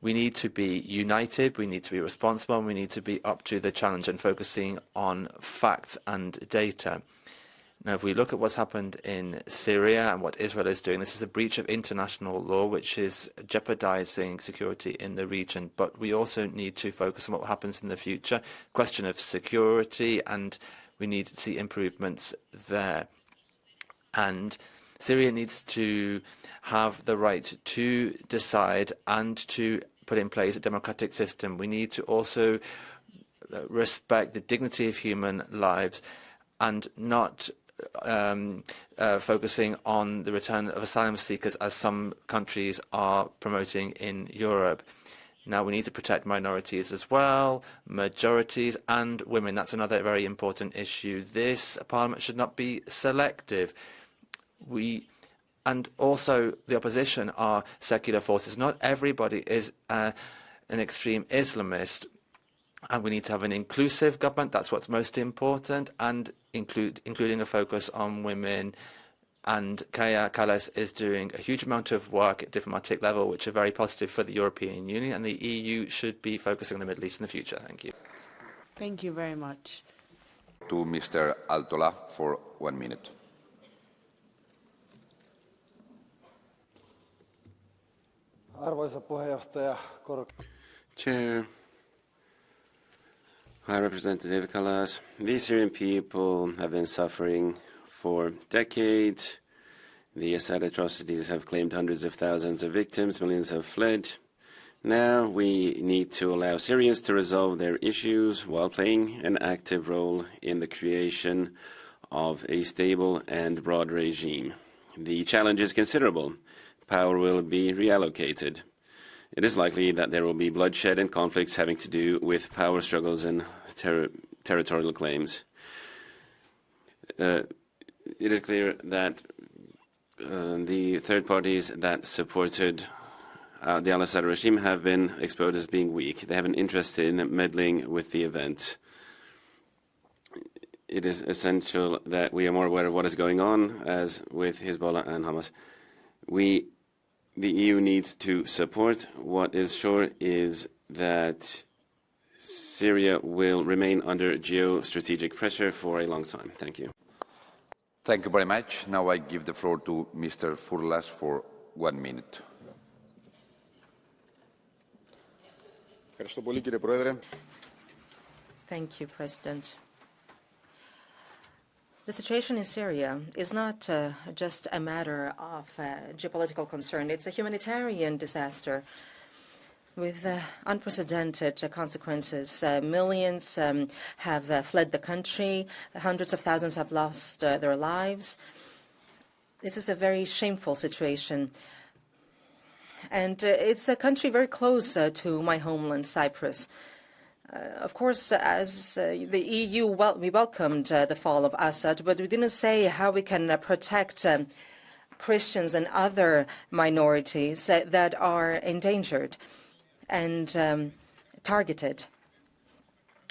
D: We need to be united, we need to be responsible, and we need to be up to the challenge and focusing on facts and data. Now, if we look at what's happened in Syria and what Israel is doing, this is a breach of international law which is jeopardizing security in the region. But we also need to focus on what happens in the future, question of security, and we need to see improvements there. And Syria needs to have the right to decide and to put in place a democratic system. We need to also respect the dignity of human lives and not focusing on the return of asylum seekers as some countries are promoting in Europe. Now, we need to protect minorities as well, majorities and women. That's another very important issue. This Parliament should not be selective. And also the opposition are secular forces. Not everybody is an extreme Islamist. And we need to have an inclusive government. That's what's most important, and including a focus on women. And Kaja Kallas is doing a huge amount of work at diplomatic level, which are very positive for the European Union, and the EU should be focusing on the Middle East in the future. Thank you.
J: Thank you very much.
C: To Mr. Altola for 1 minute.
B: Arvoisa puheenjohtaja,
L: Chair, High Representative Kallas, the Syrian people have been suffering for decades. The Assad atrocities have claimed hundreds of thousands of victims, millions have fled. Now we need to allow Syrians to resolve their issues while playing an active role in the creation of a stable and broad regime. The challenge is considerable. Power will be reallocated. It is likely that there will be bloodshed and conflicts having to do with power struggles and territorial claims. It is clear that the third parties that supported the al-Assad regime have been exposed as being weak. They have an interest in meddling with the event. It is essential that we are more aware of what is going on, as with Hezbollah and Hamas. The EU needs to support. What is sure is that Syria will remain under geostrategic pressure for a long time. Thank you.
C: Thank you very much. Now I give the floor to Mr. Fulfils for 1 minute.
M: Thank you, President. The situation in Syria is not just a matter of geopolitical concern. It's a humanitarian disaster with unprecedented consequences. Millions have fled the country. Hundreds of thousands have lost their lives. This is a very shameful situation. And it's a country very close to my homeland, Cyprus. Of course, as the EU, we welcomed the fall of Assad, but we didn't say how we can protect Christians and other minorities that are endangered and targeted.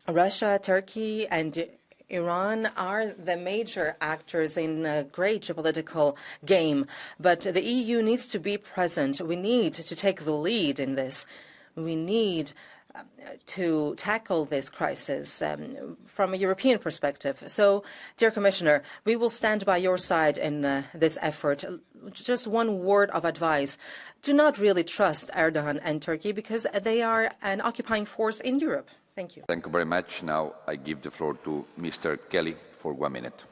M: Russia, Turkey, and Iran are the major actors in a great geopolitical game, but the EU needs to be present. We need to take the lead in this. We need to tackle this crisis from a European perspective. So, dear Commissioner, we will stand by your side in this effort. Just one word of advice. Do not really trust Erdogan and Turkey because they are an occupying force in Europe. Thank you.
C: Thank you very much. Now I give the floor to Mr. Kelly for 1 minute.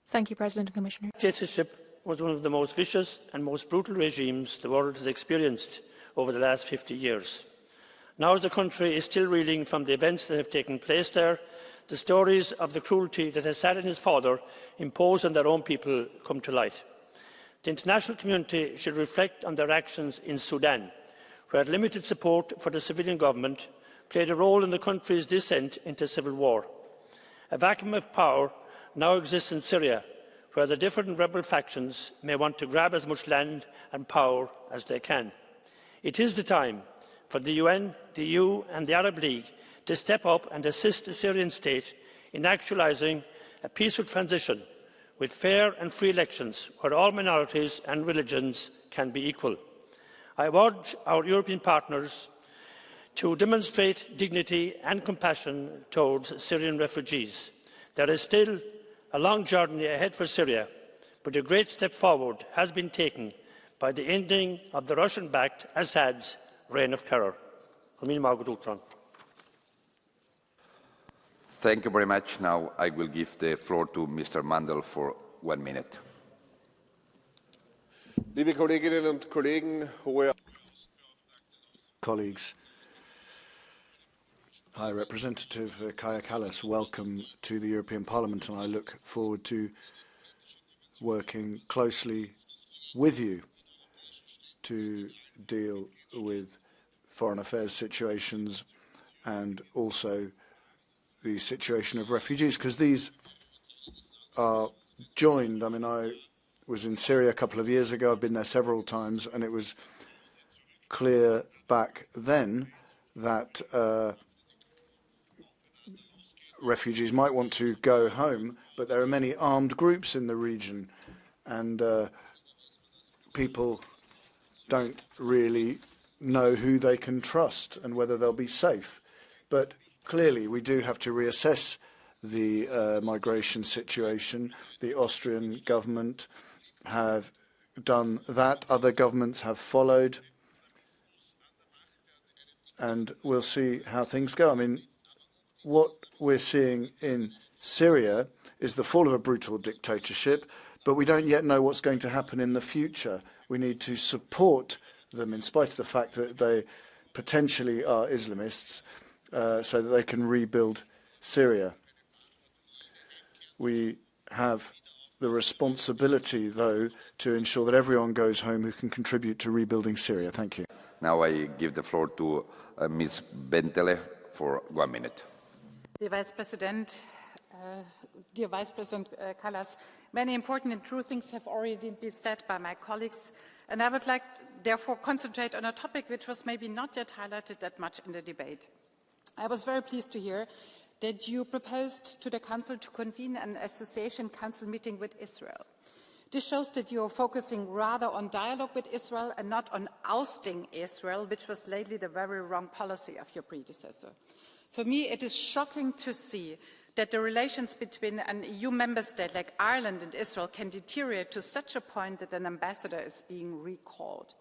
H: Thank you, President and Commissioner. Dictatorship was one of the most vicious and most brutal regimes the world has experienced over the last 50 years. Now, as the country is still reeling from the events that have taken place there, the stories of the cruelty that Assad and his father imposed on their own people come to light. The international community should reflect on their actions in Sudan, where limited support for the civilian government played a role in the country's descent into civil war. A vacuum of power now exists in Syria, where the different rebel factions may want to grab as much land and power as they can. It is the time for the UN, the EU and the Arab League to step up and assist the Syrian state in actualising a peaceful transition with fair and free elections where all minorities and religions can be equal. I urge our European partners to demonstrate dignity and compassion towards Syrian refugees. There is still a long journey ahead for Syria, but a great step forward has been taken by the ending of the Russian-backed Assad's reign of terror.
C: Thank you very much. Now I will give the floor to Mr. Mandel for 1 minute.
P: Liebe Kolleginnen und Kollegen, hohe
G: colleagues, High Representative Kaja Kallas, welcome to the European Parliament, and I look forward to working closely with you to deal with foreign affairs situations and also the situation of refugees, because these are joined. I mean, I was in Syria a couple of years ago. I've been there several times, and it was clear back then that refugees might want to go home, but there are many armed groups in the region, and people don't really know who they can trust and whether they'll be safe. But clearly, we do have to reassess the migration situation. The Austrian government have done that. Other governments have followed. And we'll see how things go. I mean, what we're seeing in Syria is the fall of a brutal dictatorship, but we don't yet know what's going to happen in the future. We need to support them in spite of the fact that they potentially are Islamists, so that they can rebuild Syria. We have the responsibility, though, to ensure that everyone goes home who can contribute to rebuilding Syria. Thank you.
C: Now I give the floor to Ms. Bentele for 1 minute.
U: Dear Vice President Kallas, many important and true things have already been said by my colleagues, and I would like, therefore, concentrate on a topic which was maybe not yet highlighted that much in the debate. I was very pleased to hear that you proposed to the Council to convene an Association Council meeting with Israel. This shows that you are focusing rather on dialogue with Israel and not on ousting Israel, which was lately the very wrong policy of your predecessor. For me, it is shocking to see that the relations between an EU member state like Ireland and Israel can deteriorate to such a point that an ambassador is being recalled.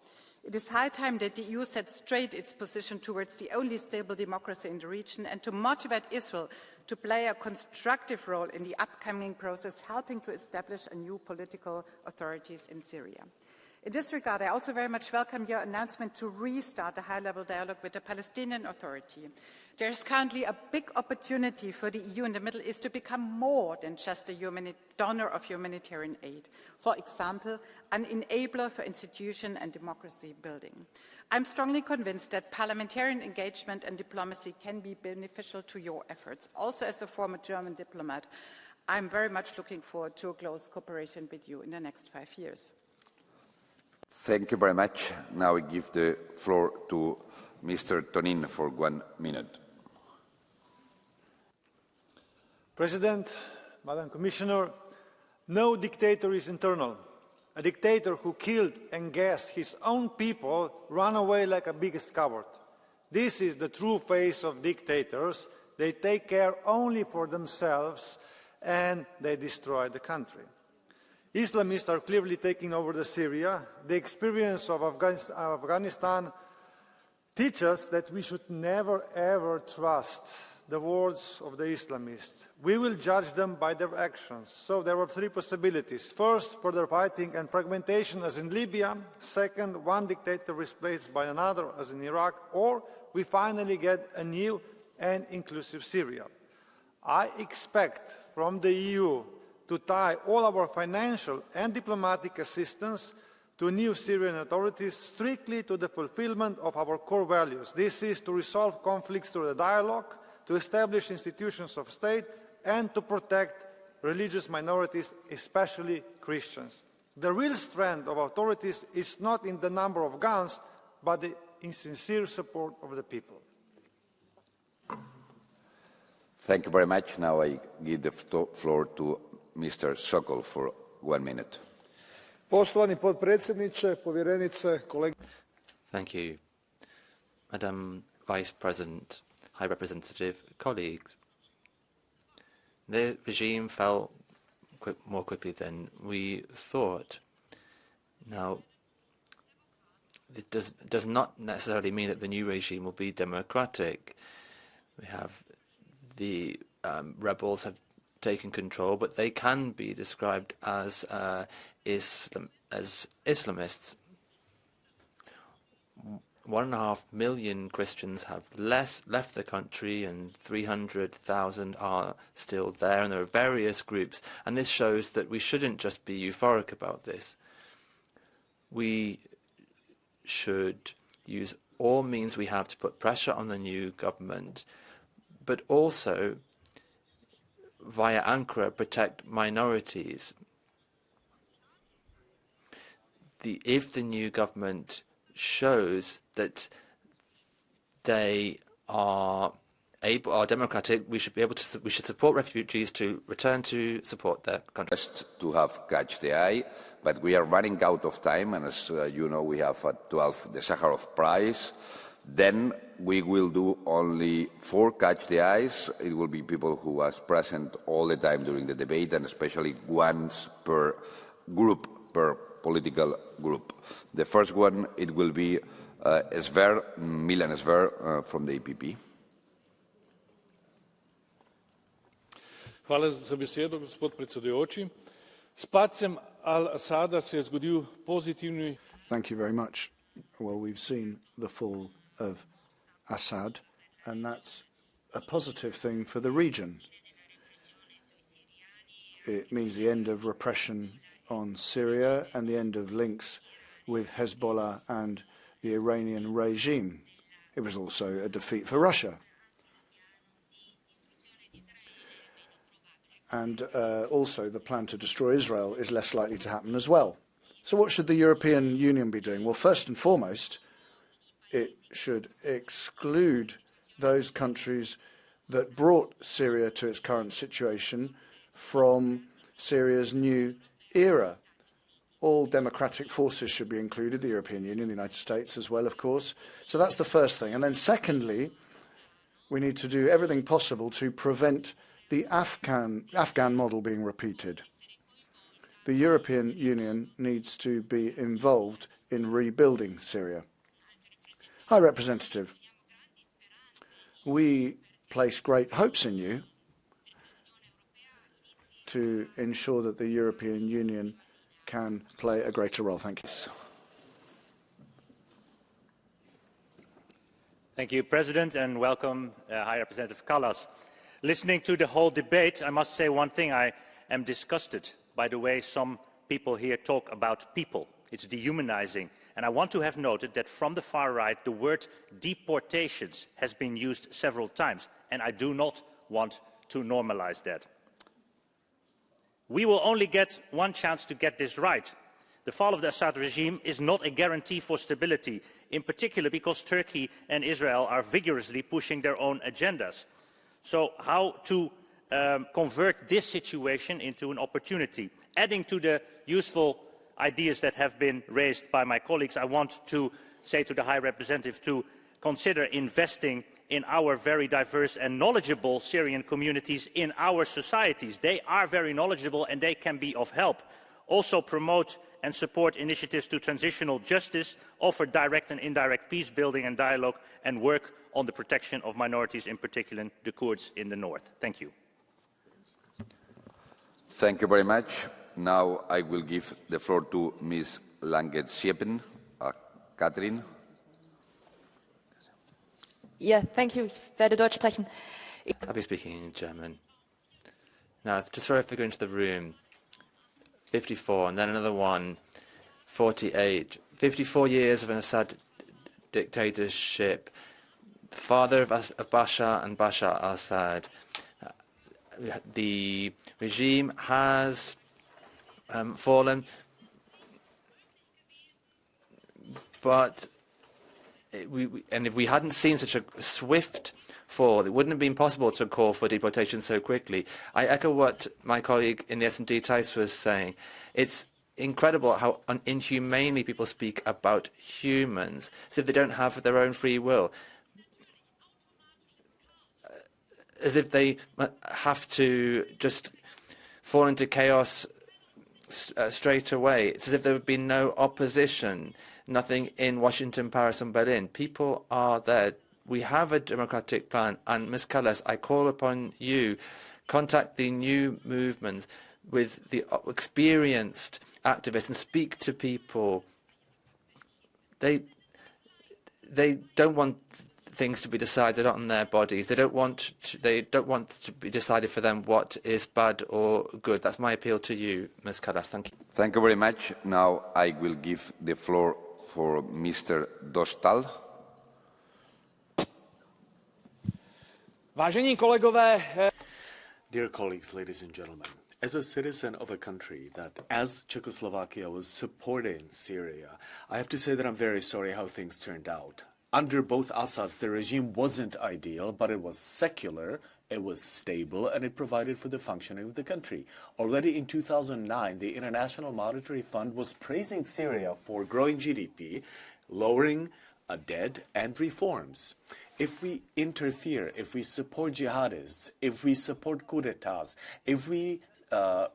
U: It is high time that the EU set straight its position towards the only stable democracy in the region and to motivate Israel to play a constructive role in the upcoming process, helping to establish a new political authorities in Syria. In this regard, I also very much welcome your announcement to restart a high-level dialogue with the Palestinian Authority. There is currently a big opportunity for the EU in the Middle East to become more than just a donor of humanitarian aid. For example, an enabler for institution and democracy building. I'm strongly convinced that parliamentarian engagement and diplomacy can be beneficial to your efforts. Also, as a former German diplomat, I'm very much looking forward to a close cooperation with you in the next 5 years.
C: Thank you very much. Now I give the floor to Mr. Tonin for 1 minute.
O: President, Madam Commissioner, no dictator is internal. A dictator who killed and gassed his own people ran away like a biggest coward. This is the true face of dictators. They take care only for themselves and they destroy the country. Islamists are clearly taking over Syria. The experience of Afghanistan teaches us that we should never ever trust the words of the Islamists. We will judge them by their actions. So there are 3 possibilities. First, further fighting and fragmentation as in Libya. Second, one dictator replaced by another as in Iraq. Or we finally get a new and inclusive Syria. I expect from the EU to tie all our financial and diplomatic assistance to new Syrian authorities strictly to the fulfillment of our core values. This is to resolve conflicts through the dialogue, to establish institutions of state, and to protect religious minorities, especially Christians. The real strength of authorities is not in the number of guns, but in sincere support of the people.
C: Thank you very much. Now I give the floor to Mr. Sokol for 1 minute.
T: Poštovani potpredsjedniče, povjerenice, kolege.
D: Thank you. Madam Vice President, High Representative, colleagues. The regime fell more quickly than we thought. Now, it does not necessarily mean that the new regime will be democratic. We have the rebels have taken control, but they can be described as Islamists. 1.5 million Christians have left the country, and 300,000 are still there, and there are various groups, and this shows that we shouldn't just be euphoric about this. We should use all means we have to put pressure on the new government, but also via Ankara protect minorities. If the new government shows that they are democratic, we should support refugees to return to support their country.
C: To have catch the eye, but we are running out of time, and as you know, we have at 12 the Sakharov Prize. Then we will do only 4 catch the eyes. It will be people who was present all the time during the debate, and especially once per group, per political group. The first one, it will be Milan Sver from the EPP.
Q: Hvala za besedo, gospod predsedujoči. S padcem al-Assada se je zgodil pozitivni.
G: Thank you very much. Well, we've seen the fall of Assad, and that's a positive thing for the region. It means the end of repression on Syria and the end of links with Hezbollah and the Iranian regime. It was also a defeat for Russia. And also the plan to destroy Israel is less likely to happen as well. So what should the European Union be doing? Well, first and foremost, it should exclude those countries that brought Syria to its current situation from Syria's new era. All democratic forces should be included, the European Union, the United States as well, of course. So that's the first thing. And then secondly, we need to do everything possible to prevent the Afghan model being repeated. The European Union needs to be involved in rebuilding Syria. High Representative, we place great hopes in you to ensure that the European Union can play a greater role. Thank you.
E: Thank you, President, and welcome, High Representative Kallas. Listening to the whole debate, I must say one thing: I am disgusted by the way some people here talk about people. It's dehumanizing. And I want to have noted that from the far right, the word deportations has been used several times, and I do not want to normalize that. We will only get one chance to get this right. The fall of the Assad regime is not a guarantee for stability, in particular because Turkey and Israel are vigorously pushing their own agendas. So how to convert this situation into an opportunity? Adding to the useful ideas that have been raised by my colleagues, I want to say to the High Representative to consider investing in our very diverse and knowledgeable Syrian communities in our societies. They are very knowledgeable and they can be of help. Also promote and support initiatives to transitional justice, offer direct and indirect peace building and dialogue, and work on the protection of minorities, in particular the Kurds in the north. Thank you.
C: Thank you very much. Now I will give the floor to Ms. Langet-Siepen. Katrin.
K: Yeah, thank you. Ich werde Deutsch sprechen.
D: I'll be speaking in German. Now, just throw a figure into the room. 54, and then another one, 48. 54 years of an Assad dictatorship. The father of Bashar and Bashar al-Assad. The regime has fallen, but if we hadn't seen such a swift fall, it wouldn't have been possible to call for deportation so quickly. I echo what my colleague in the S&D Tice was saying. It's incredible how inhumanely people speak about humans, as if they don't have their own free will, as if they have to just fall into chaos straight away. It's as if there would be no opposition, nothing in Washington, Paris and Berlin. People are there. We have a democratic plan, and Ms. Kallas, I call upon you, contact the new movements with the experienced activists and speak to people. They don't want things to be decided on their bodies. They don't want to be decided for them what is bad or good. That's my appeal to you, Ms. Kallas. Thank you.
C: Thank you very much. Now I will give the floor for Mr. Dostal.
R: Vážení kolegové, dear colleagues, ladies and gentlemen, as a citizen of a country that, as Czechoslovakia, was supporting Syria, I have to say that I'm very sorry how things turned out. Under both Assads, the regime wasn't ideal, but it was secular, it was stable, and it provided for the functioning of the country. Already in 2009, the International Monetary Fund was praising Syria for growing GDP, lowering debt, and reforms. If we interfere, if we support jihadists, if we support coup d'etats, if we have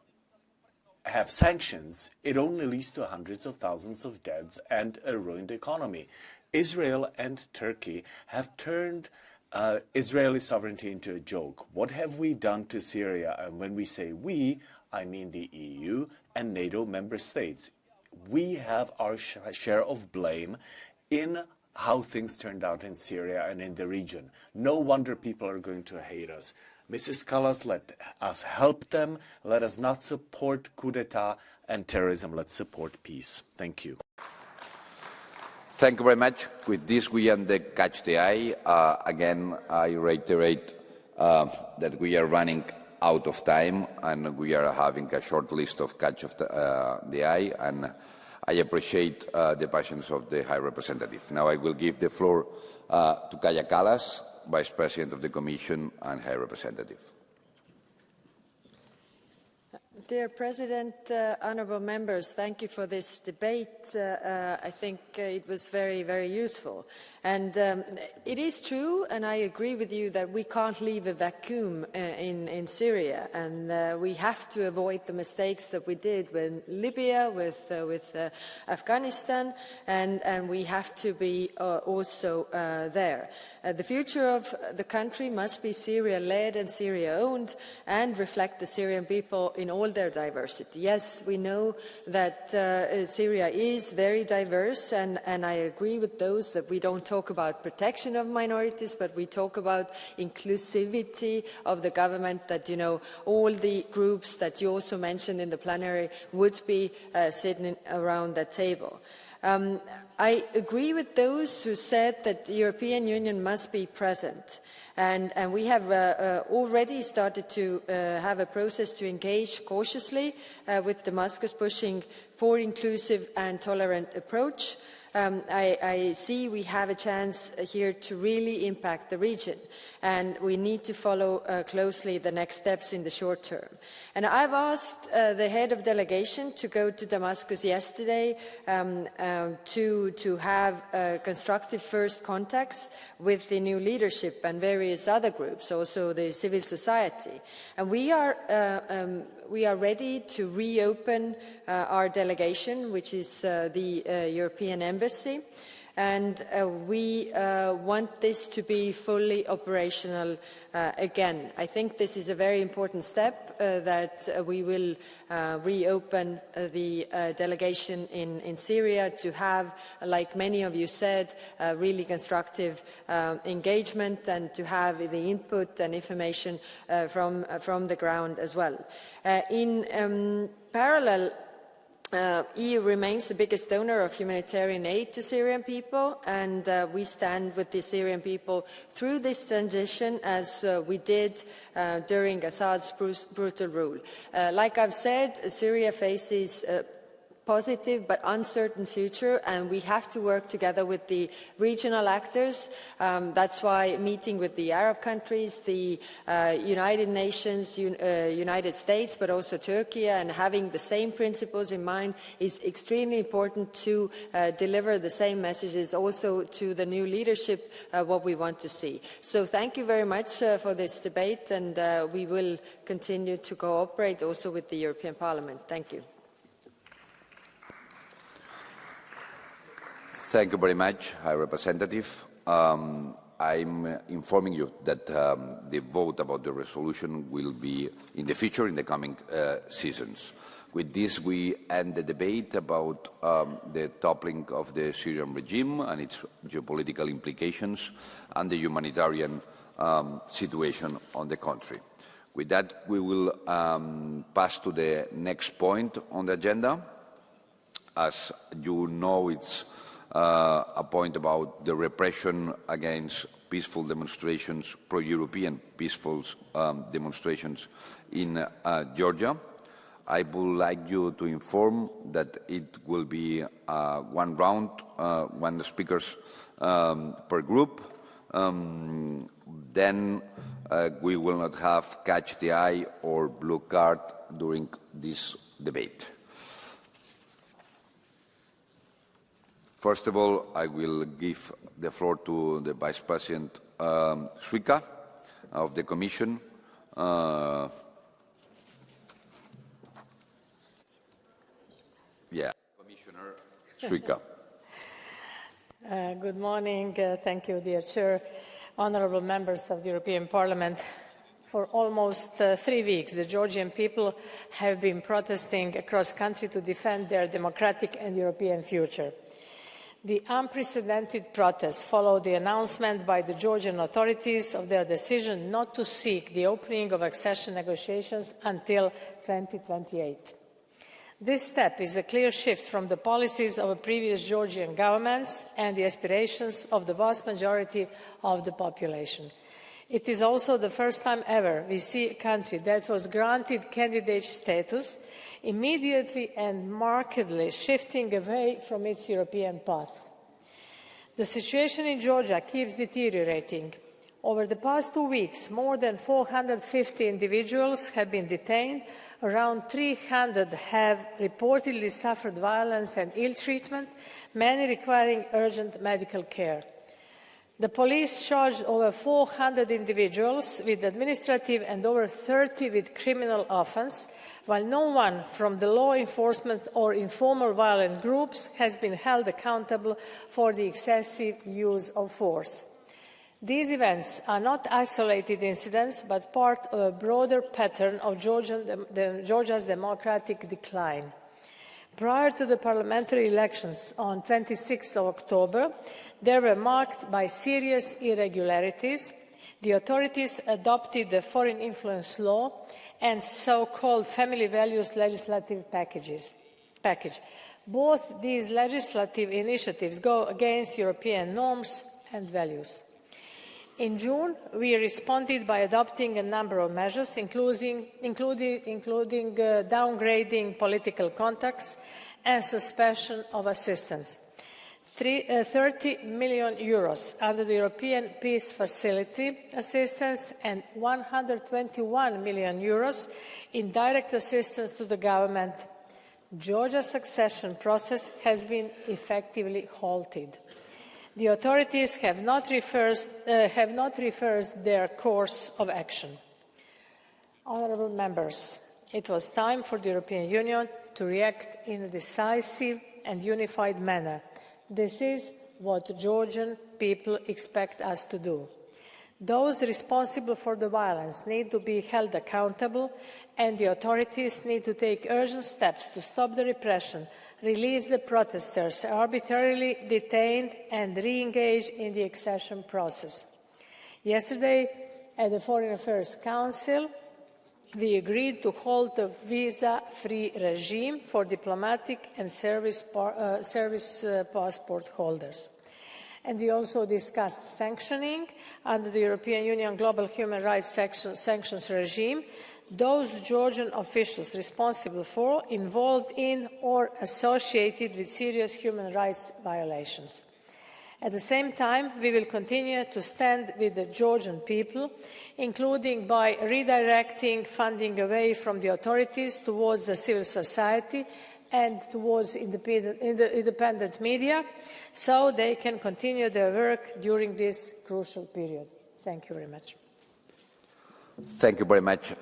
R: sanctions, it only leads to hundreds of thousands of deaths and a ruined economy. Israel and Turkey have turned Israeli sovereignty into a joke. What have we done to Syria? And when we say we, I mean the EU and NATO member states. We have our share of blame in how things turned out in Syria and in the region. No wonder people are going to hate us. Mrs. Kallas, let us help them. Let us not support coup d'etat and terrorism. Let's support peace. Thank you.
C: Thank you very much. With this, we end the Catch the Eye. Again, I reiterate that we are running out of time and we are having a short list of Catch of the Eye. And I appreciate the passions of the High Representative. Now I will give the floor to Kaja Kallas, Vice President of the Commission and High Representative.
X: Dear President, honourable members, thank you for this debate. I think it was very, very useful. And it is true, and I agree with you, that we can't leave a vacuum in Syria, and we have to avoid the mistakes that we did with Libya, with Afghanistan, and we have to be also there. The future of the country must be Syria-led and Syria-owned and reflect the Syrian people in all their diversity. Yes, we know that Syria is very diverse, and I agree with those that we don't talk about protection of minorities, but we talk about inclusivity of the government, that, you know, all the groups that you also mentioned in the plenary would be sitting around that table. I agree with those who said that the European Union must be present. And we have already started to have a process to engage cautiously with Damascus, pushing for inclusive and tolerant approach. I see we have a chance here to really impact the region, and we need to follow closely the next steps in the short term. And I've asked the head of delegation to go to Damascus yesterday to have constructive first contacts with the new leadership and various other groups, also the civil society. And we are ready to reopen our delegation, which is the European Embassy, and we want this to be fully operational again. I think this is a very important step that we will reopen the delegation in Syria to have, like many of you said, really constructive engagement, and to have the input and information from the ground as well. In parallel, EU remains the biggest donor of humanitarian aid to Syrian people, and we stand with the Syrian people through this transition, as we did during Assad's brutal rule. Like I've said, Syria faces positive but uncertain future, and we have to work together with the regional actors. That's why meeting with the Arab countries, the United Nations, United States, but also Turkey, and having the same principles in mind is extremely important to deliver the same messages also to the new leadership, what we want to see. So thank you very much for this debate, and we will continue to cooperate also with the European Parliament. Thank you.
C: Thank you very much, High Representative. I'm informing you that the vote about the resolution will be in the future, in the coming seasons. With this, we end the debate about the toppling of the Syrian regime and its geopolitical implications and the humanitarian situation on the country. With that, we will pass to the next point on the agenda. As you know, it's a point about the repression against peaceful demonstrations, pro-European peaceful demonstrations in Georgia. I would like you to inform that it will be one round, one speakers per group. Then we will not have catch the eye or blue card during this debate. First of all, I will give the floor to the Vice President Suica of the Commission. Commissioner Suica.
I: Good morning. Thank you, dear Chair. Honourable members of the European Parliament. For almost 3 weeks, the Georgian people have been protesting across country to defend their democratic and European future. The unprecedented protests followed the announcement by the Georgian authorities of their decision not to seek the opening of accession negotiations until 2028. This step is a clear shift from the policies of previous Georgian governments and the aspirations of the vast majority of the population. It is also the first time ever we see a country that was granted candidate status immediately and markedly shifting away from its European path. The situation in Georgia keeps deteriorating. Over the past 2 weeks, more than 450 individuals have been detained. Around 300 have reportedly suffered violence and ill treatment, many requiring urgent medical care. The police charged over 400 individuals with administrative and over 30 with criminal offence, while no one from the law enforcement or informal violent groups has been held accountable for the excessive use of force. These events are not isolated incidents, but part of a broader pattern of Georgia's democratic decline. Prior to the parliamentary elections on 26 October, they were marked by serious irregularities. The authorities adopted the foreign influence law and so-called family values legislative package. Both these legislative initiatives go against European norms and values. In June, we responded by adopting a number of measures, including downgrading political contacts and suspension of assistance. 30 million euros under the European Peace Facility assistance and 121 million euros in direct assistance to the government. Georgia's accession process has been effectively halted. The authorities have not reversed their course of action. Honourable members, it was time for the European Union to react in a decisive and unified manner. This is what the Georgian people expect us to do. Those responsible for the violence need to be held accountable, and the authorities need to take urgent steps to stop the repression, release the protesters arbitrarily detained, and re-engage in the accession process. Yesterday, at the Foreign Affairs Council, we agreed to halt the visa-free regime for diplomatic and service passport holders. And we also discussed sanctioning under the European Union Global Human Rights Sanctions regime those Georgian officials responsible for, involved in, or associated with serious human rights violations. At the same time, we will continue to stand with the Georgian people, including by redirecting funding away from the authorities towards the civil society and towards independent media, so they can continue their work during this crucial period. Thank you very much.
C: Thank you very much,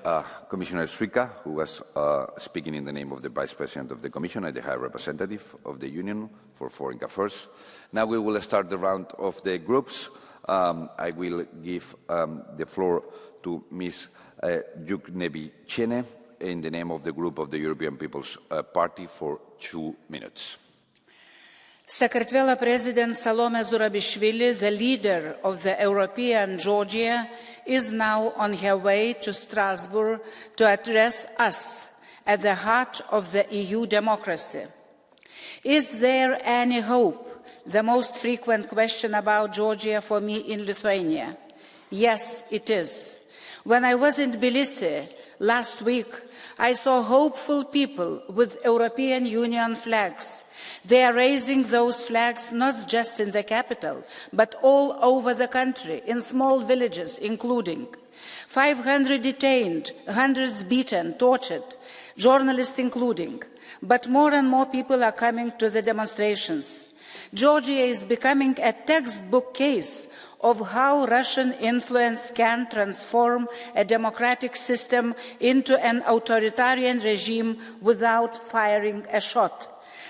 C: Commissioner Suica, who was speaking in the name of the Vice President of the Commission and the High Representative of the Union for Foreign Affairs. Now we will start the round of the groups. I will give the floor to Ms. Yuknevichene in the name of the group of the European People's Party for 2 minutes.
N: Sakartvelo President Salome Zurabishvili, the leader of the European Georgia, is now on her way to Strasbourg to address us at the heart of the EU democracy. Is there any hope? The most frequent question about Georgia for me in Lithuania. Yes, it is. When I was in Tbilisi last week, I saw hopeful people with European Union flags. They are raising those flags not just in the capital, but all over the country, in small villages, including 500 detained, hundreds beaten, tortured, journalists including. But more and more people are coming to the demonstrations. Georgia is becoming a textbook case of how Russian influence can transform a democratic system into an authoritarian regime without firing a shot.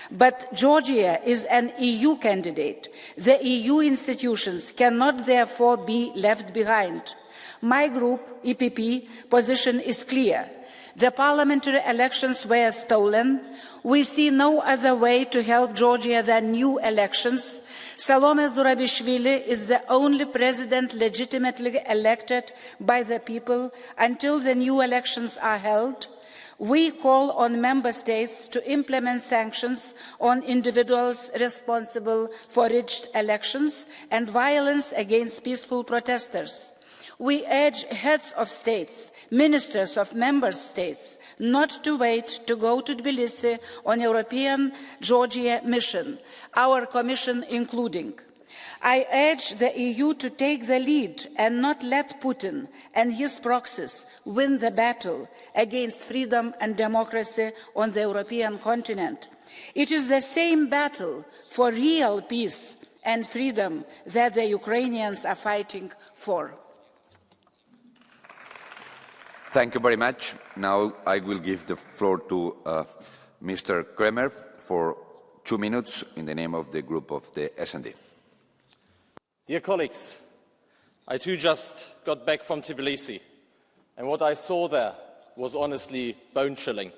N: But Georgia is an EU candidate. The EU institutions cannot therefore be left behind. My group, EPP, position is clear. The parliamentary elections were stolen. We see no other way to help Georgia than new elections. Salome Zurabishvili is the only president legitimately elected by the people until the new elections are held. We call on member states to implement sanctions on individuals responsible for rigged elections and violence against peaceful protesters. We urge heads of states, ministers of member states, not to wait to go to Tbilisi on European Georgia mission, our Commission including. I urge the EU to take the lead and not let Putin and his proxies win the battle against freedom and democracy on the European continent. It is the same battle for real peace and freedom that the Ukrainians are fighting for.
C: Thank you very much. Now I will give the floor to Mr. Kremer for 2 minutes in the name of the group of the S&D.
S: Dear colleagues, I too just got back from Tbilisi, and what I saw there was honestly bone-chilling.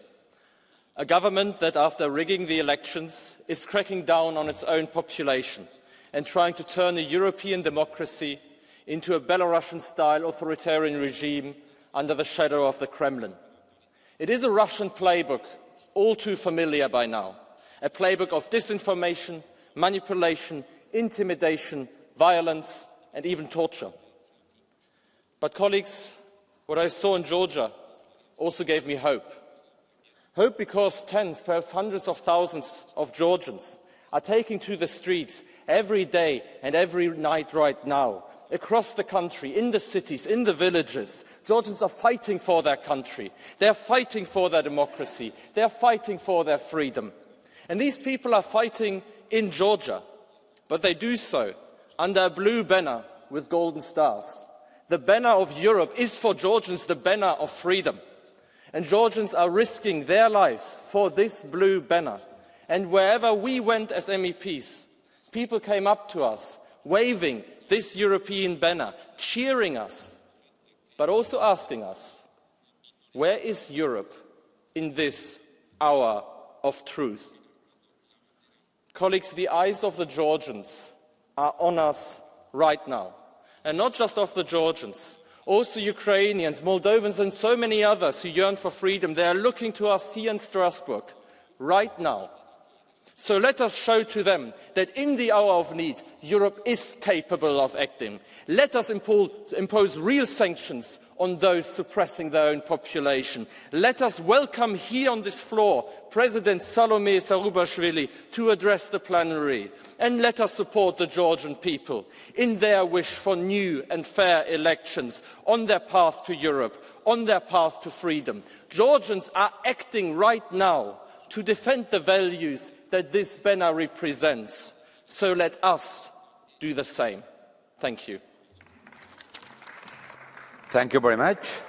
S: A government that, after rigging the elections, is cracking down on its own population and trying to turn a European democracy into a Belarusian-style authoritarian regime under the shadow of the Kremlin. It is a Russian playbook, all too familiar by now, a playbook of disinformation, manipulation, intimidation, violence, and even torture. But, colleagues, what I saw in Georgia also gave me hope. Hope because tens, perhaps hundreds of thousands of Georgians are taking to the streets every day and every night right now, across the country, in the cities, in the villages. Georgians are fighting for their country. They are fighting for their democracy. They are fighting for their freedom. And these people are fighting in Georgia, but they do so under a blue banner with golden stars. The banner of Europe is for Georgians the banner of freedom. And Georgians are risking their lives for this blue banner. And wherever we went as MEPs, people came up to us, waving this European banner, cheering us, but also asking us, where is Europe in this hour of truth? Colleagues, the eyes of the Georgians are on us right now. And not just of the Georgians, also Ukrainians, Moldovans and so many others who yearn for freedom. They are looking to us here in Strasbourg right now. So let us show to them that in the hour of need, Europe is capable of acting. Let us impose real sanctions on those suppressing their own population. Let us welcome here on this floor President Salome Zurabishvili to address the plenary. And let us support the Georgian people in their wish for new and fair elections on their path to Europe, on their path to freedom. Georgians are acting right now to defend the values that this banner represents. So let us do the same. Thank you.
C: Thank you very much.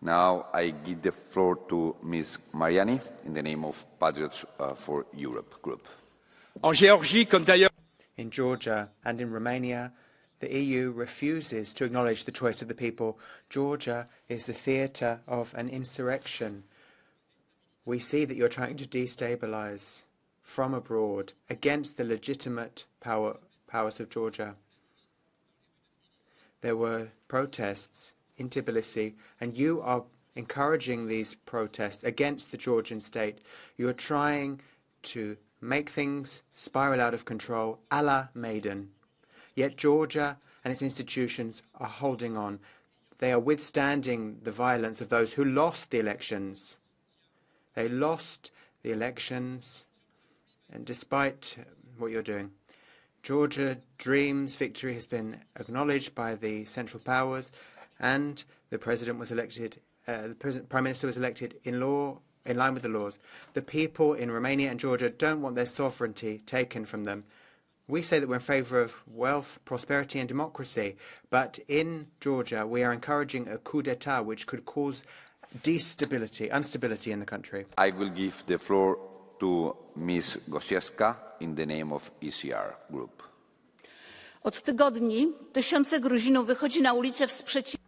C: Now I give the floor to Ms. Mariani in the name of Patriots for Europe group.
A: In Georgia and in Romania, the EU refuses to acknowledge the choice of the people. Georgia is the theatre of an insurrection. We see that you're trying to destabilize from abroad against the legitimate powers of Georgia. There were protests in Tbilisi, and you are encouraging these protests against the Georgian state. You are trying to make things spiral out of control, a la Maidan. Yet Georgia and its institutions are holding on. They are withstanding the violence of those who lost the elections. They lost the elections, and despite what you're doing, Georgia dreams victory has been acknowledged by the central powers, and the president was elected. The prime minister was elected in line with the laws. The people in Romania and Georgia don't want their sovereignty taken from them. We say that we're in favour of wealth, prosperity and democracy, but in Georgia we are encouraging a coup d'etat which could cause instability in the country.
C: I will give the floor to Ms. Gosiewska in the name of ECR Group.
F: Od tygodni tysiące Gruzinów wychodzi na ulicę w sprzeciwie.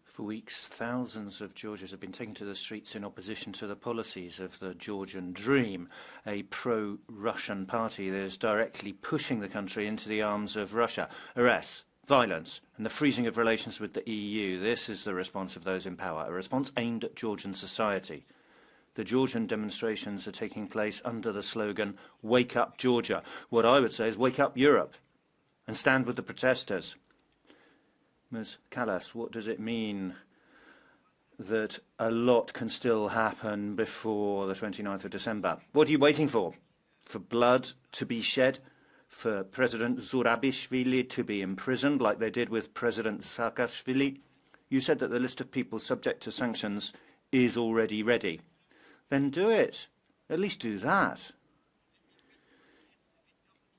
E: For weeks, thousands of Georgians have been taken to the streets in opposition to the policies of the Georgian Dream, a pro-Russian party that is directly pushing the country into the arms of Russia. Arrests, violence and the freezing of relations with the EU. This is the response of those in power, a response aimed at Georgian society. The Georgian demonstrations are taking place under the slogan, "Wake up Georgia." What I would say is wake up Europe and stand with the protesters. Ms. Kallas, what does it mean that a lot can still happen before the 29th of December? What are you waiting for? For blood to be shed? For President Zurabishvili to be imprisoned like they did with President Saakashvili? You said that the list of people subject to sanctions is already ready. Then do it. At least do that.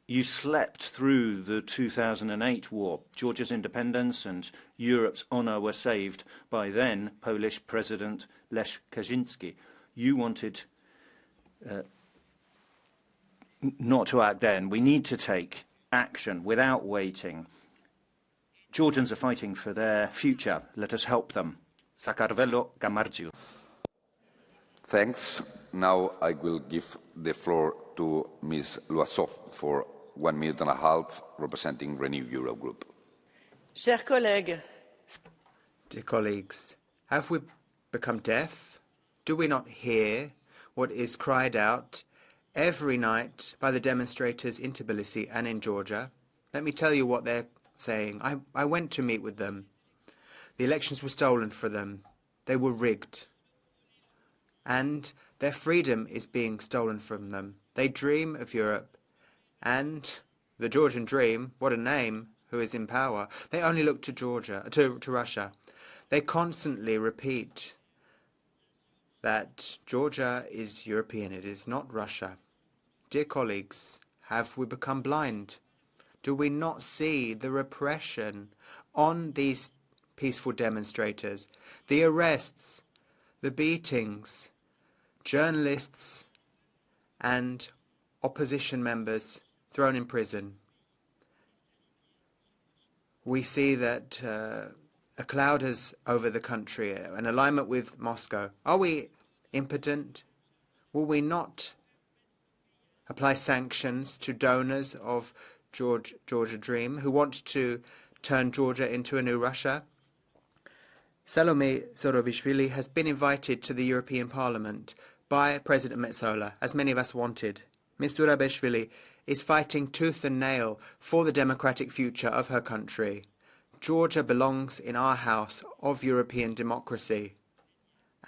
E: You slept through the 2008 war. Georgia's independence and Europe's honour were saved by then Polish President Lech Kaczynski. You wanted not to act then. We need to take action without waiting. Georgians are fighting for their future. Let us help them. Sakarvelo Gamardziu.
C: Thanks. Now I will give the floor to Ms. Loiseau for 1 minute and a half, representing Renew Europe Group.
B: Chers collègues,
A: dear colleagues, have we become deaf? Do we not hear what is cried out every night by the demonstrators in Tbilisi and in Georgia? Let me tell you what they're saying. I went to meet with them. The elections were stolen from them. They were rigged. And their freedom is being stolen from them. They dream of Europe. And the Georgian dream, what a name, who is in power. They only look to Russia. They constantly repeat that Georgia is European, it is not Russia. Dear colleagues, have we become blind? Do we not see the repression on these peaceful demonstrators, the arrests, the beatings, journalists and opposition members thrown in prison? We see that a cloud is over the country, an alignment with Moscow. Are we impotent? Will we not apply sanctions to donors of Georgia Dream who want to turn Georgia into a new Russia? Salome Zurabishvili has been invited to the European Parliament by President Metsola, as many of us wanted. Ms. Zurabishvili is fighting tooth and nail for the democratic future of her country. Georgia belongs in our house of European democracy,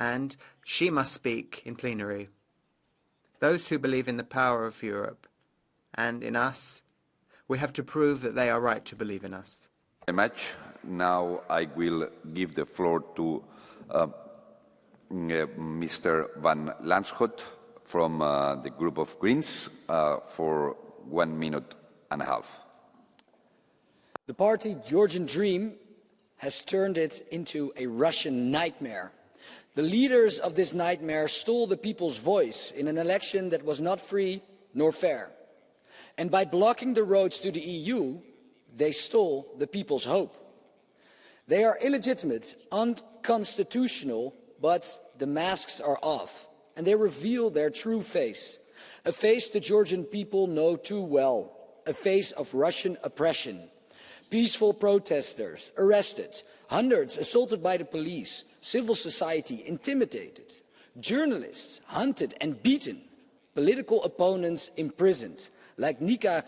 A: and she must speak in plenary. Those who believe in the power of Europe and in us, we have to prove that they are right to believe in us.
C: Very much. Now I will give the floor to Mr. Van Lanschot from the group of Greens for 1 minute and a half.
J: The party Georgian Dream has turned it into a Russian nightmare. The leaders of this nightmare stole the people's voice in an election that was not free nor fair. And by blocking the roads to the EU, they stole the people's hope. They are illegitimate, unconstitutional, but the masks are off, and they reveal their true face, a face the Georgian people know too well, a face of Russian oppression. Peaceful protesters arrested, hundreds assaulted by the police, civil society intimidated, journalists hunted and beaten, political opponents imprisoned, like Nika